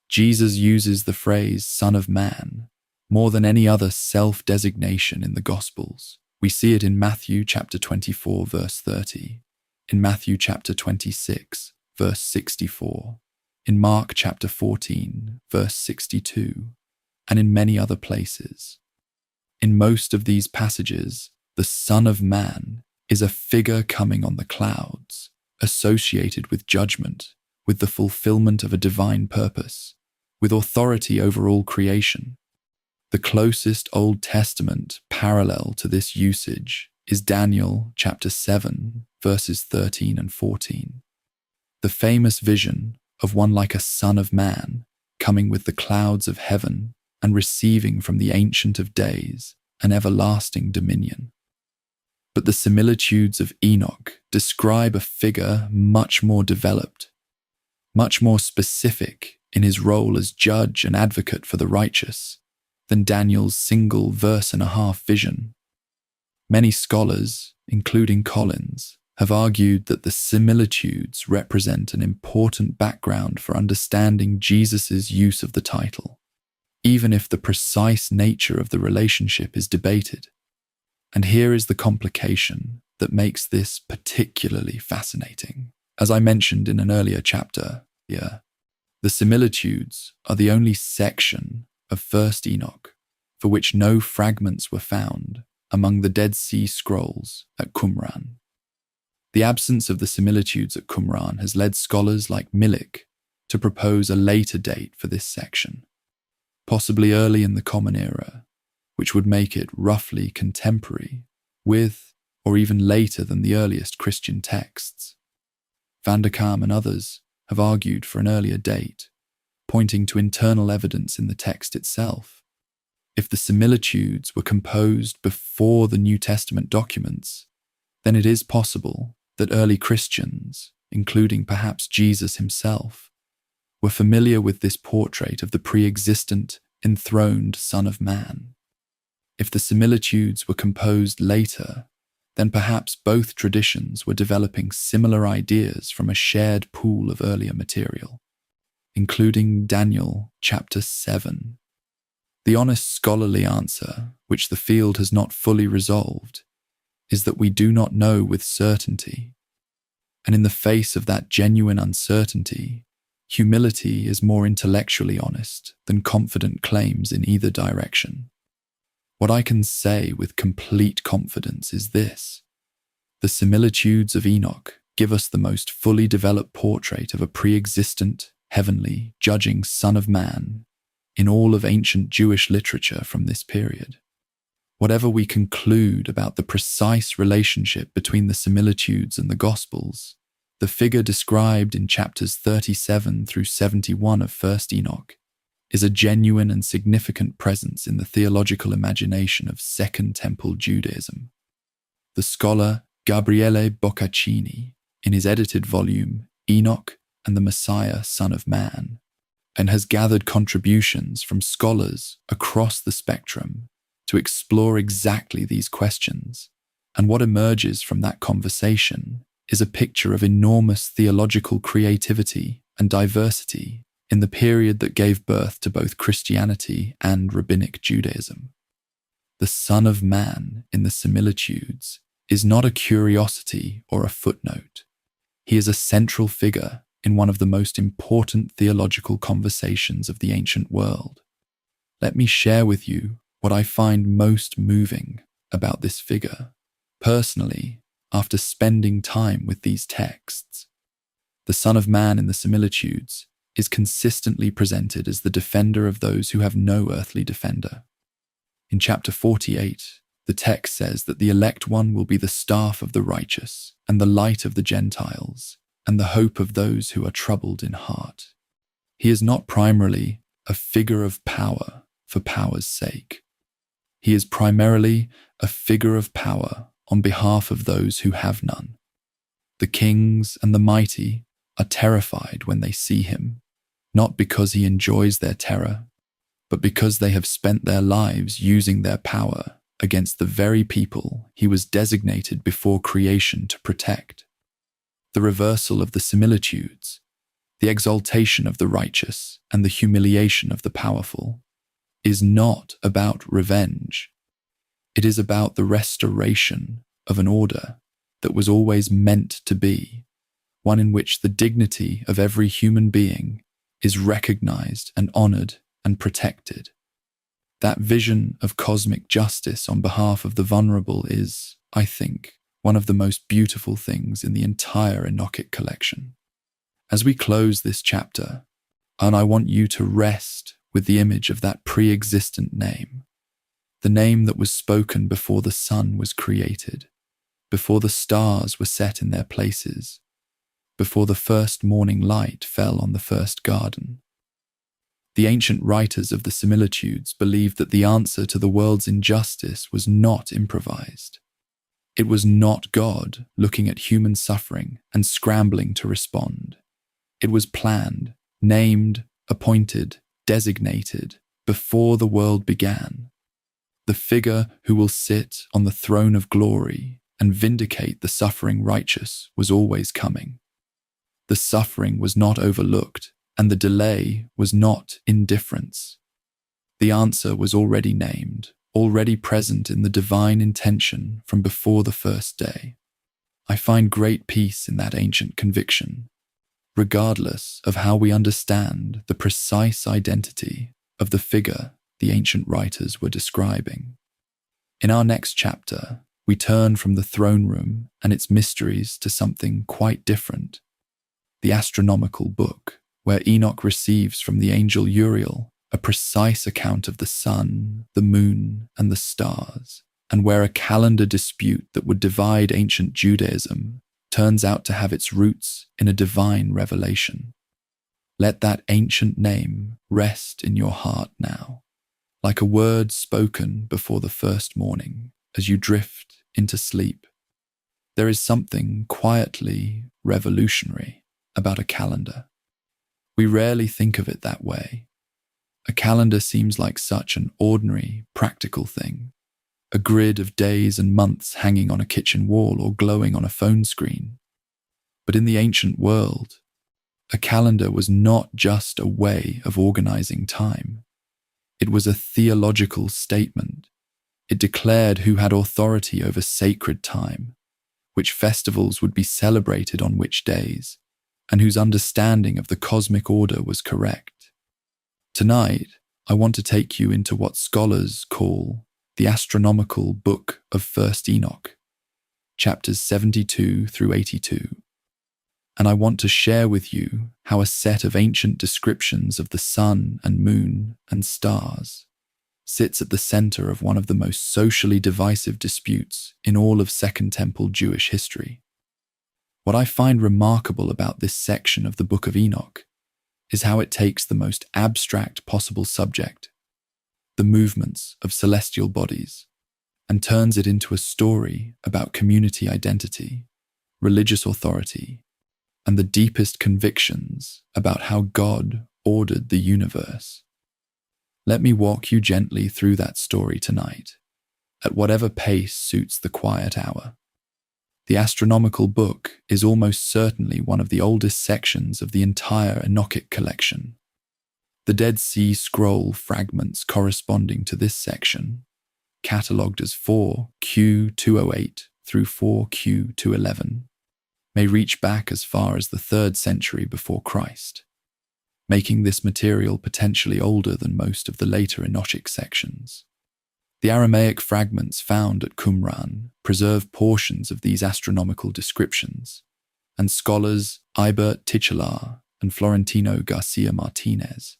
Speaker 1: Jesus uses the phrase Son of Man more than any other self-designation in the Gospels. We see it in Matthew chapter 24, verse 30, in Matthew chapter 26, verse 64, in Mark chapter 14, verse 62, and in many other places. In most of these passages, the Son of Man is a figure coming on the clouds, associated with judgment, with the fulfillment of a divine purpose, with authority over all creation. The closest Old Testament parallel to this usage is Daniel chapter 7, verses 13 and 14. The famous vision of one like a son of man coming with the clouds of heaven and receiving from the Ancient of Days an everlasting dominion. But the similitudes of Enoch describe a figure much more developed, much more specific in his role as judge and advocate for the righteous than Daniel's single verse-and-a-half vision. Many scholars, including Collins, have argued that the similitudes represent an important background for understanding Jesus' use of the title, even if the precise nature of the relationship is debated. And here is the complication that makes this particularly fascinating. As I mentioned in an earlier chapter, the similitudes are the only section of First Enoch for which no fragments were found among the Dead Sea Scrolls at Qumran. The absence of the similitudes at Qumran has led scholars like Milik to propose a later date for this section, possibly early in the Common Era, which would make it roughly contemporary with, or even later than the earliest Christian texts. Van der Kam and others have argued for an earlier date, pointing to internal evidence in the text itself. If the similitudes were composed before the New Testament documents, then it is possible that early Christians, including perhaps Jesus himself, were familiar with this portrait of the pre-existent, enthroned Son of Man. If the similitudes were composed later, then perhaps both traditions were developing similar ideas from a shared pool of earlier material, including Daniel chapter 7. The honest scholarly answer, which the field has not fully resolved, is that we do not know with certainty. And in the face of that genuine uncertainty, humility is more intellectually honest than confident claims in either direction. What I can say with complete confidence is this: the similitudes of Enoch give us the most fully developed portrait of a pre-existent, heavenly, judging Son of Man in all of ancient Jewish literature from this period. Whatever we conclude about the precise relationship between the similitudes and the Gospels, the figure described in chapters 37 through 71 of First Enoch is a genuine and significant presence in the theological imagination of Second Temple Judaism. The scholar Gabriele Boccaccini, in his edited volume Enoch and the Messiah, Son of Man, and has gathered contributions from scholars across the spectrum to explore exactly these questions, and what emerges from that conversation is a picture of enormous theological creativity and diversity in the period that gave birth to both Christianity and Rabbinic Judaism. The Son of Man in the similitudes is not a curiosity or a footnote. He is a central figure in one of the most important theological conversations of the ancient world. Let me share with you what I find most moving about this figure, personally, after spending time with these texts. The Son of Man in the similitudes is consistently presented as the defender of those who have no earthly defender. In chapter 48, the text says that the elect one will be the staff of the righteous and the light of the Gentiles and the hope of those who are troubled in heart. He is not primarily a figure of power for power's sake. He is primarily a figure of power on behalf of those who have none. The kings and the mighty are terrified when they see him, not because he enjoys their terror, but because they have spent their lives using their power against the very people he was designated before creation to protect. The reversal of the similitudes, the exaltation of the righteous and the humiliation of the powerful, is not about revenge. It is about the restoration of an order that was always meant to be, one in which the dignity of every human being is recognized and honored and protected. That vision of cosmic justice on behalf of the vulnerable is, I think, one of the most beautiful things in the entire Enochic collection. As we close this chapter, And I want you to rest with the image of that pre-existent name, the name that was spoken before the sun was created, before the stars were set in their places, before the first morning light fell on the first garden. The ancient writers of the similitudes believed that the answer to the world's injustice was not improvised. It was not God looking at human suffering and scrambling to respond. It was planned, named, appointed, designated before the world began. The figure who will sit on the throne of glory and vindicate the suffering righteous was always coming. The suffering was not overlooked, and the delay was not indifference. The answer was already named, already present in the divine intention from before the first day. I find great peace in that ancient conviction, regardless of how we understand the precise identity of the figure the ancient writers were describing. In our next chapter, we turn from the throne room and its mysteries to something quite different, the astronomical book, where Enoch receives from the angel Uriel a precise account of the sun, the moon, and the stars, and where a calendar dispute that would divide ancient Judaism turns out to have its roots in a divine revelation. Let that ancient name rest in your heart now, like a word spoken before the first morning as you drift into sleep. There is something quietly revolutionary about a calendar. We rarely think of it that way. A calendar seems like such an ordinary, practical thing, a grid of days and months hanging on a kitchen wall or glowing on a phone screen. But in the ancient world, a calendar was not just a way of organizing time. It was a theological statement. It declared who had authority over sacred time, which festivals would be celebrated on which days, and whose understanding of the cosmic order was correct. Tonight, I want to take you into what scholars call the astronomical Book of First Enoch, chapters 72 through 82. And I want to share with you how a set of ancient descriptions of the sun and moon and stars sits at the center of one of the most socially divisive disputes in all of Second Temple Jewish history. What I find remarkable about this section of the Book of Enoch is how it takes the most abstract possible subject, the movements of celestial bodies, and turns it into a story about community identity, religious authority, and the deepest convictions about how God ordered the universe. Let me walk you gently through that story tonight, at whatever pace suits the quiet hour. The astronomical book is almost certainly one of the oldest sections of the entire Enochic collection. The Dead Sea Scroll fragments corresponding to this section, catalogued as 4Q208 through 4Q211, may reach back as far as the 3rd century before Christ, making this material potentially older than most of the later Enochic sections. The Aramaic fragments found at Qumran preserve portions of these astronomical descriptions, and scholars Ibert Titchelar and Florentino Garcia Martinez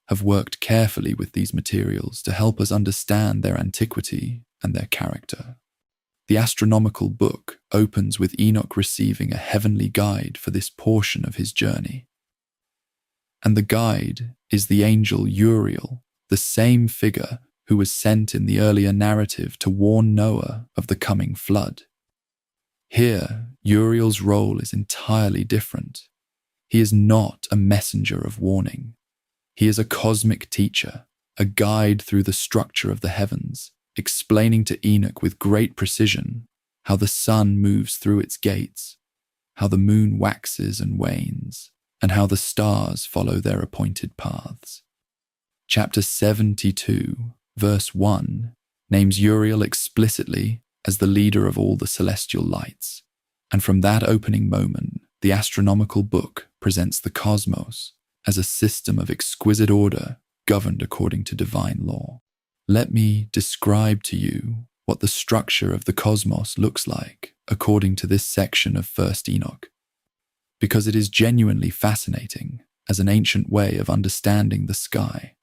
Speaker 1: have worked carefully with these materials to help us understand their antiquity and their character. The astronomical book opens with Enoch receiving a heavenly guide for this portion of his journey. And the guide is the angel Uriel, the same figure who was sent in the earlier narrative to warn Noah of the coming flood. Here, Uriel's role is entirely different. He is not a messenger of warning. He is a cosmic teacher, a guide through the structure of the heavens, explaining to Enoch with great precision how the sun moves through its gates, how the moon waxes and wanes, and how the stars follow their appointed paths. Chapter 72, verse 1, names Uriel explicitly as the leader of all the celestial lights, and from that opening moment, the astronomical book presents the cosmos as a system of exquisite order governed according to divine law. Let me describe to you what the structure of the cosmos looks like according to this section of First Enoch, because it is genuinely fascinating as an ancient way of understanding the sky.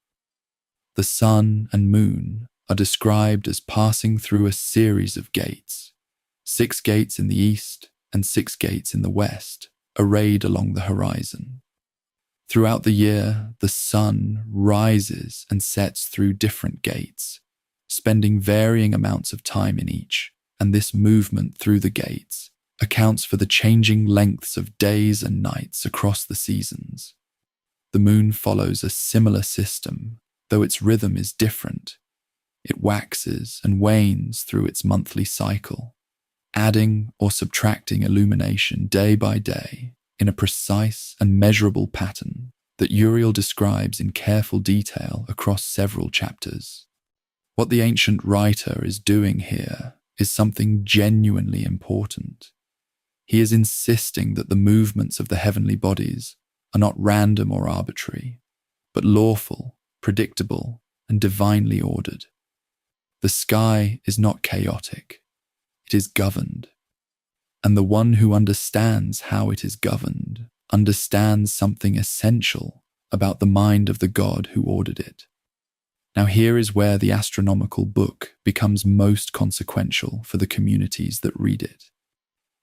Speaker 1: The sun and moon are described as passing through a series of gates, 6 gates in the east and 6 gates in the west, arrayed along the horizon. Throughout the year, the sun rises and sets through different gates, spending varying amounts of time in each, and this movement through the gates accounts for the changing lengths of days and nights across the seasons. The moon follows a similar system, though its rhythm is different. It waxes and wanes through its monthly cycle, adding or subtracting illumination day by day in a precise and measurable pattern that Uriel describes in careful detail across several chapters. What the ancient writer is doing here is something genuinely important. He is insisting that the movements of the heavenly bodies are not random or arbitrary, but lawful, predictable, and divinely ordered. The sky is not chaotic, it is governed. And the one who understands how it is governed understands something essential about the mind of the God who ordered it. Now here is where the astronomical book becomes most consequential for the communities that read it.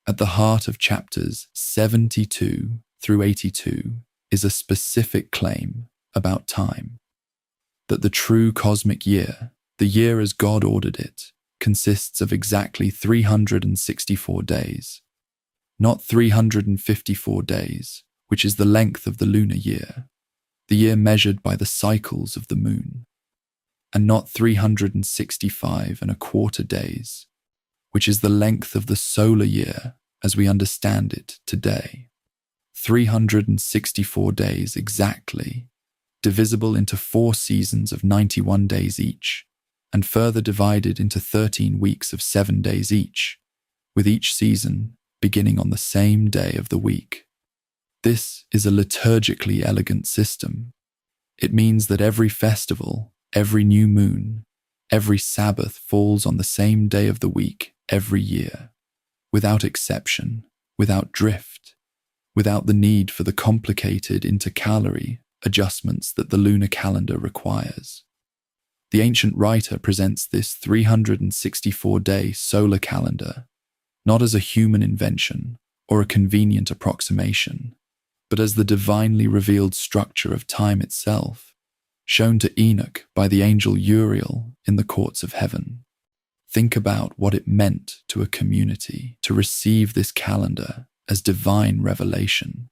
Speaker 1: At the heart of chapters 72 through 82 is a specific claim about time, that the true cosmic year, the year as God ordered it, consists of exactly 364 days, not 354 days, which is the length of the lunar year, the year measured by the cycles of the moon, and not 365.25 days, which is the length of the solar year as we understand it today. 364 days exactly, divisible into 4 seasons of 91 days each, and further divided into 13 weeks of 7 days each, with each season beginning on the same day of the week. This is a liturgically elegant system. It means that every festival, every new moon, every Sabbath falls on the same day of the week every year, without exception, without drift, without the need for the complicated intercalary adjustments that the lunar calendar requires. The ancient writer presents this 364-day solar calendar not as a human invention or a convenient approximation, but as the divinely revealed structure of time itself, shown to Enoch by the angel Uriel in the courts of heaven. Think about what it meant to a community to receive this calendar as divine revelation.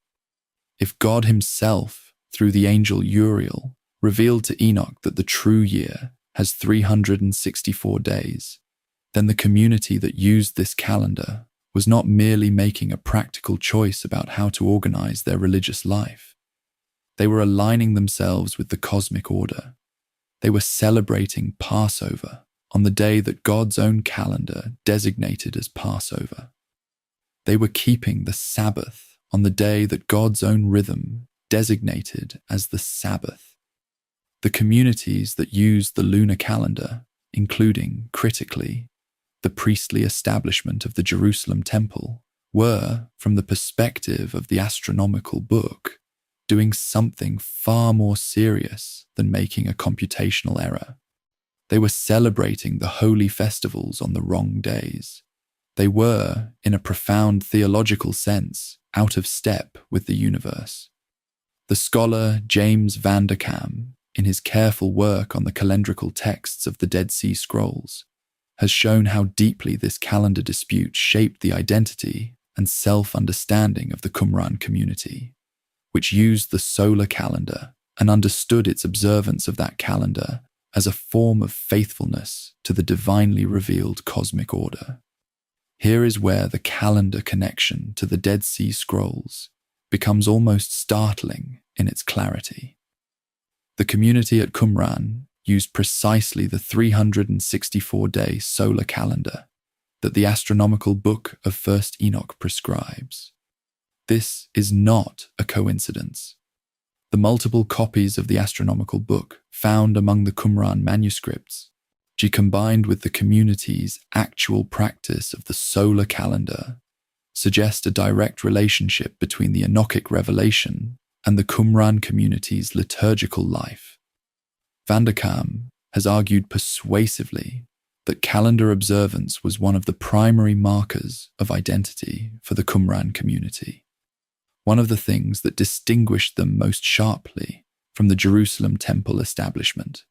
Speaker 1: If God himself, through the angel Uriel, revealed to Enoch that the true year has 364 days, then the community that used this calendar was not merely making a practical choice about how to organize their religious life. They were aligning themselves with the cosmic order. They were celebrating Passover on the day that God's own calendar designated as Passover. They were keeping the Sabbath on the day that God's own rhythm designated as the Sabbath. The communities that used the lunar calendar, including, critically, the priestly establishment of the Jerusalem temple, were, from the perspective of the astronomical book, doing something far more serious than making a computational error. They were celebrating the holy festivals on the wrong days. They were, in a profound theological sense, out of step with the universe. The scholar James van der Kam, in his careful work on the calendrical texts of the Dead Sea Scrolls, has shown how deeply this calendar dispute shaped the identity and self-understanding of the Qumran community, which used the solar calendar and understood its observance of that calendar as a form of faithfulness to the divinely revealed cosmic order. Here is where the calendar connection to the Dead Sea Scrolls becomes almost startling in its clarity. The community at Qumran used precisely the 364-day solar calendar that the astronomical book of 1st Enoch prescribes. This is not a coincidence. The multiple copies of the astronomical book found among the Qumran manuscripts, combined with the community's actual practice of the solar calendar, suggest a direct relationship between the Enochic revelation and the Qumran community's liturgical life. Van der Kam has argued persuasively that calendar observance was one of the primary markers of identity for the Qumran community, one of the things that distinguished them most sharply from the Jerusalem temple establishment.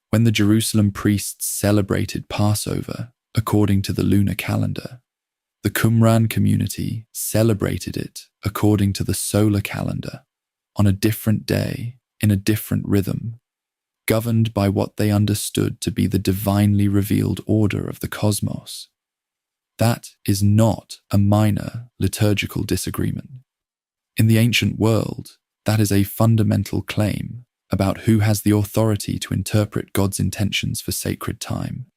Speaker 1: When the Jerusalem priests celebrated Passover according to the lunar calendar, the Qumran community celebrated it according to the solar calendar on a different day in a different rhythm, governed by what they understood to be the divinely revealed order of the cosmos. That is not a minor liturgical disagreement. In the ancient world, that is a fundamental claim about who has the authority to interpret God's intentions for sacred time,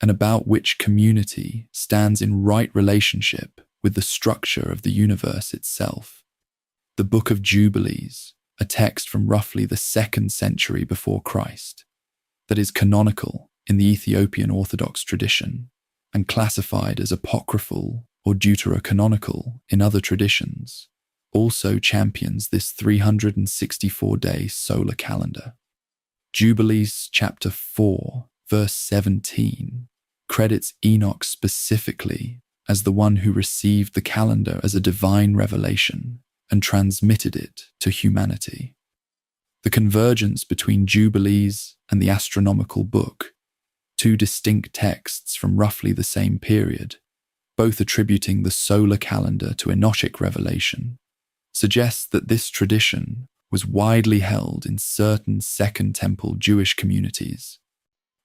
Speaker 1: and about which community stands in right relationship with the structure of the universe itself. The Book of Jubilees, a text from roughly the 2nd century before Christ, that is canonical in the Ethiopian Orthodox tradition and classified as apocryphal or deuterocanonical in other traditions, also champions this 364-day solar calendar. Jubilees chapter 4, verse 17, credits Enoch specifically as the one who received the calendar as a divine revelation and transmitted it to humanity. The convergence between Jubilees and the astronomical book, two distinct texts from roughly the same period, both attributing the solar calendar to Enochic revelation, suggests that this tradition was widely held in certain Second Temple Jewish communities,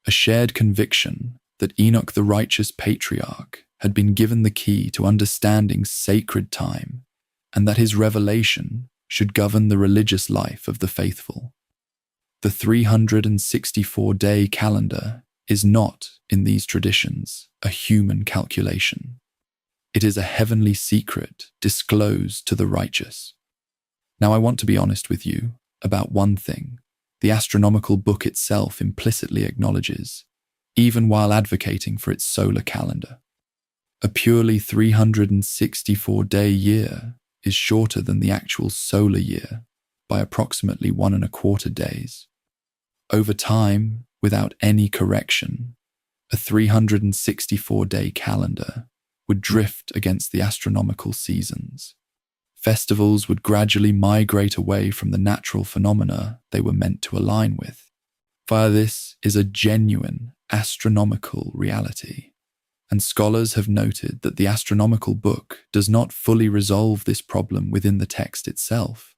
Speaker 1: a shared conviction that Enoch the righteous patriarch had been given the key to understanding sacred time and that his revelation should govern the religious life of the faithful. The 364-day calendar is not, in these traditions, a human calculation. It is a heavenly secret disclosed to the righteous. Now, I want to be honest with you about one thing the astronomical book itself implicitly acknowledges, even while advocating for its solar calendar. A purely 364-day year is shorter than the actual solar year by approximately 1.25 days. Over time, without any correction, a 364-day calendar would drift against the astronomical seasons. Festivals would gradually migrate away from the natural phenomena they were meant to align with. For this is a genuine astronomical reality, and scholars have noted that the astronomical book does not fully resolve this problem within the text itself.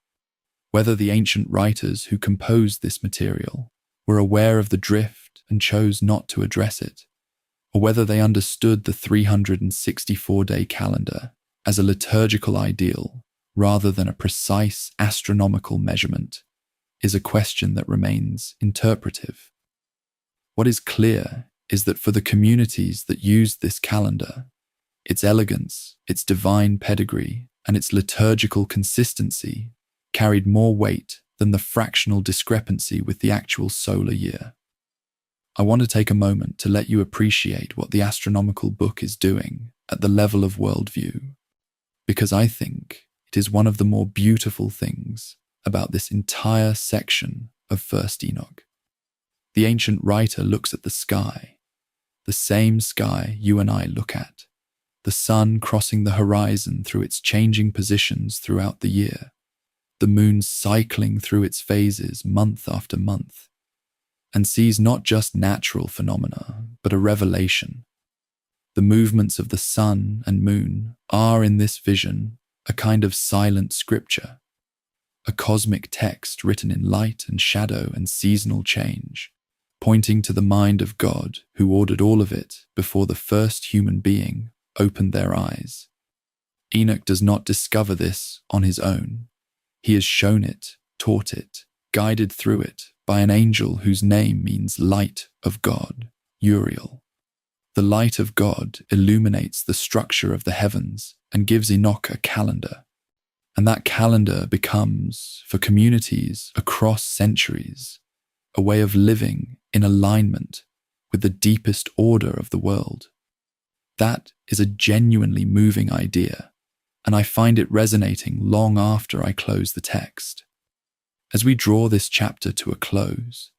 Speaker 1: Whether the ancient writers who composed this material were aware of the drift and chose not to address it, or whether they understood the 364-day calendar as a liturgical ideal rather than a precise astronomical measurement, is a question that remains interpretive. What is clear is that for the communities that used this calendar, its elegance, its divine pedigree, and its liturgical consistency carried more weight than the fractional discrepancy with the actual solar year. I want to take a moment to let you appreciate what the astronomical book is doing at the level of worldview, because I think it is one of the more beautiful things about this entire section of 1st Enoch. The ancient writer looks at the sky, the same sky you and I look at, the sun crossing the horizon through its changing positions throughout the year, the moon cycling through its phases month after month, and sees not just natural phenomena, but a revelation. The movements of the sun and moon are, in this vision, a kind of silent scripture, a cosmic text written in light and shadow and seasonal change, pointing to the mind of God who ordered all of it before the first human being opened their eyes. Enoch does not discover this on his own. He is shown it, taught it, guided through it by an angel whose name means light of God, Uriel. The light of God illuminates the structure of the heavens and gives Enoch a calendar. And that calendar becomes, for communities across centuries, a way of living in alignment with the deepest order of the world. That is a genuinely moving idea, and I find it resonating long after I close the text. As we draw this chapter to a close,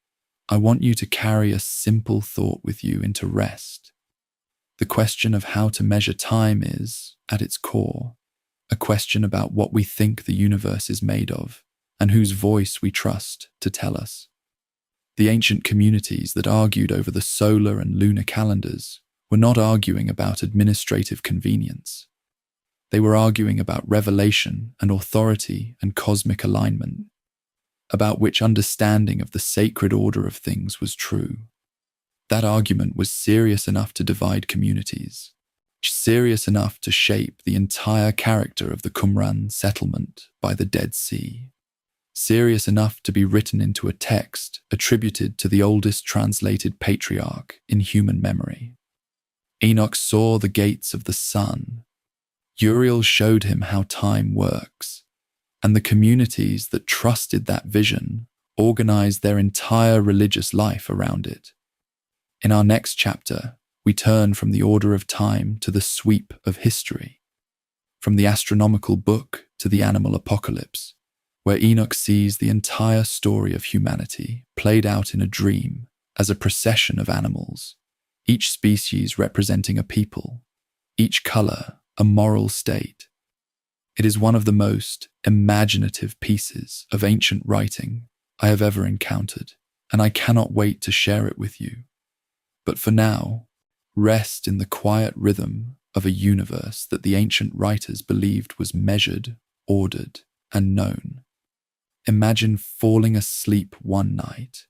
Speaker 1: I want you to carry a simple thought with you into rest. The question of how to measure time is, at its core, a question about what we think the universe is made of and whose voice we trust to tell us. The ancient communities that argued over the solar and lunar calendars were not arguing about administrative convenience. They were arguing about revelation and authority and cosmic alignment, about which understanding of the sacred order of things was true. That argument was serious enough to divide communities, serious enough to shape the entire character of the Qumran settlement by the Dead Sea, serious enough to be written into a text attributed to the oldest translated patriarch in human memory. Enoch saw the gates of the sun. Uriel showed him how time works, and the communities that trusted that vision organized their entire religious life around it. In our next chapter, we turn from the order of time to the sweep of history, from the astronomical book to the animal apocalypse, where Enoch sees the entire story of humanity played out in a dream as a procession of animals, each species representing a people, each color a moral state. It is one of the most imaginative pieces of ancient writing I have ever encountered, and I cannot wait to share it with you. But for now, rest in the quiet rhythm of a universe that the ancient writers believed was measured, ordered, and known. Imagine falling asleep one night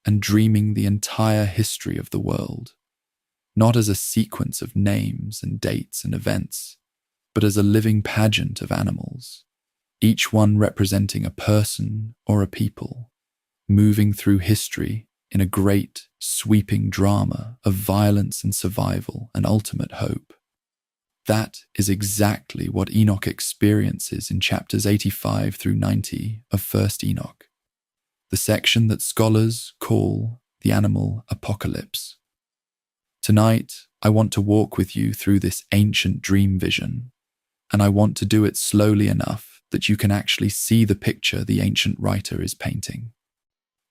Speaker 1: and dreaming the entire history of the world, not as a sequence of names and dates and events, but as a living pageant of animals, each one representing a person or a people, moving through history in a great, sweeping drama of violence and survival and ultimate hope. That is exactly what Enoch experiences in chapters 85 through 90 of 1st Enoch, the section that scholars call the animal apocalypse. Tonight, I want to walk with you through this ancient dream vision, and I want to do it slowly enough that you can actually see the picture the ancient writer is painting.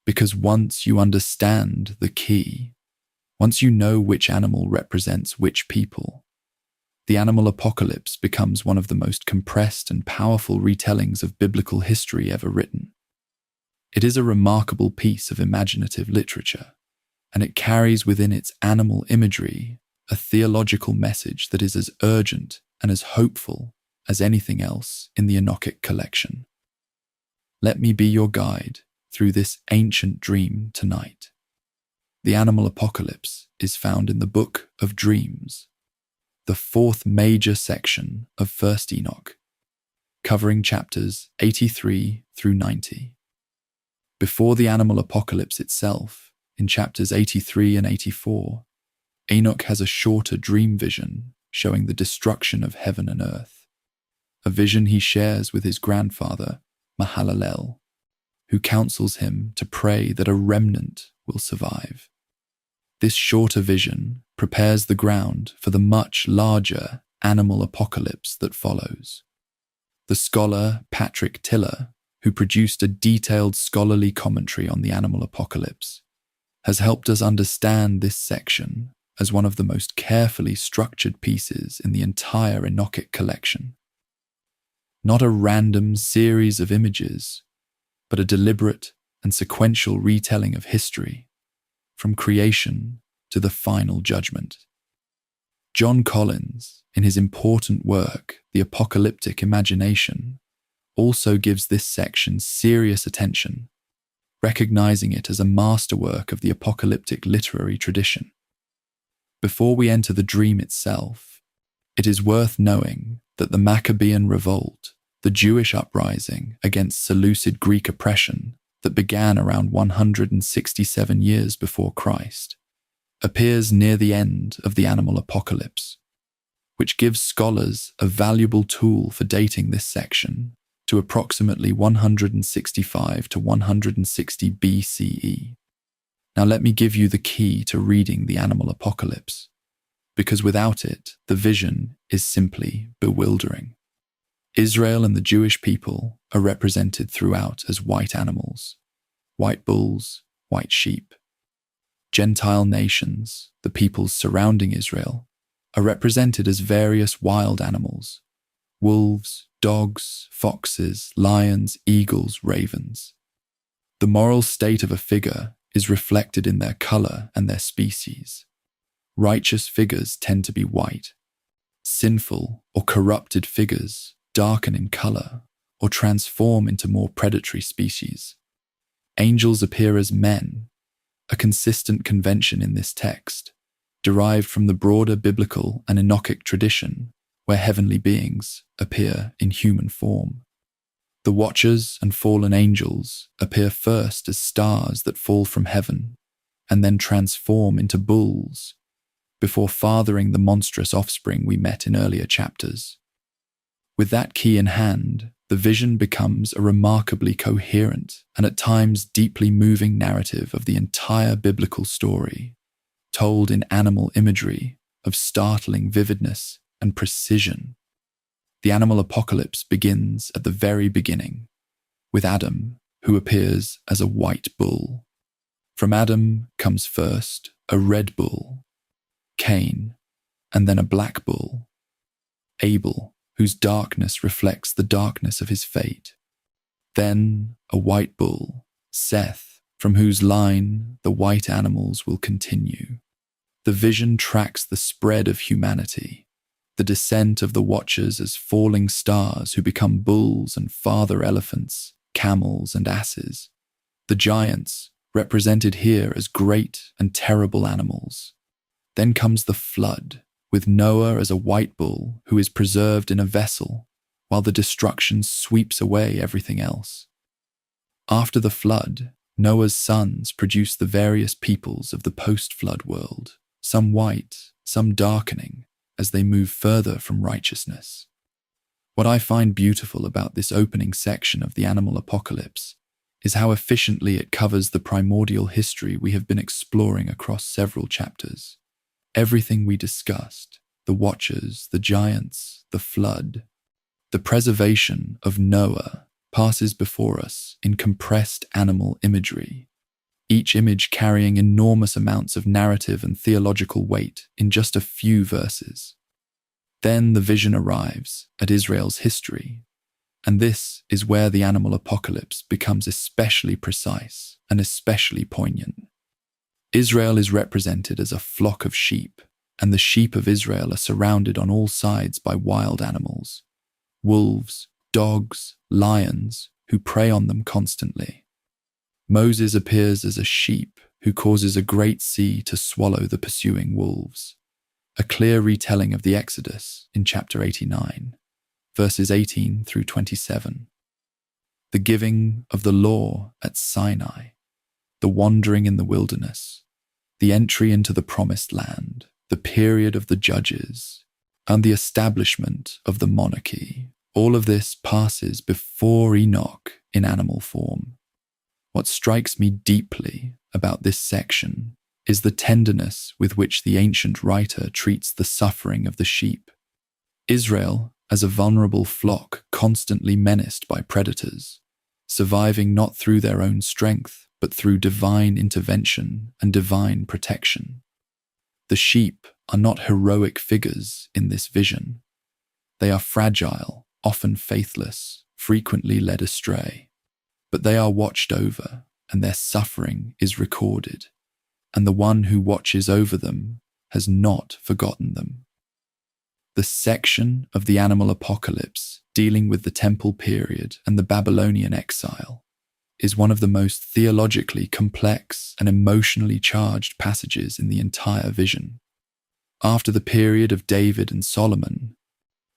Speaker 1: Because once you understand the key, once you know which animal represents which people, the animal apocalypse becomes one of the most compressed and powerful retellings of biblical history ever written. It is a remarkable piece of imaginative literature, and it carries within its animal imagery a theological message that is as urgent and as hopeful as anything else in the Enochic collection. Let me be your guide through this ancient dream tonight. The animal apocalypse is found in the Book of Dreams, the fourth major section of 1st Enoch, covering chapters 83 through 90. Before the animal apocalypse itself, in chapters 83 and 84, Enoch has a shorter dream vision showing the destruction of heaven and earth, a vision he shares with his grandfather, Mahalalel, who counsels him to pray that a remnant will survive. This shorter vision prepares the ground for the much larger animal apocalypse that follows. The scholar Patrick Tiller, who produced a detailed scholarly commentary on the animal apocalypse, has helped us understand this section as one of the most carefully structured pieces in the entire Enochic collection. Not a random series of images, but a deliberate and sequential retelling of history, from creation to the final judgment. John Collins, in his important work, The Apocalyptic Imagination, also gives this section serious attention, recognizing it as a masterwork of the apocalyptic literary tradition. Before we enter the dream itself, it is worth knowing that the Maccabean revolt, the Jewish uprising against Seleucid Greek oppression that began around 167 years before Christ, appears near the end of the animal apocalypse, which gives scholars a valuable tool for dating this section to approximately 165 to 160 BCE. Now let me give you the key to reading the animal apocalypse, because without it, the vision is simply bewildering. Israel and the Jewish people are represented throughout as white animals, white bulls, white sheep. Gentile nations, the peoples surrounding Israel, are represented as various wild animals: wolves, dogs, foxes, lions, eagles, ravens. The moral state of a figure is reflected in their color and their species. Righteous figures tend to be white. Sinful or corrupted figures darken in color or transform into more predatory species. Angels appear as men, a consistent convention in this text, derived from the broader biblical and Enochic tradition, where heavenly beings appear in human form. The Watchers and fallen angels appear first as stars that fall from heaven, and then transform into bulls, before fathering the monstrous offspring we met in earlier chapters. With that key in hand, the vision becomes a remarkably coherent and at times deeply moving narrative of the entire biblical story, told in animal imagery of startling vividness and precision. The animal apocalypse begins at the very beginning, with Adam, who appears as a white bull. From Adam comes first a red bull, Cain, and then a black bull, Abel, whose darkness reflects the darkness of his fate. Then a white bull, Seth, from whose line the white animals will continue. The vision tracks the spread of humanity, the descent of the Watchers as falling stars who become bulls and father elephants, camels and asses. The giants, represented here as great and terrible animals. Then comes the flood, with Noah as a white bull who is preserved in a vessel, while the destruction sweeps away everything else. After the flood, Noah's sons produce the various peoples of the post-flood world, some white, some darkening, as they move further from righteousness. What I find beautiful about this opening section of the animal apocalypse is how efficiently it covers the primordial history we have been exploring across several chapters. Everything we discussed, the Watchers, the giants, the flood, the preservation of Noah, passes before us in compressed animal imagery, each image carrying enormous amounts of narrative and theological weight in just a few verses. Then the vision arrives at Israel's history, and this is where the animal apocalypse becomes especially precise and especially poignant. Israel is represented as a flock of sheep, and the sheep of Israel are surrounded on all sides by wild animals, wolves, dogs, lions, who prey on them constantly. Moses appears as a sheep who causes a great sea to swallow the pursuing wolves, a clear retelling of the Exodus in chapter 89, verses 18 through 27. The giving of the law at Sinai, the wandering in the wilderness, the entry into the promised land, the period of the judges, and the establishment of the monarchy, all of this passes before Enoch in animal form. What strikes me deeply about this section is the tenderness with which the ancient writer treats the suffering of the sheep. Israel as a vulnerable flock constantly menaced by predators, surviving not through their own strength, but through divine intervention and divine protection. The sheep are not heroic figures in this vision. They are fragile, often faithless, frequently led astray. But they are watched over, and their suffering is recorded, and the one who watches over them has not forgotten them. The section of the animal apocalypse dealing with the temple period and the Babylonian exile is one of the most theologically complex and emotionally charged passages in the entire vision. After the period of David and Solomon,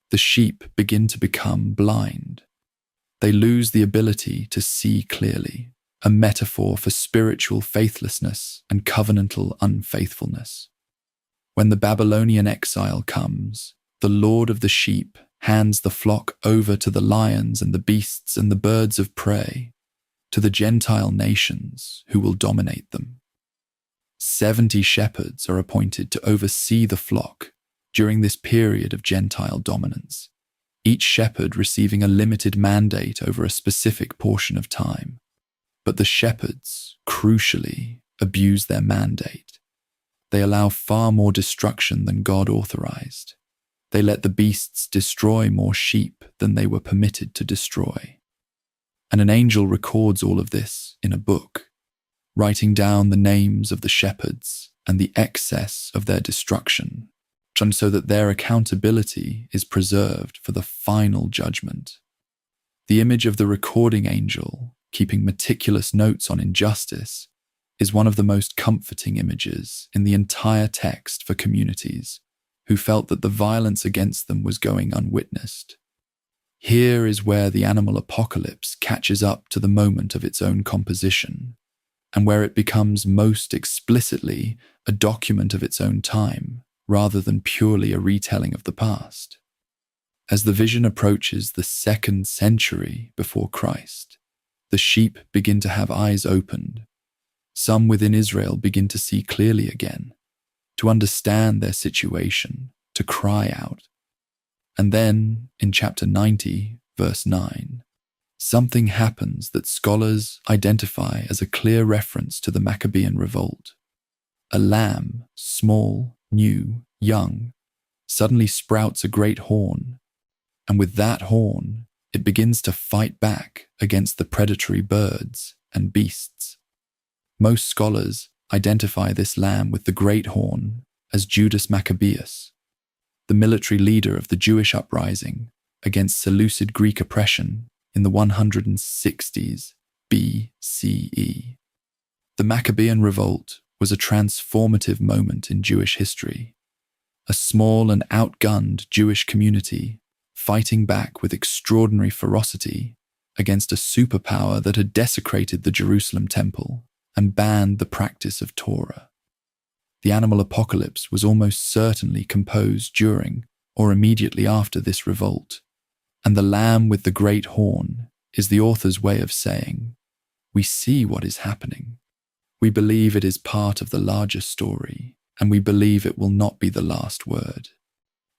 Speaker 1: the sheep begin to become blind. They lose the ability to see clearly, a metaphor for spiritual faithlessness and covenantal unfaithfulness. When the Babylonian exile comes, the Lord of the sheep hands the flock over to the lions and the beasts and the birds of prey, to the Gentile nations who will dominate them. 70 shepherds are appointed to oversee the flock during this period of Gentile dominance, each shepherd receiving a limited mandate over a specific portion of time. But the shepherds, crucially, abuse their mandate. They allow far more destruction than God authorized. They let the beasts destroy more sheep than they were permitted to destroy. And an angel records all of this in a book, writing down the names of the shepherds and the excess of their destruction, and so that their accountability is preserved for the final judgment. The image of the recording angel, keeping meticulous notes on injustice, is one of the most comforting images in the entire text for communities who felt that the violence against them was going unwitnessed. Here is where the animal apocalypse catches up to the moment of its own composition, and where it becomes most explicitly a document of its own time, rather than purely a retelling of the past. As the vision approaches the 2nd century before Christ, the sheep begin to have eyes opened. Some within Israel begin to see clearly again, to understand their situation, to cry out. And then, in chapter 90, verse 9, something happens that scholars identify as a clear reference to the Maccabean revolt. A lamb, small, new, young, suddenly sprouts a great horn, and with that horn, it begins to fight back against the predatory birds and beasts. Most scholars identify this lamb with the great horn as Judas Maccabeus, the military leader of the Jewish uprising against Seleucid Greek oppression in the 160s BCE. The Maccabean revolt was a transformative moment in Jewish history, a small and outgunned Jewish community fighting back with extraordinary ferocity against a superpower that had desecrated the Jerusalem temple and banned the practice of Torah. The animal apocalypse was almost certainly composed during or immediately after this revolt, and the lamb with the great horn is the author's way of saying, we see what is happening. We believe it is part of the larger story, and we believe it will not be the last word.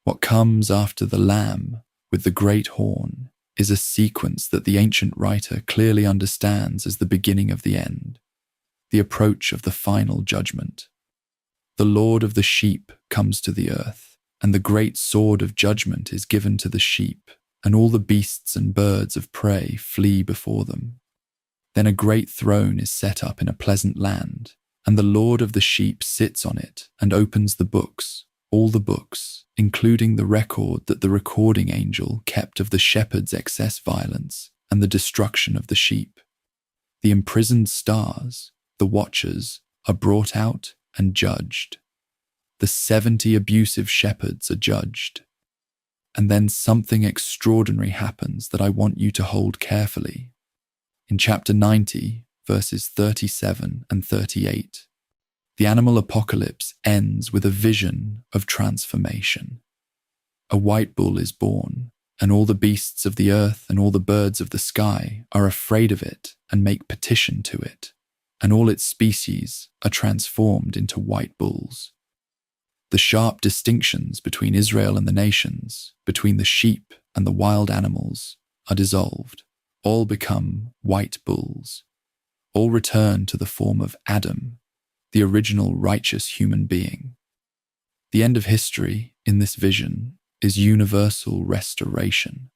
Speaker 1: What comes after the lamb with the great horn is a sequence that the ancient writer clearly understands as the beginning of the end, the approach of the final judgment. The Lord of the sheep comes to the earth, and the great sword of judgment is given to the sheep, and all the beasts and birds of prey flee before them. Then a great throne is set up in a pleasant land, and the Lord of the sheep sits on it and opens the books, all the books, including the record that the recording angel kept of the shepherd's excess violence and the destruction of the sheep. The imprisoned stars, the watchers, are brought out and judged. The 70 abusive shepherds are judged. And then something extraordinary happens that I want you to hold carefully. In chapter 90, verses 37 and 38, the animal apocalypse ends with a vision of transformation. A white bull is born, and all the beasts of the earth and all the birds of the sky are afraid of it and make petition to it, and all its species are transformed into white bulls. The sharp distinctions between Israel and the nations, between the sheep and the wild animals, are dissolved. All become white bulls. All return to the form of Adam, the original righteous human being. The end of history in this vision is universal restoration.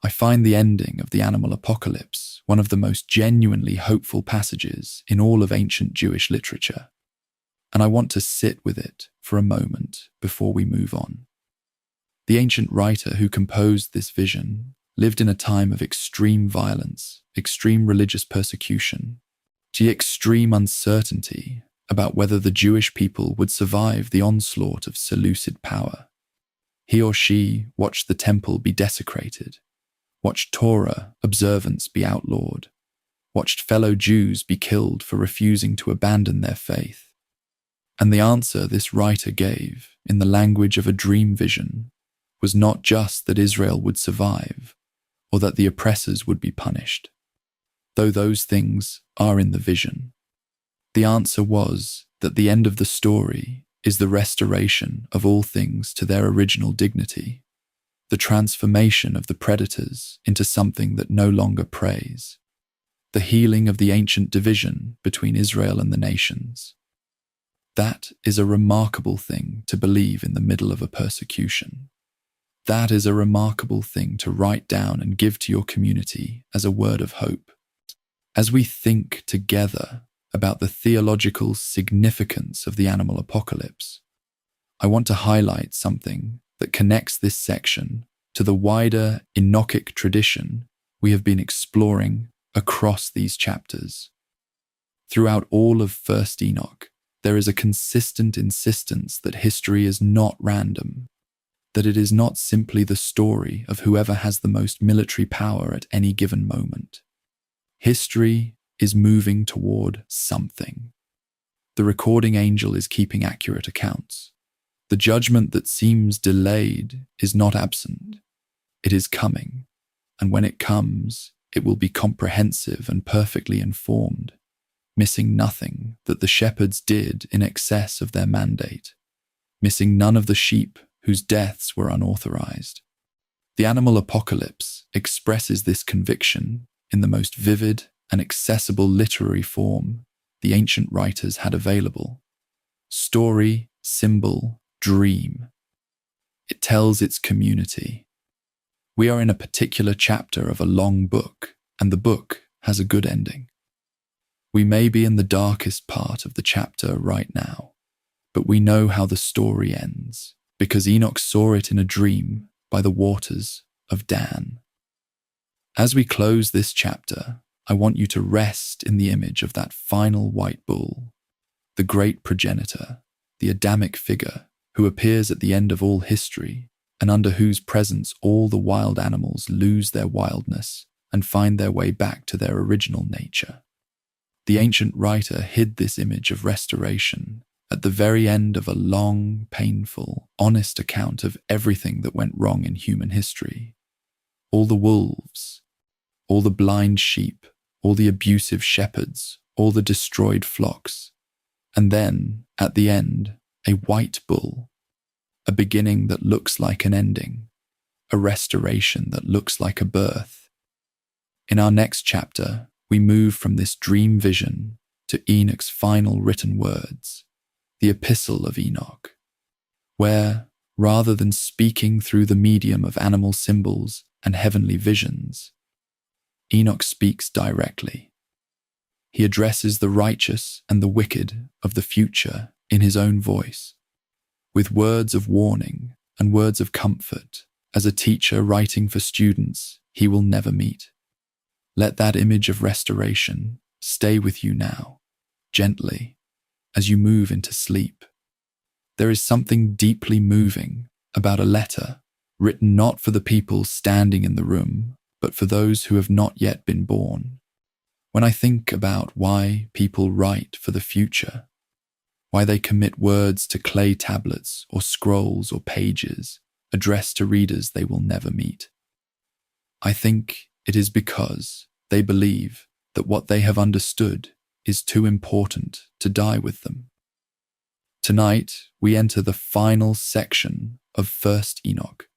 Speaker 1: I find the ending of the animal apocalypse one of the most genuinely hopeful passages in all of ancient Jewish literature, and I want to sit with it for a moment before we move on. The ancient writer who composed this vision lived in a time of extreme violence, extreme religious persecution, the extreme uncertainty about whether the Jewish people would survive the onslaught of Seleucid power. He or she watched the temple be desecrated, watched Torah observance be outlawed, watched fellow Jews be killed for refusing to abandon their faith. And the answer this writer gave, in the language of a dream vision, was not just that Israel would survive, or that the oppressors would be punished, though those things are in the vision. The answer was that the end of the story is the restoration of all things to their original dignity, the transformation of the predators into something that no longer preys, the healing of the ancient division between Israel and the nations. That is a remarkable thing to believe in the middle of a persecution. That is a remarkable thing to write down and give to your community as a word of hope. As we think together about the theological significance of the animal apocalypse, I want to highlight something that connects this section to the wider Enochic tradition we have been exploring across these chapters. Throughout all of 1st Enoch, there is a consistent insistence that history is not random, that it is not simply the story of whoever has the most military power at any given moment. History is moving toward something. The recording angel is keeping accurate accounts. The judgment that seems delayed is not absent. It is coming, and when it comes, it will be comprehensive and perfectly informed, missing nothing that the shepherds did in excess of their mandate, missing none of the sheep whose deaths were unauthorized. The animal apocalypse expresses this conviction in the most vivid and accessible literary form the ancient writers had available. Story, symbol, dream. It tells its community. We are in a particular chapter of a long book, and the book has a good ending. We may be in the darkest part of the chapter right now, but we know how the story ends, because Enoch saw it in a dream by the waters of Dan. As we close this chapter, I want you to rest in the image of that final white bull, the great progenitor, the Adamic figure who appears at the end of all history and under whose presence all the wild animals lose their wildness and find their way back to their original nature. The ancient writer hid this image of restoration at the very end of a long, painful, honest account of everything that went wrong in human history. All the wolves, all the blind sheep, all the abusive shepherds, all the destroyed flocks. And then, at the end, a white bull, a beginning that looks like an ending, a restoration that looks like a birth. In our next chapter, we move from this dream vision to Enoch's final written words, the Epistle of Enoch, where, rather than speaking through the medium of animal symbols and heavenly visions, Enoch speaks directly. He addresses the righteous and the wicked of the future in his own voice, with words of warning and words of comfort as a teacher writing for students he will never meet. Let that image of restoration stay with you now, gently, as you move into sleep. There is something deeply moving about a letter written not for the people standing in the room, but for those who have not yet been born. When I think about why people write for the future, why they commit words to clay tablets or scrolls or pages addressed to readers they will never meet, I think it is because they believe that what they have understood is too important to die with them. Tonight, we enter the final section of 1st Enoch,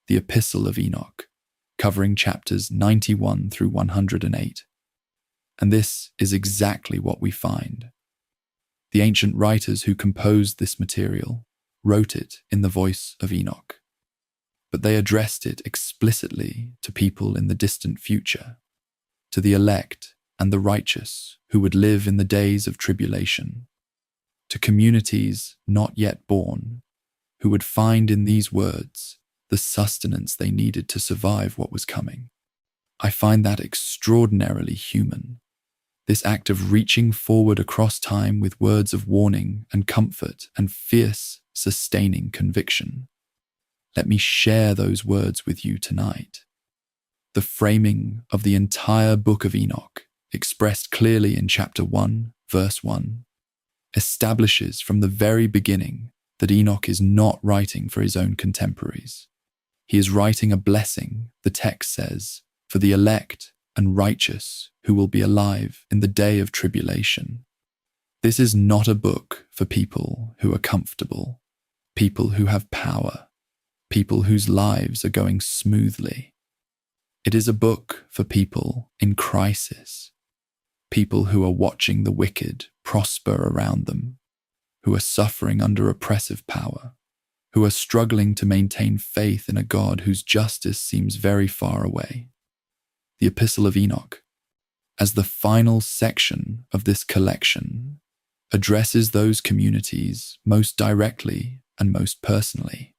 Speaker 1: the Epistle of Enoch, covering chapters 91 through 108. And this is exactly what we find. The ancient writers who composed this material wrote it in the voice of Enoch, but they addressed it explicitly to people in the distant future, to the elect and the righteous who would live in the days of tribulation, to communities not yet born who would find in these words the sustenance they needed to survive what was coming. I find that extraordinarily human. This act of reaching forward across time with words of warning and comfort and fierce, sustaining conviction. Let me share those words with you tonight. The framing of the entire Book of Enoch, expressed clearly in chapter 1, verse 1, establishes from the very beginning that Enoch is not writing for his own contemporaries. He is writing a blessing, the text says, for the elect and righteous who will be alive in the day of tribulation. This is not a book for people who are comfortable, people who have power, people whose lives are going smoothly. It is a book for people in crisis, people who are watching the wicked prosper around them, who are suffering under oppressive power, who are struggling to maintain faith in a God whose justice seems very far away. The Epistle of Enoch, as the final section of this collection, addresses those communities most directly and most personally.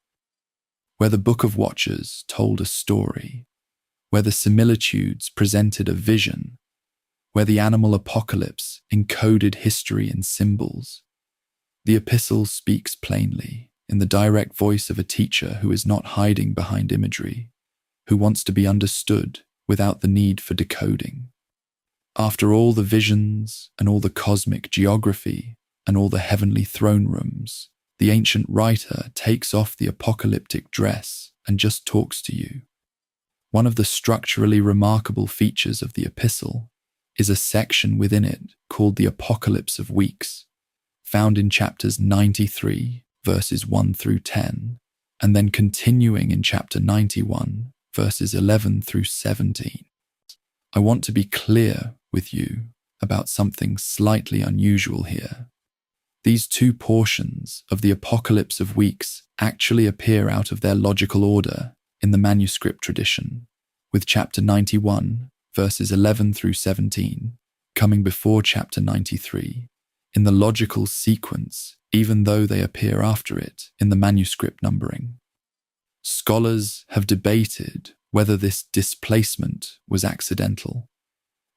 Speaker 1: Where the Book of Watchers told a story, where the similitudes presented a vision, where the animal apocalypse encoded history in symbols, the epistle speaks plainly in the direct voice of a teacher who is not hiding behind imagery, who wants to be understood without the need for decoding. After all the visions and all the cosmic geography and all the heavenly throne rooms, the ancient writer takes off the apocalyptic dress and just talks to you. One of the structurally remarkable features of the epistle is a section within it called the Apocalypse of Weeks, found in chapters 93, verses 1 through 10, and then continuing in chapter 91, verses 11 through 17. I want to be clear with you about something slightly unusual here. These two portions of the Apocalypse of Weeks actually appear out of their logical order in the manuscript tradition, with chapter 91, verses 11 through 17, coming before chapter 93, in the logical sequence, even though they appear after it in the manuscript numbering. Scholars have debated whether this displacement was accidental,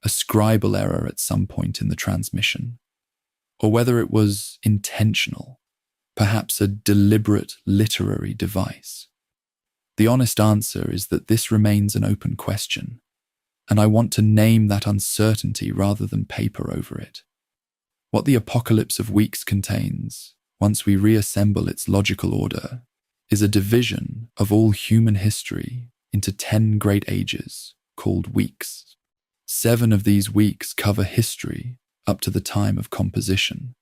Speaker 1: a scribal error at some point in the transmission, or whether it was intentional, perhaps a deliberate literary device. The honest answer is that this remains an open question, and I want to name that uncertainty rather than paper over it. What the Apocalypse of Weeks contains, once we reassemble its logical order, is a division of all human history into 10 great ages, called weeks. 7 of these weeks cover history up to the time of composition.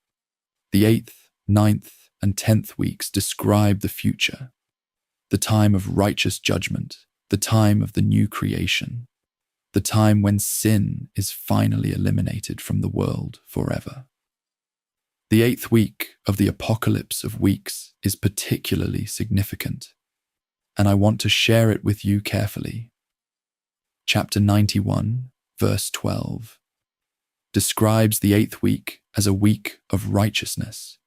Speaker 1: The 8th, 9th, and 10th weeks describe the future, the time of righteous judgment, the time of the new creation, the time when sin is finally eliminated from the world forever. The 8th week of the Apocalypse of Weeks is particularly significant, and I want to share it with you carefully. Chapter 91, verse 12, describes the 8th week as a week of righteousness,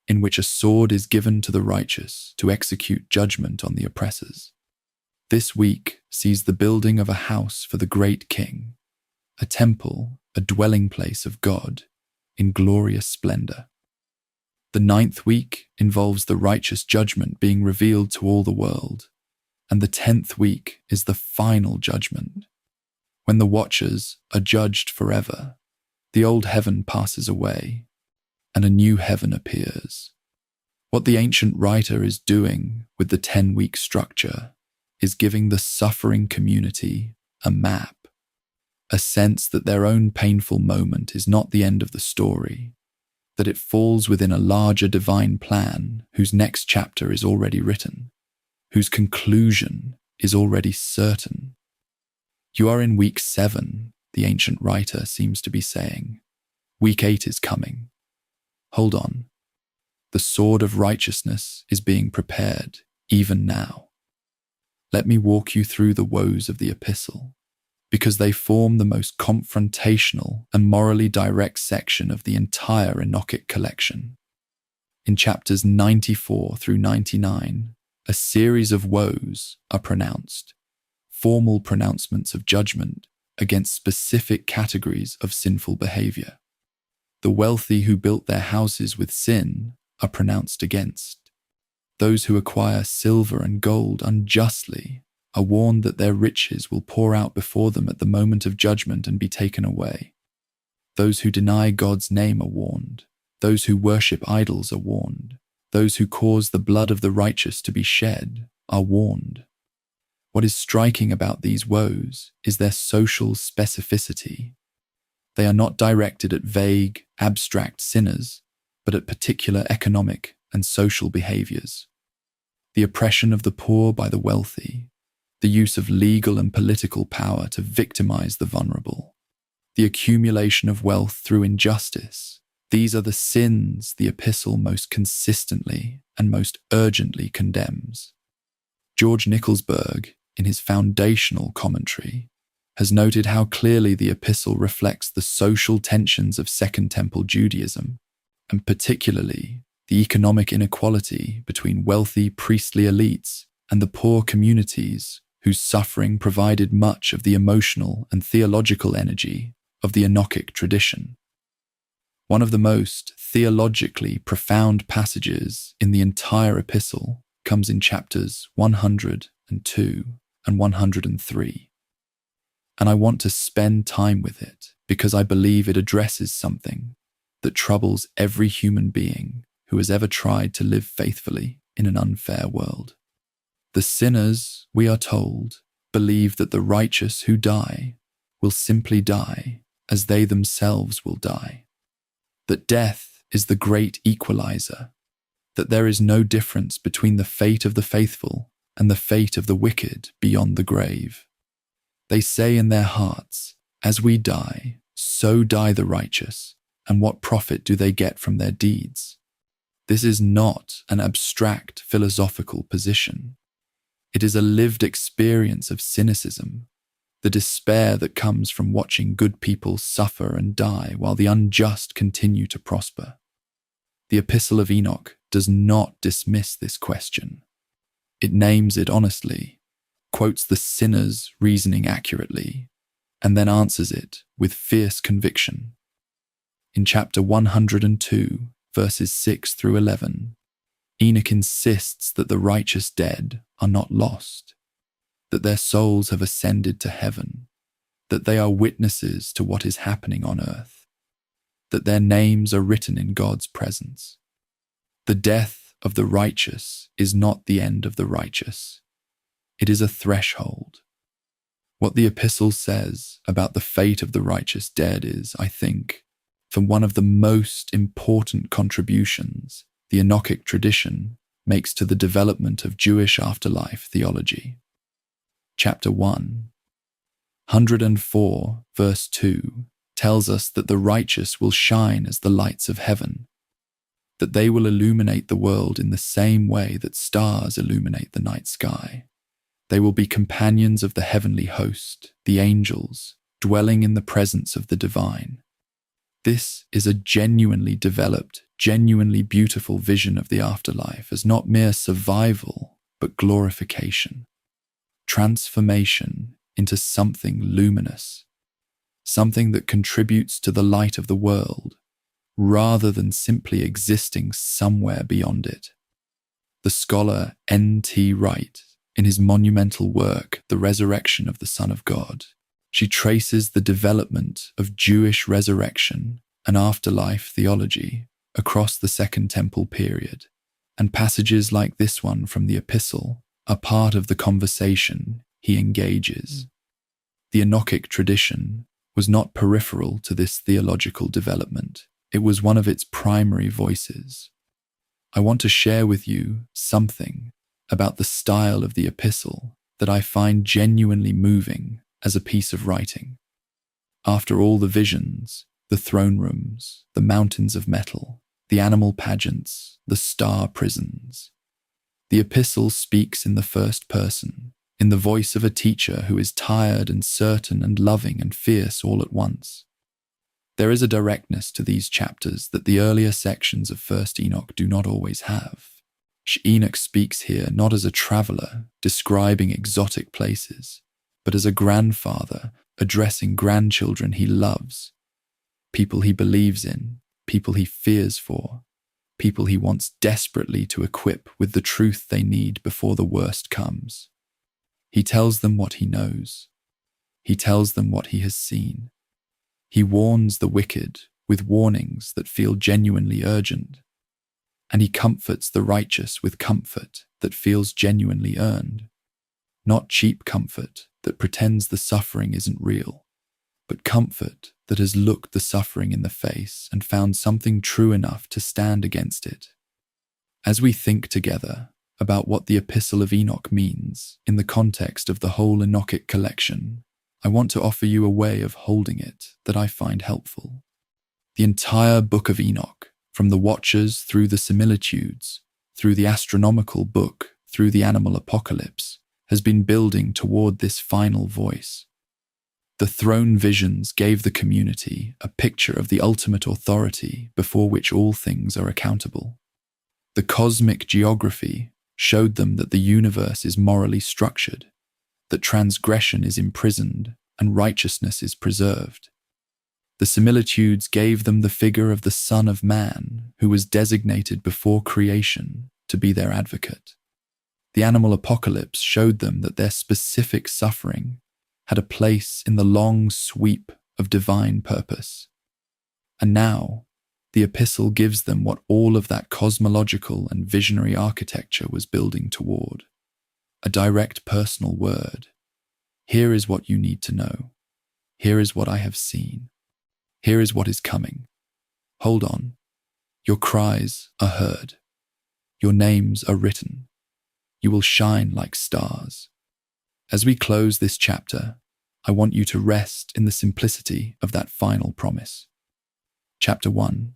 Speaker 1: in which a sword is given to the righteous to execute judgment on the oppressors. This week sees the building of a house for the great king, a temple, a dwelling place of God, in glorious splendor. The 9th week involves the righteous judgment being revealed to all the world, and the 10th week is the final judgment, when the watchers are judged forever. The old heaven passes away, and a new heaven appears. What the ancient writer is doing with the 10-week structure is giving the suffering community a map, a sense that their own painful moment is not the end of the story, that it falls within a larger divine plan whose next chapter is already written, whose conclusion is already certain. You are in week 7, the ancient writer seems to be saying. Week 8 is coming. Hold on. The sword of righteousness is being prepared, even now. Let me walk you through the woes of the epistle, because they form the most confrontational and morally direct section of the entire Enochic collection. In chapters 94 through 99, a series of woes are pronounced, formal pronouncements of judgment against specific categories of sinful behavior. The wealthy who built their houses with sin are pronounced against. Those who acquire silver and gold unjustly are warned that their riches will pour out before them at the moment of judgment and be taken away. Those who deny God's name are warned. Those who worship idols are warned. Those who cause the blood of the righteous to be shed are warned. What is striking about these woes is their social specificity. They are not directed at vague, abstract sinners, but at particular economic and social behaviors. the oppression of the poor by the wealthy, the use of legal and political power to victimize the vulnerable, the accumulation of wealth through injustice. These are the sins the epistle most consistently and most urgently condemns. George Nicholsberg, in his foundational commentary, has noted how clearly the epistle reflects the social tensions of Second Temple Judaism, and particularly the economic inequality between wealthy priestly elites and the poor communities whose suffering provided much of the emotional and theological energy of the Enochic tradition. One of the most theologically profound passages in the entire epistle comes in chapters 102 and 103. And I want to spend time with it because I believe it addresses something that troubles every human being who has ever tried to live faithfully in an unfair world. The sinners, we are told, believe that the righteous who die will simply die as they themselves will die, that death is the great equalizer, that there is no difference between the fate of the faithful and the fate of the wicked beyond the grave. They say in their hearts, as we die, so die the righteous, and what profit do they get from their deeds? This is not an abstract philosophical position. It is a lived experience of cynicism, the despair that comes from watching good people suffer and die while the unjust continue to prosper. The Epistle of Enoch does not dismiss this question. It names it honestly, quotes the sinner's reasoning accurately, and then answers it with fierce conviction. In chapter 102, verses 6 through 11, Enoch insists that the righteous dead are not lost, that their souls have ascended to heaven, that they are witnesses to what is happening on earth, that their names are written in God's presence. The death of the righteous is not the end of the righteous. It is a threshold. What the epistle says about the fate of the righteous dead is, I think, from one of the most important contributions the Enochic tradition makes to the development of Jewish afterlife theology. Chapter 104, verse 2, tells us that the righteous will shine as the lights of heaven, that they will illuminate the world in the same way that stars illuminate the night sky. They will be companions of the heavenly host, the angels, dwelling in the presence of the divine. This is a genuinely developed, genuinely beautiful vision of the afterlife as not mere survival, but glorification. Transformation into something luminous, something that contributes to the light of the world, rather than simply existing somewhere beyond it. The scholar N.T. Wright, in his monumental work, The Resurrection of the Son of God, she traces the development of Jewish resurrection and afterlife theology across the Second Temple period, and passages like this one from the epistle are part of the conversation he engages. The Enochic tradition was not peripheral to this theological development. It was one of its primary voices. I want to share with you something about the style of the epistle that I find genuinely moving as a piece of writing. After all the visions, the throne rooms, the mountains of metal, the animal pageants, the star prisons, the epistle speaks in the first person, in the voice of a teacher who is tired and certain and loving and fierce all at once. There is a directness to these chapters that the earlier sections of 1st Enoch do not always have. Enoch speaks here not as a traveller describing exotic places, but as a grandfather addressing grandchildren he loves, people he believes in, people he fears for, people he wants desperately to equip with the truth they need before the worst comes. He tells them what he knows. He tells them what he has seen. He warns the wicked with warnings that feel genuinely urgent, and he comforts the righteous with comfort that feels genuinely earned. Not cheap comfort that pretends the suffering isn't real, but comfort that has looked the suffering in the face and found something true enough to stand against it. As we think together, about what the Epistle of Enoch means in the context of the whole Enochic collection, I want to offer you a way of holding it that I find helpful. The entire Book of Enoch, from the Watchers through the Similitudes, through the astronomical book, through the animal apocalypse, has been building toward this final voice. The throne visions gave the community a picture of the ultimate authority before which all things are accountable. The cosmic geography showed them that the universe is morally structured, that transgression is imprisoned and righteousness is preserved. The similitudes gave them the figure of the Son of Man, who was designated before creation to be their advocate. The animal apocalypse showed them that their specific suffering had a place in the long sweep of divine purpose. And now, the epistle gives them what all of that cosmological and visionary architecture was building toward: a direct personal word. Here is what you need to know. Here is what I have seen. Here is what is coming. Hold on. Your cries are heard. Your names are written. You will shine like stars. As we close this chapter, I want you to rest in the simplicity of that final promise. Chapter 1,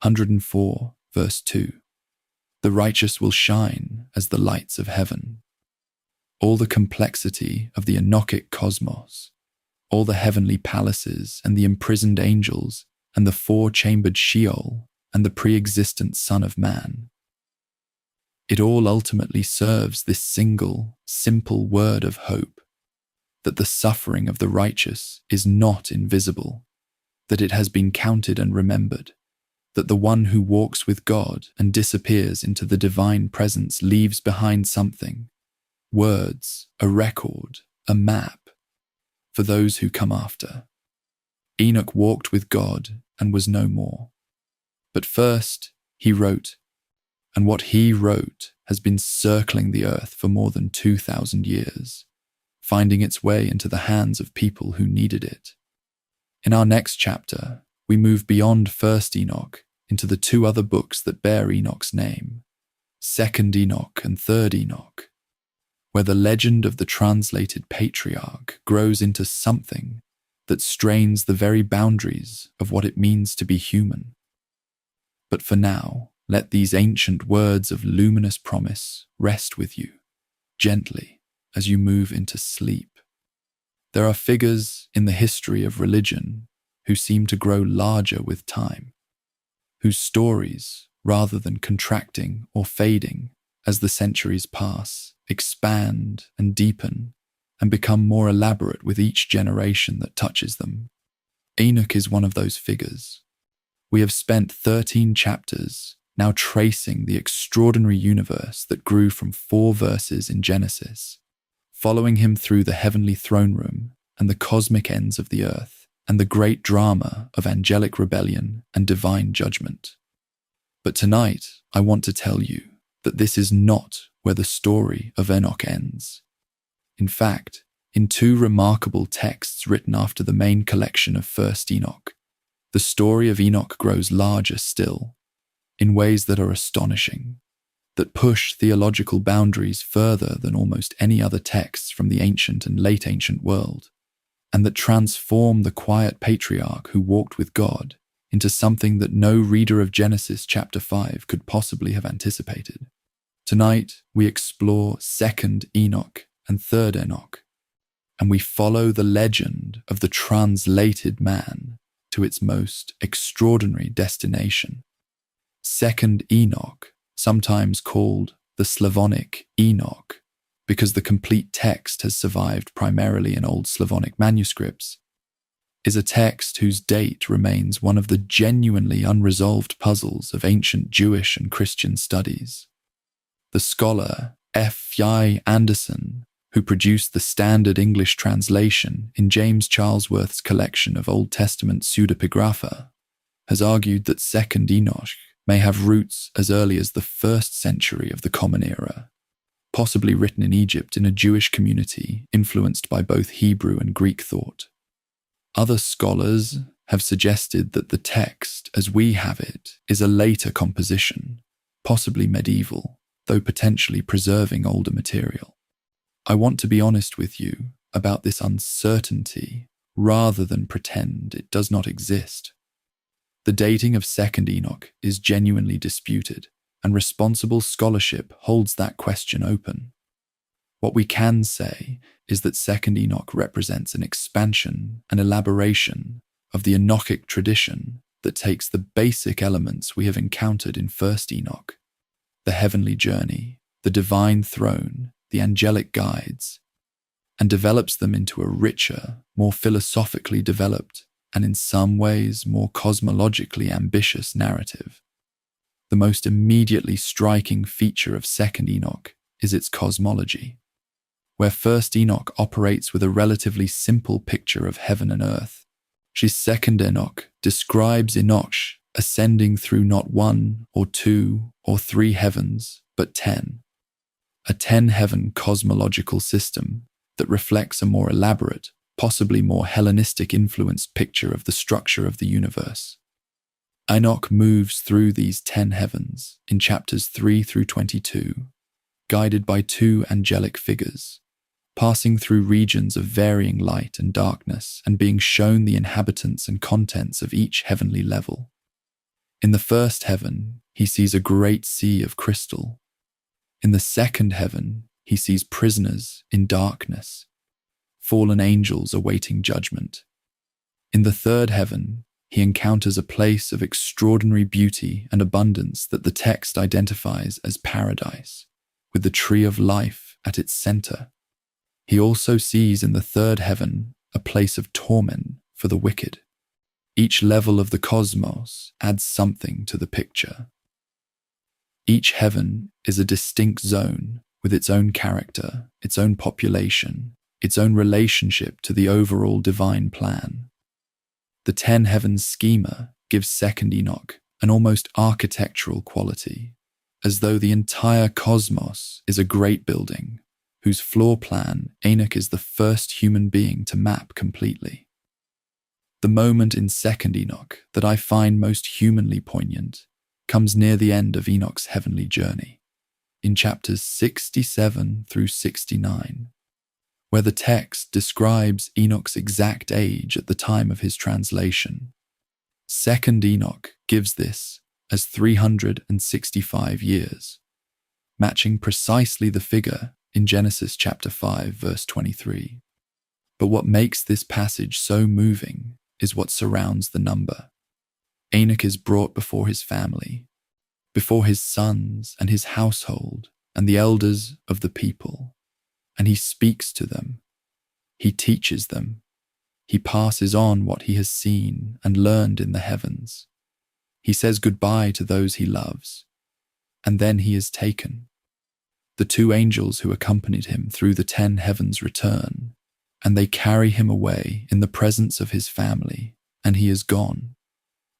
Speaker 1: 104, verse 2. The righteous will shine as the lights of heaven. All the complexity of the Enochic cosmos, all the heavenly palaces and the imprisoned angels and the four-chambered Sheol and the pre-existent Son of Man, it all ultimately serves this single, simple word of hope, that the suffering of the righteous is not invisible, that it has been counted and remembered, that the one who walks with God and disappears into the divine presence leaves behind something, words, a record, a map, for those who come after. Enoch walked with God and was no more. But first, he wrote, and what he wrote has been circling the earth for more than 2,000 years, finding its way into the hands of people who needed it. In our next chapter, we move beyond 1st Enoch into the two other books that bear Enoch's name, 2nd Enoch and 3rd Enoch, where the legend of the translated patriarch grows into something that strains the very boundaries of what it means to be human. But for now, let these ancient words of luminous promise rest with you, gently, as you move into sleep. There are figures in the history of religion who seem to grow larger with time, whose stories, rather than contracting or fading as the centuries pass, expand and deepen and become more elaborate with each generation that touches them. Enoch is one of those figures. We have spent 13 chapters now tracing the extraordinary universe that grew from 4 verses in Genesis, following him through the heavenly throne room and the cosmic ends of the earth and the great drama of angelic rebellion and divine judgment. But tonight, I want to tell you that this is not where the story of Enoch ends. In fact, in 2 remarkable texts written after the main collection of 1st Enoch, the story of Enoch grows larger still, in ways that are astonishing, that push theological boundaries further than almost any other texts from the ancient and late ancient world, and that transform the quiet patriarch who walked with God into something that no reader of Genesis chapter 5 could possibly have anticipated. Tonight, we explore 2nd Enoch and 3rd Enoch, and we follow the legend of the translated man to its most extraordinary destination. 2nd Enoch, sometimes called the Slavonic Enoch, because the complete text has survived primarily in Old Slavonic manuscripts, is a text whose date remains one of the genuinely unresolved puzzles of ancient Jewish and Christian studies. The scholar F. Y. Anderson, who produced the standard English translation in James Charlesworth's collection of Old Testament pseudepigrapha, has argued that 2nd Enoch may have roots as early as the 1st century of the Common Era, possibly written in Egypt in a Jewish community influenced by both Hebrew and Greek thought. Other scholars have suggested that the text, as we have it, is a later composition, possibly medieval, though potentially preserving older material. I want to be honest with you about this uncertainty rather than pretend it does not exist. The dating of 2nd Enoch is genuinely disputed, and responsible scholarship holds that question open. What we can say is that 2nd Enoch represents an expansion and elaboration of the Enochic tradition that takes the basic elements we have encountered in 1st Enoch, the heavenly journey, the divine throne, the angelic guides, and develops them into a richer, more philosophically developed, and in some ways more cosmologically ambitious narrative. The most immediately striking feature of 2nd Enoch is its cosmology, where 1st Enoch operates with a relatively simple picture of heaven and earth. 2nd Enoch describes Enoch ascending through not 1 or 2 or 3 heavens, but 10. A 10-heaven cosmological system that reflects a more elaborate, possibly more Hellenistic influenced picture of the structure of the universe. Enoch moves through these 10 heavens in chapters 3 through 22, guided by 2 angelic figures, passing through regions of varying light and darkness and being shown the inhabitants and contents of each heavenly level. In the 1st heaven, he sees a great sea of crystal. In the 2nd heaven, he sees prisoners in darkness, fallen angels awaiting judgment. In the 3rd heaven, he encounters a place of extraordinary beauty and abundance that the text identifies as paradise, with the tree of life at its center. He also sees in the 3rd heaven a place of torment for the wicked. Each level of the cosmos adds something to the picture. Each heaven is a distinct zone with its own character, its own population, its own relationship to the overall divine plan. The 10 heavens schema gives 2nd Enoch an almost architectural quality, as though the entire cosmos is a great building whose floor plan Enoch is the first human being to map completely. The moment in 2nd Enoch that I find most humanly poignant comes near the end of Enoch's heavenly journey, in chapters 67 through 69, where the text describes Enoch's exact age at the time of his translation. 2nd Enoch gives this as 365 years, matching precisely the figure in Genesis chapter 5, verse 23. But what makes this passage so moving is what surrounds the number. Enoch is brought before his family, before his sons and his household and the elders of the people, and he speaks to them. He teaches them. He passes on what he has seen and learned in the heavens. He says goodbye to those he loves, and then he is taken. The 2 angels who accompanied him through the 10 heavens return, and they carry him away in the presence of his family, and he is gone.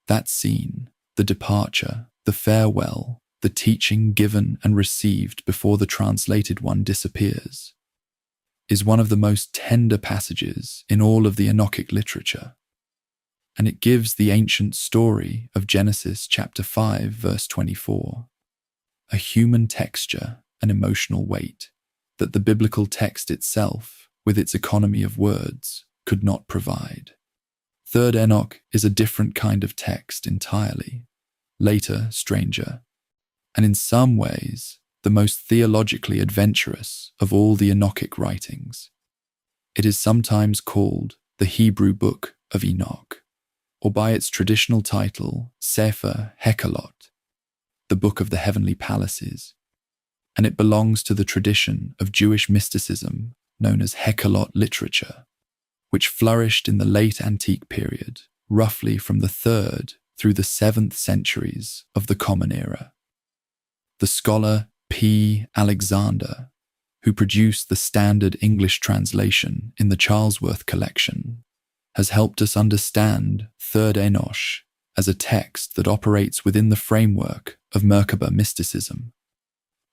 Speaker 1: That scene, the departure, the farewell, the teaching given and received before the translated one disappears, is one of the most tender passages in all of the Enochic literature, and it gives the ancient story of Genesis chapter 5, verse 24, a human texture and emotional weight that the biblical text itself, with its economy of words, could not provide. 3rd Enoch is a different kind of text entirely, later, stranger, and in some ways, the most theologically adventurous of all the Enochic writings. It is sometimes called the Hebrew Book of Enoch, or by its traditional title, Sefer Hekalot, the Book of the Heavenly Palaces, and it belongs to the tradition of Jewish mysticism known as Hekalot literature, which flourished in the late antique period, roughly from the 3rd through the 7th centuries of the Common Era. The scholar P. Alexander, who produced the standard English translation in the Charlesworth collection, has helped us understand 3rd Enoch as a text that operates within the framework of Merkaba mysticism,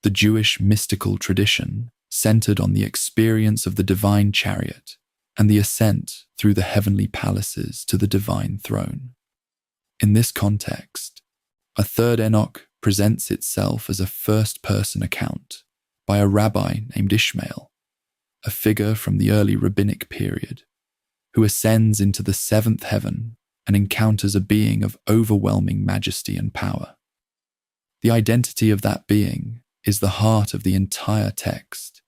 Speaker 1: the Jewish mystical tradition centered on the experience of the divine chariot and the ascent through the heavenly palaces to the divine throne. In this context, a 3rd Enoch presents itself as a first-person account by a rabbi named Ishmael, a figure from the early rabbinic period, who ascends into the seventh heaven and encounters a being of overwhelming majesty and power. The identity of that being is the heart of the entire text,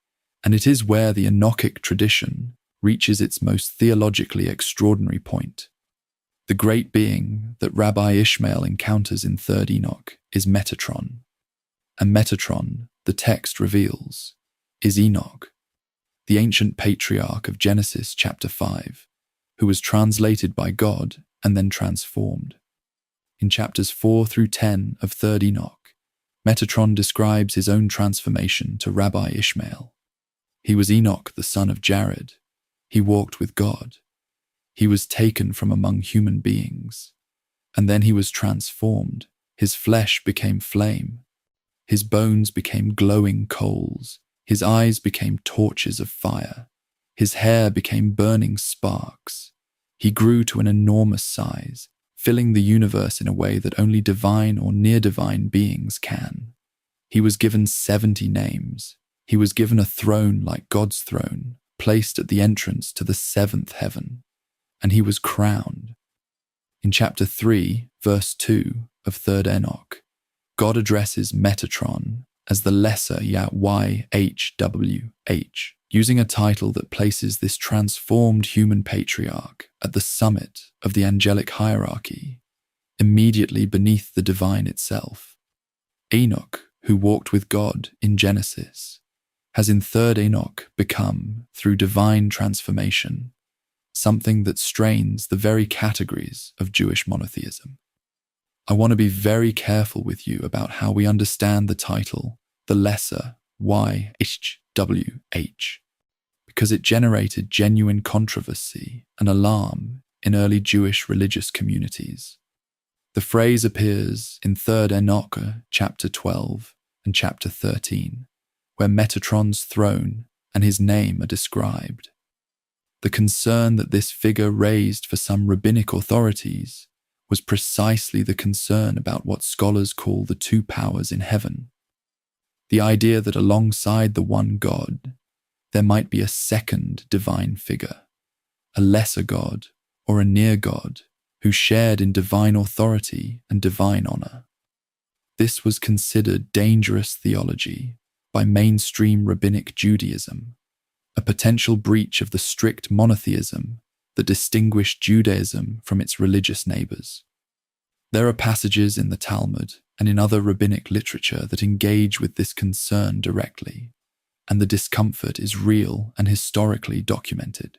Speaker 1: and it is where the Enochic tradition reaches its most theologically extraordinary point. The great being that Rabbi Ishmael encounters in 3rd Enoch is Metatron, and Metatron, the text reveals, is Enoch, the ancient patriarch of Genesis chapter 5, who was translated by God and then transformed. In chapters 4 through 10 of 3rd Enoch, Metatron describes his own transformation to Rabbi Ishmael. He was Enoch, the son of Jared. He walked with God. He was taken from among human beings, and then he was transformed. His flesh became flame. His bones became glowing coals. His eyes became torches of fire. His hair became burning sparks. He grew to an enormous size, filling the universe in a way that only divine or near-divine beings can. He was given 70 names. He was given a throne like God's throne, placed at the entrance to the 7th heaven, and he was crowned. In chapter 3, verse 2 of 3rd Enoch, God addresses Metatron as the lesser YHWH, using a title that places this transformed human patriarch at the summit of the angelic hierarchy, immediately beneath the divine itself. Enoch, who walked with God in Genesis, has in 3rd Enoch become, through divine transformation, something that strains the very categories of Jewish monotheism. I want to be very careful with you about how we understand the title, the lesser YHWH, because it generated genuine controversy and alarm in early Jewish religious communities. The phrase appears in 3rd Enoch, chapter 12 and chapter 13, where Metatron's throne and his name are described. The concern that this figure raised for some rabbinic authorities was precisely the concern about what scholars call the two powers in heaven. The idea that alongside the one God, there might be a second divine figure, a lesser God or a near God who shared in divine authority and divine honor. This was considered dangerous theology by mainstream rabbinic Judaism, a potential breach of the strict monotheism that distinguished Judaism from its religious neighbors. There are passages in the Talmud and in other rabbinic literature that engage with this concern directly, and the discomfort is real and historically documented.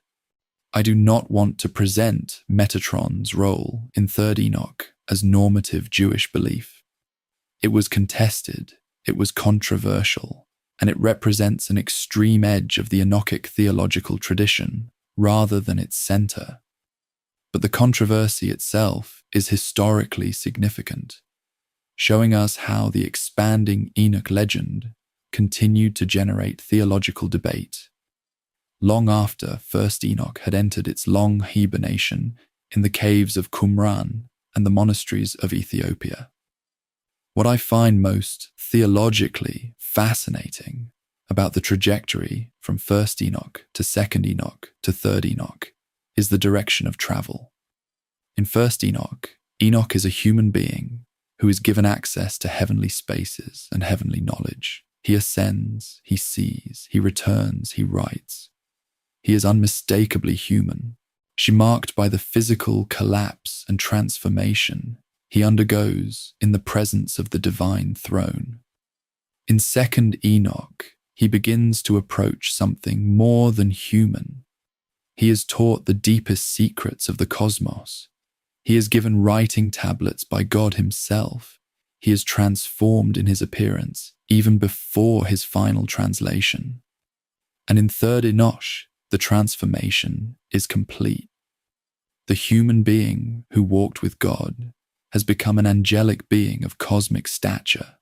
Speaker 1: I do not want to present Metatron's role in 3rd Enoch as normative Jewish belief. It was contested, it was controversial, and it represents an extreme edge of the Enochic theological tradition rather than its center. But the controversy itself is historically significant, showing us how the expanding Enoch legend continued to generate theological debate long after 1st Enoch had entered its long hibernation in the caves of Qumran and the monasteries of Ethiopia. What I find most theologically fascinating about the trajectory from 1st Enoch to 2nd Enoch to 3rd Enoch is the direction of travel. In 1st Enoch, Enoch is a human being who is given access to heavenly spaces and heavenly knowledge. He ascends, he sees, he returns, he writes. He is unmistakably human. She marked by the physical collapse and transformation he undergoes in the presence of the divine throne. In 2nd Enoch, he begins to approach something more than human. He is taught the deepest secrets of the cosmos. He is given writing tablets by God himself. He is transformed in his appearance even before his final translation. And in 3rd Enoch, the transformation is complete. The human being who walked with God has become an angelic being of cosmic stature,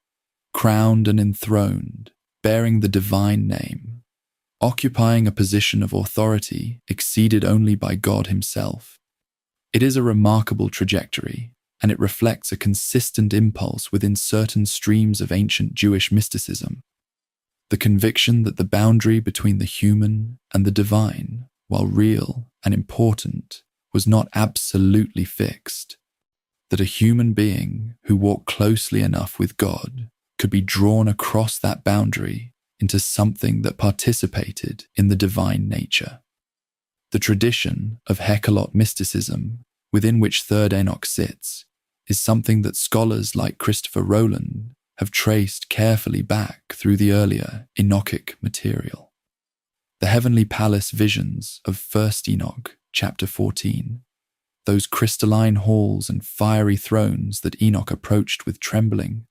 Speaker 1: crowned and enthroned, bearing the divine name, occupying a position of authority exceeded only by God himself. It is a remarkable trajectory, and it reflects a consistent impulse within certain streams of ancient Jewish mysticism. The conviction that the boundary between the human and the divine, while real and important, was not absolutely fixed. That a human being who walked closely enough with God could be drawn across that boundary into something that participated in the divine nature. The tradition of Hecalot mysticism, within which Third Enoch sits, is something that scholars like Christopher Rowland have traced carefully back through the earlier Enochic material. The heavenly palace visions of 1st Enoch, chapter 14, those crystalline halls and fiery thrones that Enoch approached with trembling,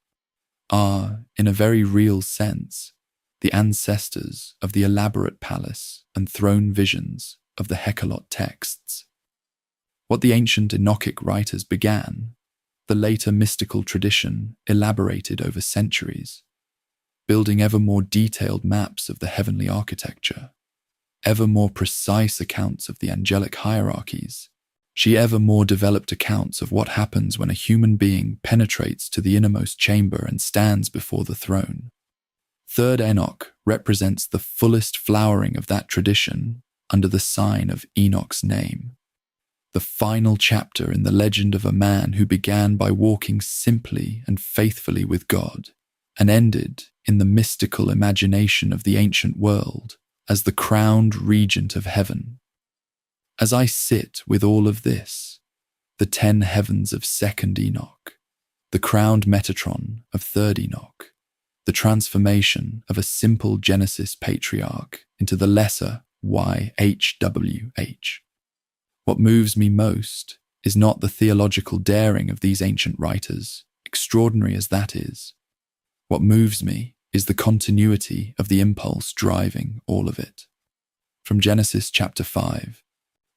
Speaker 1: are, in a very real sense, the ancestors of the elaborate palace and throne visions of the Hecalot texts. What the ancient Enochic writers began, the later mystical tradition elaborated over centuries, building ever more detailed maps of the heavenly architecture, ever more precise accounts of the angelic hierarchies. She ever more developed accounts of what happens when a human being penetrates to the innermost chamber and stands before the throne. Third Enoch represents the fullest flowering of that tradition under the sign of Enoch's name. The final chapter in the legend of a man who began by walking simply and faithfully with God and ended in the mystical imagination of the ancient world as the crowned regent of heaven. As I sit with all of this, the 10 heavens of 2nd Enoch, the crowned Metatron of 3rd Enoch, the transformation of a simple Genesis patriarch into the lesser YHWH. What moves me most is not the theological daring of these ancient writers, extraordinary as that is. What moves me is the continuity of the impulse driving all of it. From Genesis chapter 5,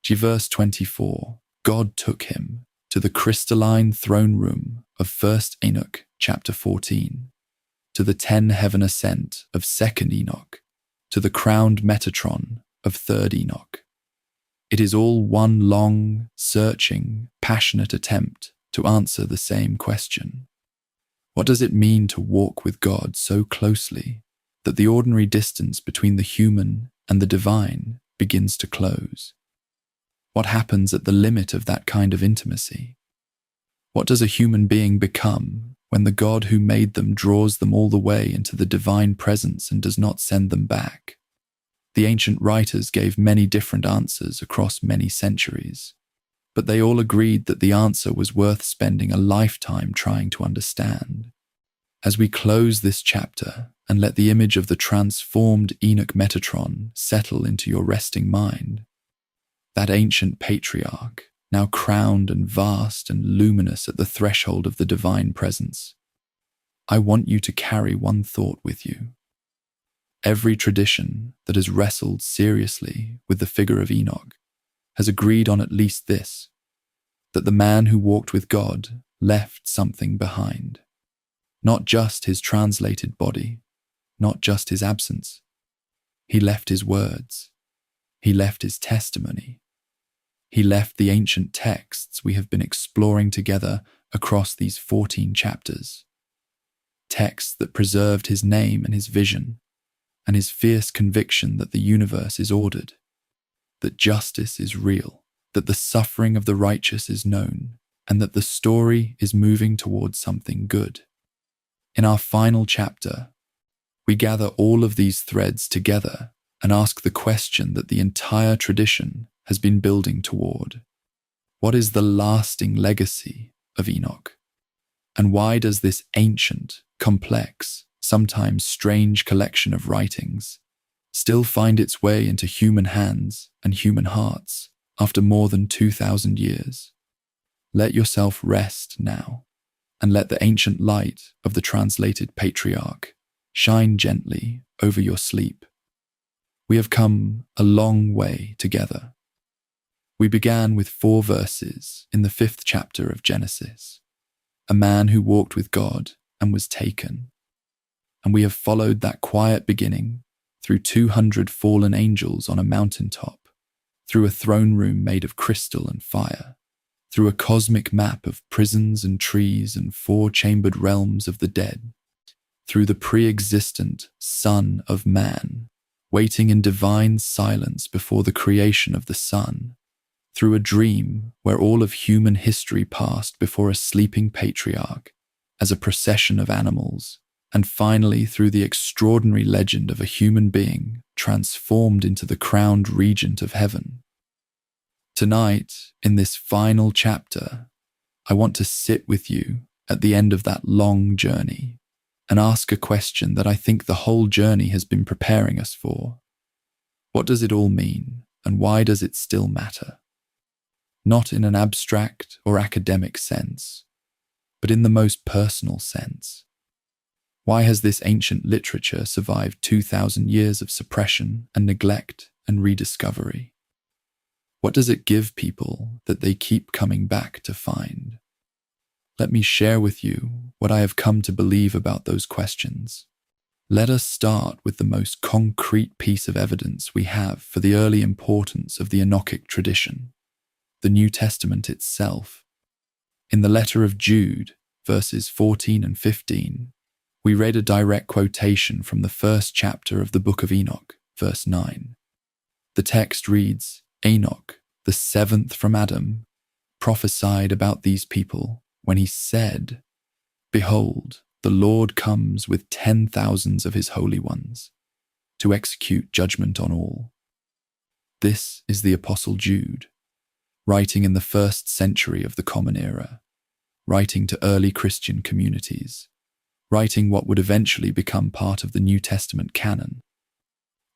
Speaker 1: verse 24, God took him to the crystalline throne room of 1st Enoch chapter 14, to the 10 heaven ascent of 2nd Enoch, to the crowned Metatron of 3rd Enoch. It is all one long, searching, passionate attempt to answer the same question. What does it mean to walk with God so closely that the ordinary distance between the human and the divine begins to close? What happens at the limit of that kind of intimacy? What does a human being become when the God who made them draws them all the way into the divine presence and does not send them back? The ancient writers gave many different answers across many centuries, but they all agreed that the answer was worth spending a lifetime trying to understand. As we close this chapter and let the image of the transformed Enoch Metatron settle into your resting mind, that ancient patriarch, now crowned and vast and luminous at the threshold of the divine presence, I want you to carry one thought with you. Every tradition that has wrestled seriously with the figure of Enoch has agreed on at least this, that the man who walked with God left something behind. Not just his translated body, not just his absence. He left his words. He left his testimony. He left the ancient texts we have been exploring together across these 14 chapters. Texts that preserved his name and his vision, and his fierce conviction that the universe is ordered, that justice is real, that the suffering of the righteous is known, and that the story is moving towards something good. In our final chapter, we gather all of these threads together and ask the question that the entire tradition has been building toward. What is the lasting legacy of Enoch? And why does this ancient, complex, sometimes strange collection of writings still find its way into human hands and human hearts after more than 2,000 years? Let yourself rest now, and let the ancient light of the translated patriarch shine gently over your sleep. We have come a long way together. We began with 4 verses in the 5th chapter of Genesis, a man who walked with God and was taken. And we have followed that quiet beginning through 200 fallen angels on a mountaintop, through a throne room made of crystal and fire, through a cosmic map of prisons and trees and four-chambered realms of the dead, through the pre-existent Son of Man, waiting in divine silence before the creation of the sun, through a dream where all of human history passed before a sleeping patriarch as a procession of animals, and finally through the extraordinary legend of a human being transformed into the crowned regent of heaven. Tonight, in this final chapter, I want to sit with you at the end of that long journey and ask a question that I think the whole journey has been preparing us for. What does it all mean, and why does it still matter? Not in an abstract or academic sense, but in the most personal sense. Why has this ancient literature survived 2,000 years of suppression and neglect and rediscovery? What does it give people that they keep coming back to find? Let me share with you what I have come to believe about those questions. Let us start with the most concrete piece of evidence we have for the early importance of the Enochic tradition, the New Testament itself. In the letter of Jude, verses 14 and 15, we read a direct quotation from the first chapter of the Book of Enoch, verse 9. The text reads, Enoch, the seventh from Adam, prophesied about these people when he said, Behold, the Lord comes with 10,000s of his holy ones to execute judgment on all. This is the Apostle Jude, writing in the 1st century of the Common Era, writing to early Christian communities, writing what would eventually become part of the New Testament canon,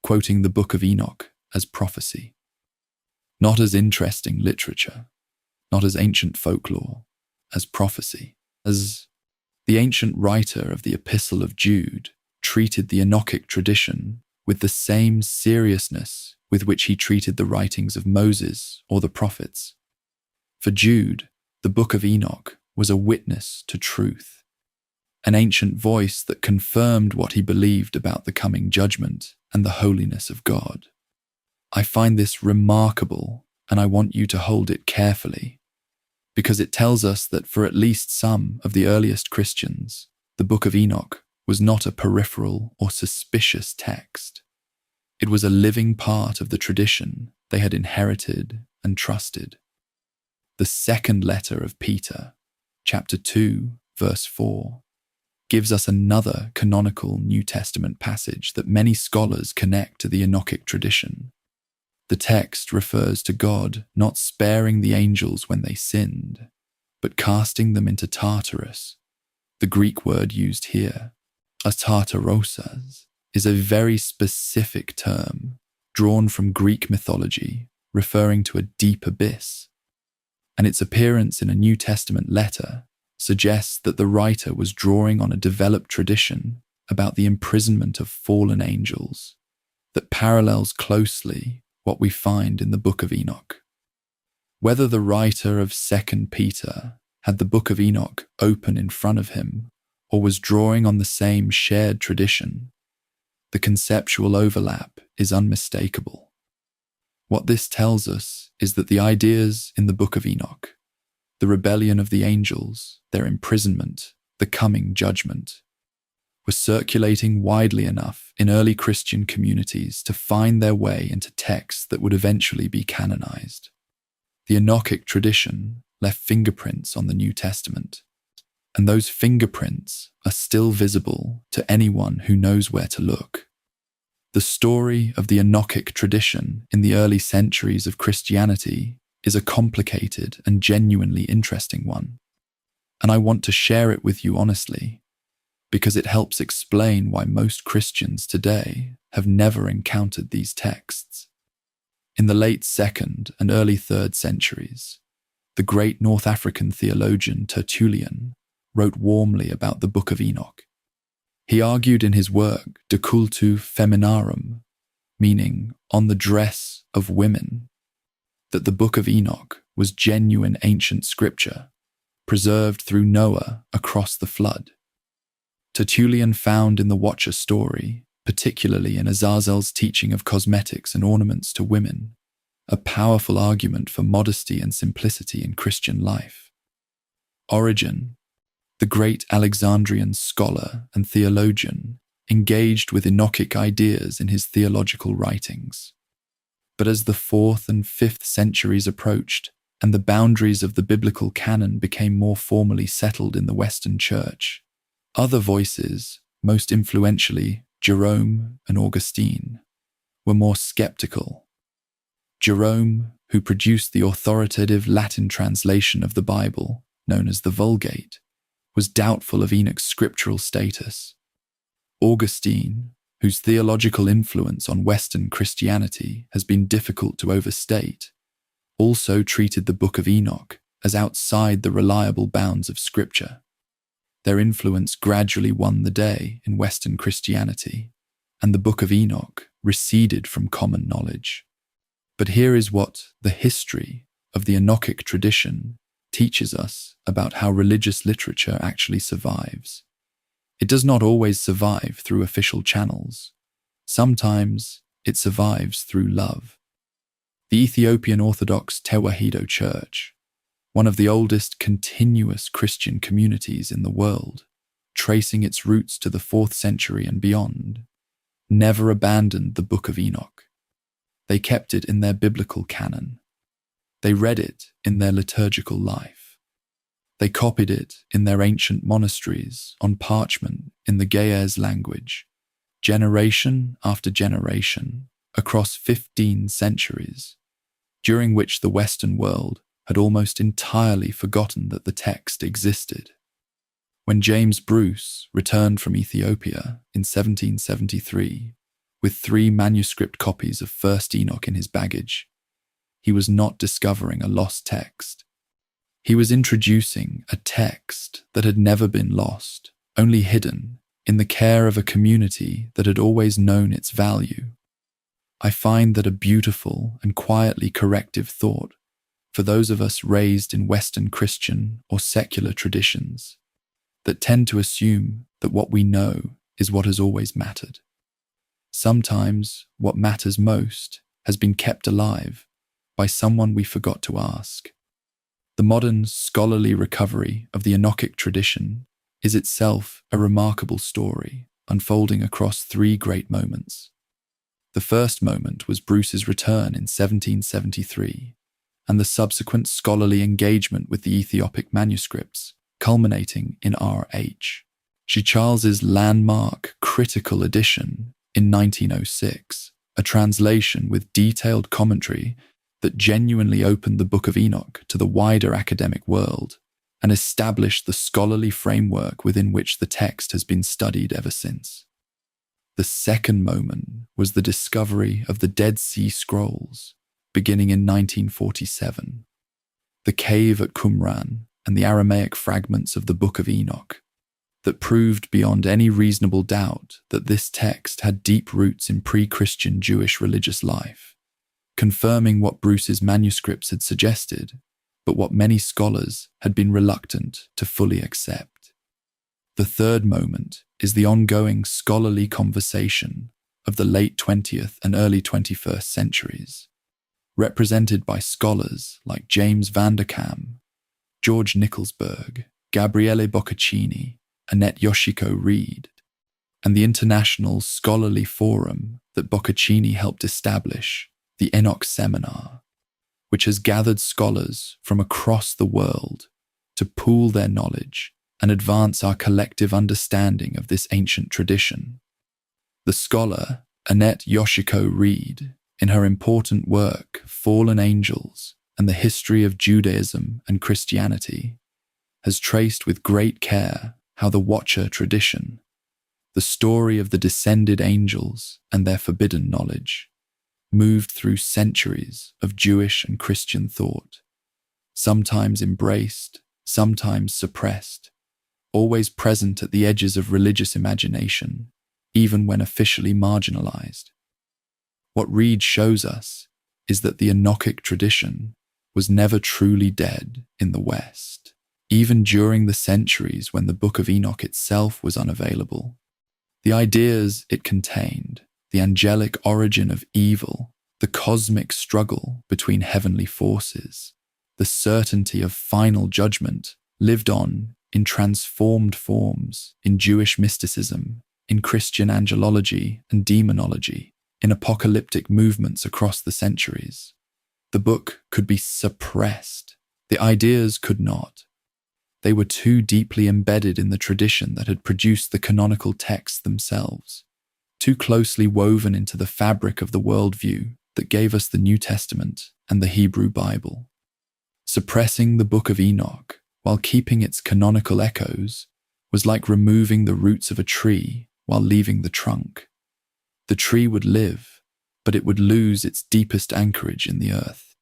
Speaker 1: quoting the Book of Enoch as prophecy. Not as interesting literature, not as ancient folklore, as prophecy, as the ancient writer of the Epistle of Jude treated the Enochic tradition with the same seriousness with which he treated the writings of Moses or the prophets. For Jude, the Book of Enoch was a witness to truth, an ancient voice that confirmed what he believed about the coming judgment and the holiness of God. I find this remarkable, and I want you to hold it carefully, because it tells us that for at least some of the earliest Christians, the Book of Enoch was not a peripheral or suspicious text. It was a living part of the tradition they had inherited and trusted. The second letter of Peter, chapter 2, verse 4, gives us another canonical New Testament passage that many scholars connect to the Enochic tradition. The text refers to God not sparing the angels when they sinned, but casting them into Tartarus. The Greek word used here, atartarosas, is a very specific term drawn from Greek mythology, referring to a deep abyss, and its appearance in a New Testament letter suggests that the writer was drawing on a developed tradition about the imprisonment of fallen angels that parallels closely what we find in the Book of Enoch. Whether the writer of 2 Peter had the Book of Enoch open in front of him or was drawing on the same shared tradition, the conceptual overlap is unmistakable. What this tells us is that the ideas in the Book of Enoch, the rebellion of the angels, their imprisonment, the coming judgment, were circulating widely enough in early Christian communities to find their way into texts that would eventually be canonized. The Enochic tradition left fingerprints on the New Testament, and those fingerprints are still visible to anyone who knows where to look. The story of the Enochic tradition in the early centuries of Christianity is a complicated and genuinely interesting one, and I want to share it with you honestly, because it helps explain why most Christians today have never encountered these texts. In the late 2nd and early 3rd centuries, the great North African theologian Tertullian wrote warmly about the Book of Enoch. He argued in his work De Cultu Feminarum, meaning on the dress of women, that the Book of Enoch was genuine ancient scripture, preserved through Noah across the flood. Tertullian found in the Watcher story, particularly in Azazel's teaching of cosmetics and ornaments to women, a powerful argument for modesty and simplicity in Christian life. Origen, the great Alexandrian scholar and theologian, engaged with Enochic ideas in his theological writings. But as the 4th and 5th centuries approached and the boundaries of the biblical canon became more formally settled in the Western Church, other voices, most influentially Jerome and Augustine, were more skeptical. Jerome, who produced the authoritative Latin translation of the Bible, known as the Vulgate, was doubtful of Enoch's scriptural status. Augustine, whose theological influence on Western Christianity has been difficult to overstate, also treated the Book of Enoch as outside the reliable bounds of Scripture. Their influence gradually won the day in Western Christianity, and the Book of Enoch receded from common knowledge. But here is what the history of the Enochic tradition teaches us about how religious literature actually survives. It does not always survive through official channels. Sometimes it survives through love. The Ethiopian Orthodox Tewahedo Church, one of the oldest continuous Christian communities in the world, tracing its roots to the 4th century and beyond, never abandoned the Book of Enoch. They kept it in their biblical canon. They read it in their liturgical life. They copied it in their ancient monasteries on parchment in the Ge'ez language, generation after generation, across 15 centuries, during which the Western world had almost entirely forgotten that the text existed. When James Bruce returned from Ethiopia in 1773 with 3 manuscript copies of 1st Enoch in his baggage, he was not discovering a lost text. He was introducing a text that had never been lost, only hidden, in the care of a community that had always known its value. I find that a beautiful and quietly corrective thought for those of us raised in Western Christian or secular traditions that tend to assume that what we know is what has always mattered. Sometimes what matters most has been kept alive by someone we forgot to ask. The modern scholarly recovery of the Enochic tradition is itself a remarkable story unfolding across 3 great moments. The first moment was Bruce's return in 1773 and the subsequent scholarly engagement with the Ethiopic manuscripts, culminating in R.H. G. Charles's landmark critical edition in 1906, a translation with detailed commentary that genuinely opened the Book of Enoch to the wider academic world and established the scholarly framework within which the text has been studied ever since. The second moment was the discovery of the Dead Sea Scrolls, beginning in 1947. The cave at Qumran and the Aramaic fragments of the Book of Enoch that proved beyond any reasonable doubt that this text had deep roots in pre-Christian Jewish religious life, confirming what Bruce's manuscripts had suggested, but what many scholars had been reluctant to fully accept. The third moment is the ongoing scholarly conversation of the late 20th and early 21st centuries, represented by scholars like James Vanderkam, George Nicholsberg, Gabriele Boccaccini, Annette Yoshiko Reed, and the international scholarly forum that Boccaccini helped establish, the Enoch Seminar, which has gathered scholars from across the world to pool their knowledge and advance our collective understanding of this ancient tradition. The scholar, Annette Yoshiko Reed, in her important work, Fallen Angels and the History of Judaism and Christianity, has traced with great care how the Watcher tradition, the story of the descended angels and their forbidden knowledge, moved through centuries of Jewish and Christian thought, sometimes embraced, sometimes suppressed, always present at the edges of religious imagination, even when officially marginalized. What Reed shows us is that the Enochic tradition was never truly dead in the West, even during the centuries when the Book of Enoch itself was unavailable. The ideas it contained, the angelic origin of evil the cosmic struggle between heavenly forces, the certainty of final judgment lived on in transformed forms in Jewish mysticism, in Christian angelology and demonology, in apocalyptic movements across the centuries. The book could be suppressed. The ideas could not. They were too deeply embedded in the tradition that had produced the canonical texts themselves, too closely woven into the fabric of the worldview that gave us the New Testament and the Hebrew Bible. Suppressing the Book of Enoch while keeping its canonical echoes was like removing the roots of a tree while leaving the trunk. The tree would live, but it would lose its deepest anchorage in the earth.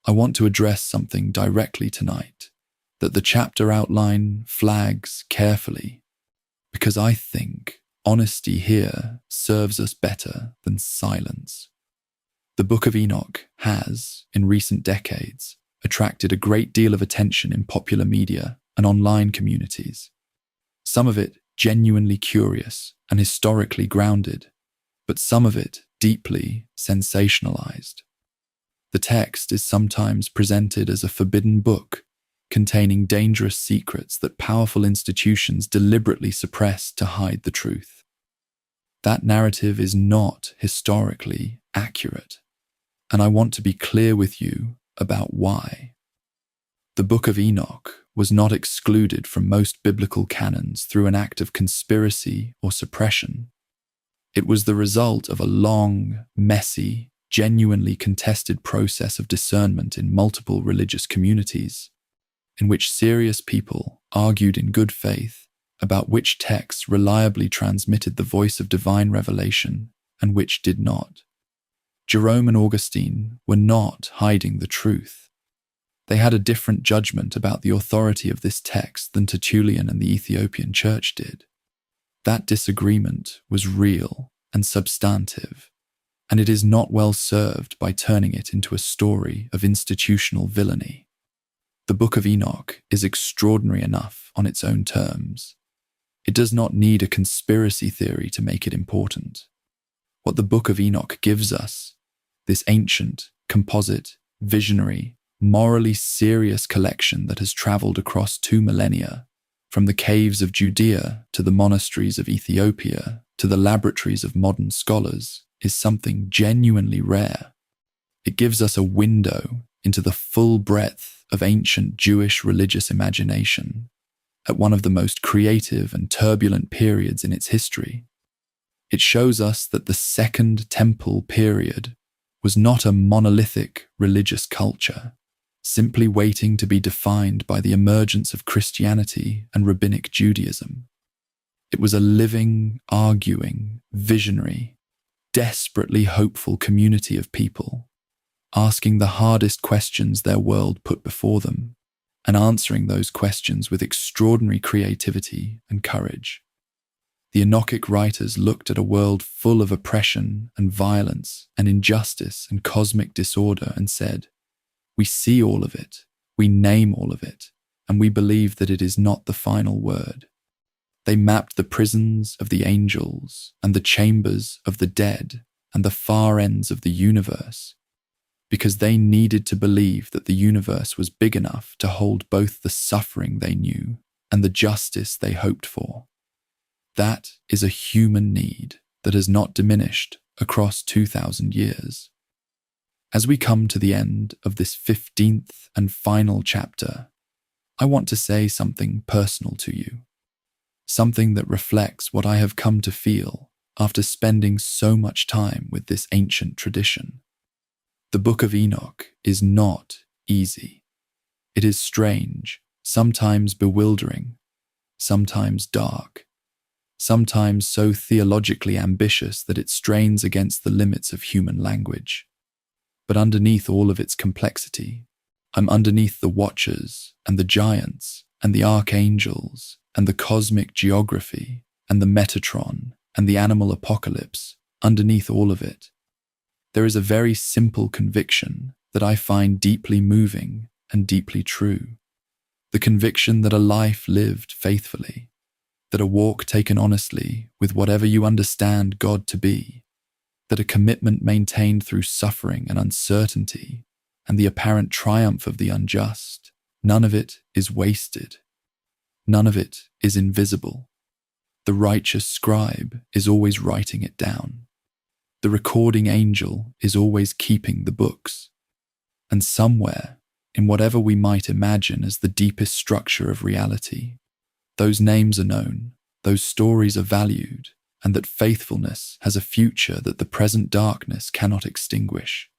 Speaker 1: I want to address something directly tonight that the chapter outline flags carefully, because I think honesty here serves us better than silence. The Book of Enoch has, in recent decades, attracted a great deal of attention in popular media and online communities. Some of it genuinely curious and historically grounded, but some of it deeply sensationalized. The text is sometimes presented as a forbidden book containing dangerous secrets that powerful institutions deliberately suppress to hide the truth. That narrative is not historically accurate, and I want to be clear with you about why. The Book of Enoch was not excluded from most biblical canons through an act of conspiracy or suppression. It was the result of a long, messy, genuinely contested process of discernment in multiple religious communities, in which serious people argued in good faith about which texts reliably transmitted the voice of divine revelation and which did not. Jerome and Augustine were not hiding the truth. They had a different judgment about the authority of this text than Tertullian and the Ethiopian Church did. That disagreement was real and substantive, and it is not well served by turning it into a story of institutional villainy. The Book of Enoch is extraordinary enough on its own terms. It does not need a conspiracy theory to make it important. What the Book of Enoch gives us, this ancient, composite, visionary, morally serious collection that has traveled across 2 millennia, from the caves of Judea to the monasteries of Ethiopia to the laboratories of modern scholars, is something genuinely rare. It gives us a window into the full breadth of ancient Jewish religious imagination at one of the most creative and turbulent periods in its history. It shows us that the Second Temple period was not a monolithic religious culture, simply waiting to be defined by the emergence of Christianity and Rabbinic Judaism. It was a living, arguing, visionary, desperately hopeful community of people, asking the hardest questions their world put before them, and answering those questions with extraordinary creativity and courage. The Enochic writers looked at a world full of oppression and violence and injustice and cosmic disorder and said, "We see all of it, we name all of it, and we believe that it is not the final word." They mapped the prisons of the angels and the chambers of the dead and the far ends of the universe, because they needed to believe that the universe was big enough to hold both the suffering they knew and the justice they hoped for. That is a human need that has not diminished across 2,000 years. As we come to the end of this 15th and final chapter, I want to say something personal to you, something that reflects what I have come to feel after spending so much time with this ancient tradition. The Book of Enoch is not easy. It is strange, sometimes bewildering, sometimes dark, sometimes so theologically ambitious that it strains against the limits of human language. But underneath all of its complexity, I'm underneath the watchers and the giants and the archangels and the cosmic geography and the Metatron and the animal apocalypse. Underneath all of it, there is a very simple conviction that I find deeply moving and deeply true. The conviction that a life lived faithfully, that a walk taken honestly with whatever you understand God to be, that a commitment maintained through suffering and uncertainty and the apparent triumph of the unjust, none of it is wasted. None of it is invisible. The righteous scribe is always writing it down. The recording angel is always keeping the books. And somewhere, in whatever we might imagine as the deepest structure of reality, those names are known, those stories are valued, and that faithfulness has a future that the present darkness cannot extinguish.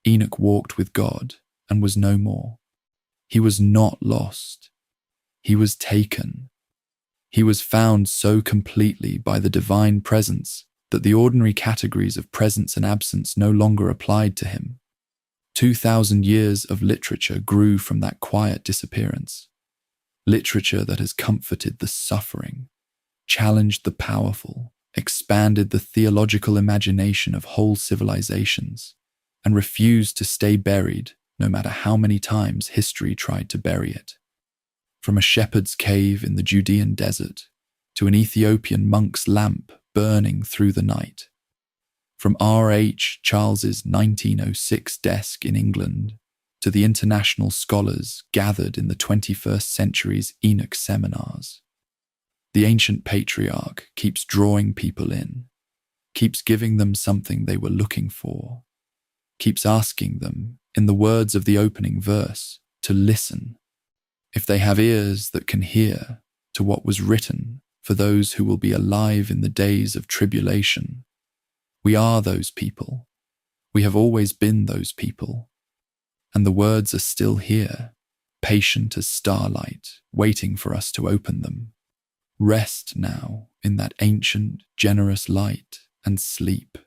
Speaker 1: Enoch walked with God and was no more. He was not lost. He was taken. He was found so completely by the divine presence that the ordinary categories of presence and absence no longer applied to him. 2,000 years of literature grew from that quiet disappearance. Literature that has comforted the suffering, challenged the powerful, expanded the theological imagination of whole civilizations, and refused to stay buried no matter how many times history tried to bury it. From a shepherd's cave in the Judean desert to an Ethiopian monk's lamp burning through the night, from R.H. Charles's 1906 desk in England to the international scholars gathered in the 21st century's Enoch seminars, the ancient patriarch keeps drawing people in, keeps giving them something they were looking for, keeps asking them, in the words of the opening verse, to listen, if they have ears that can hear, to what was written for those who will be alive in the days of tribulation. We are those people. We have always been those people. And the words are still here, patient as starlight, waiting for us to open them. Rest now in that ancient, generous light and sleep.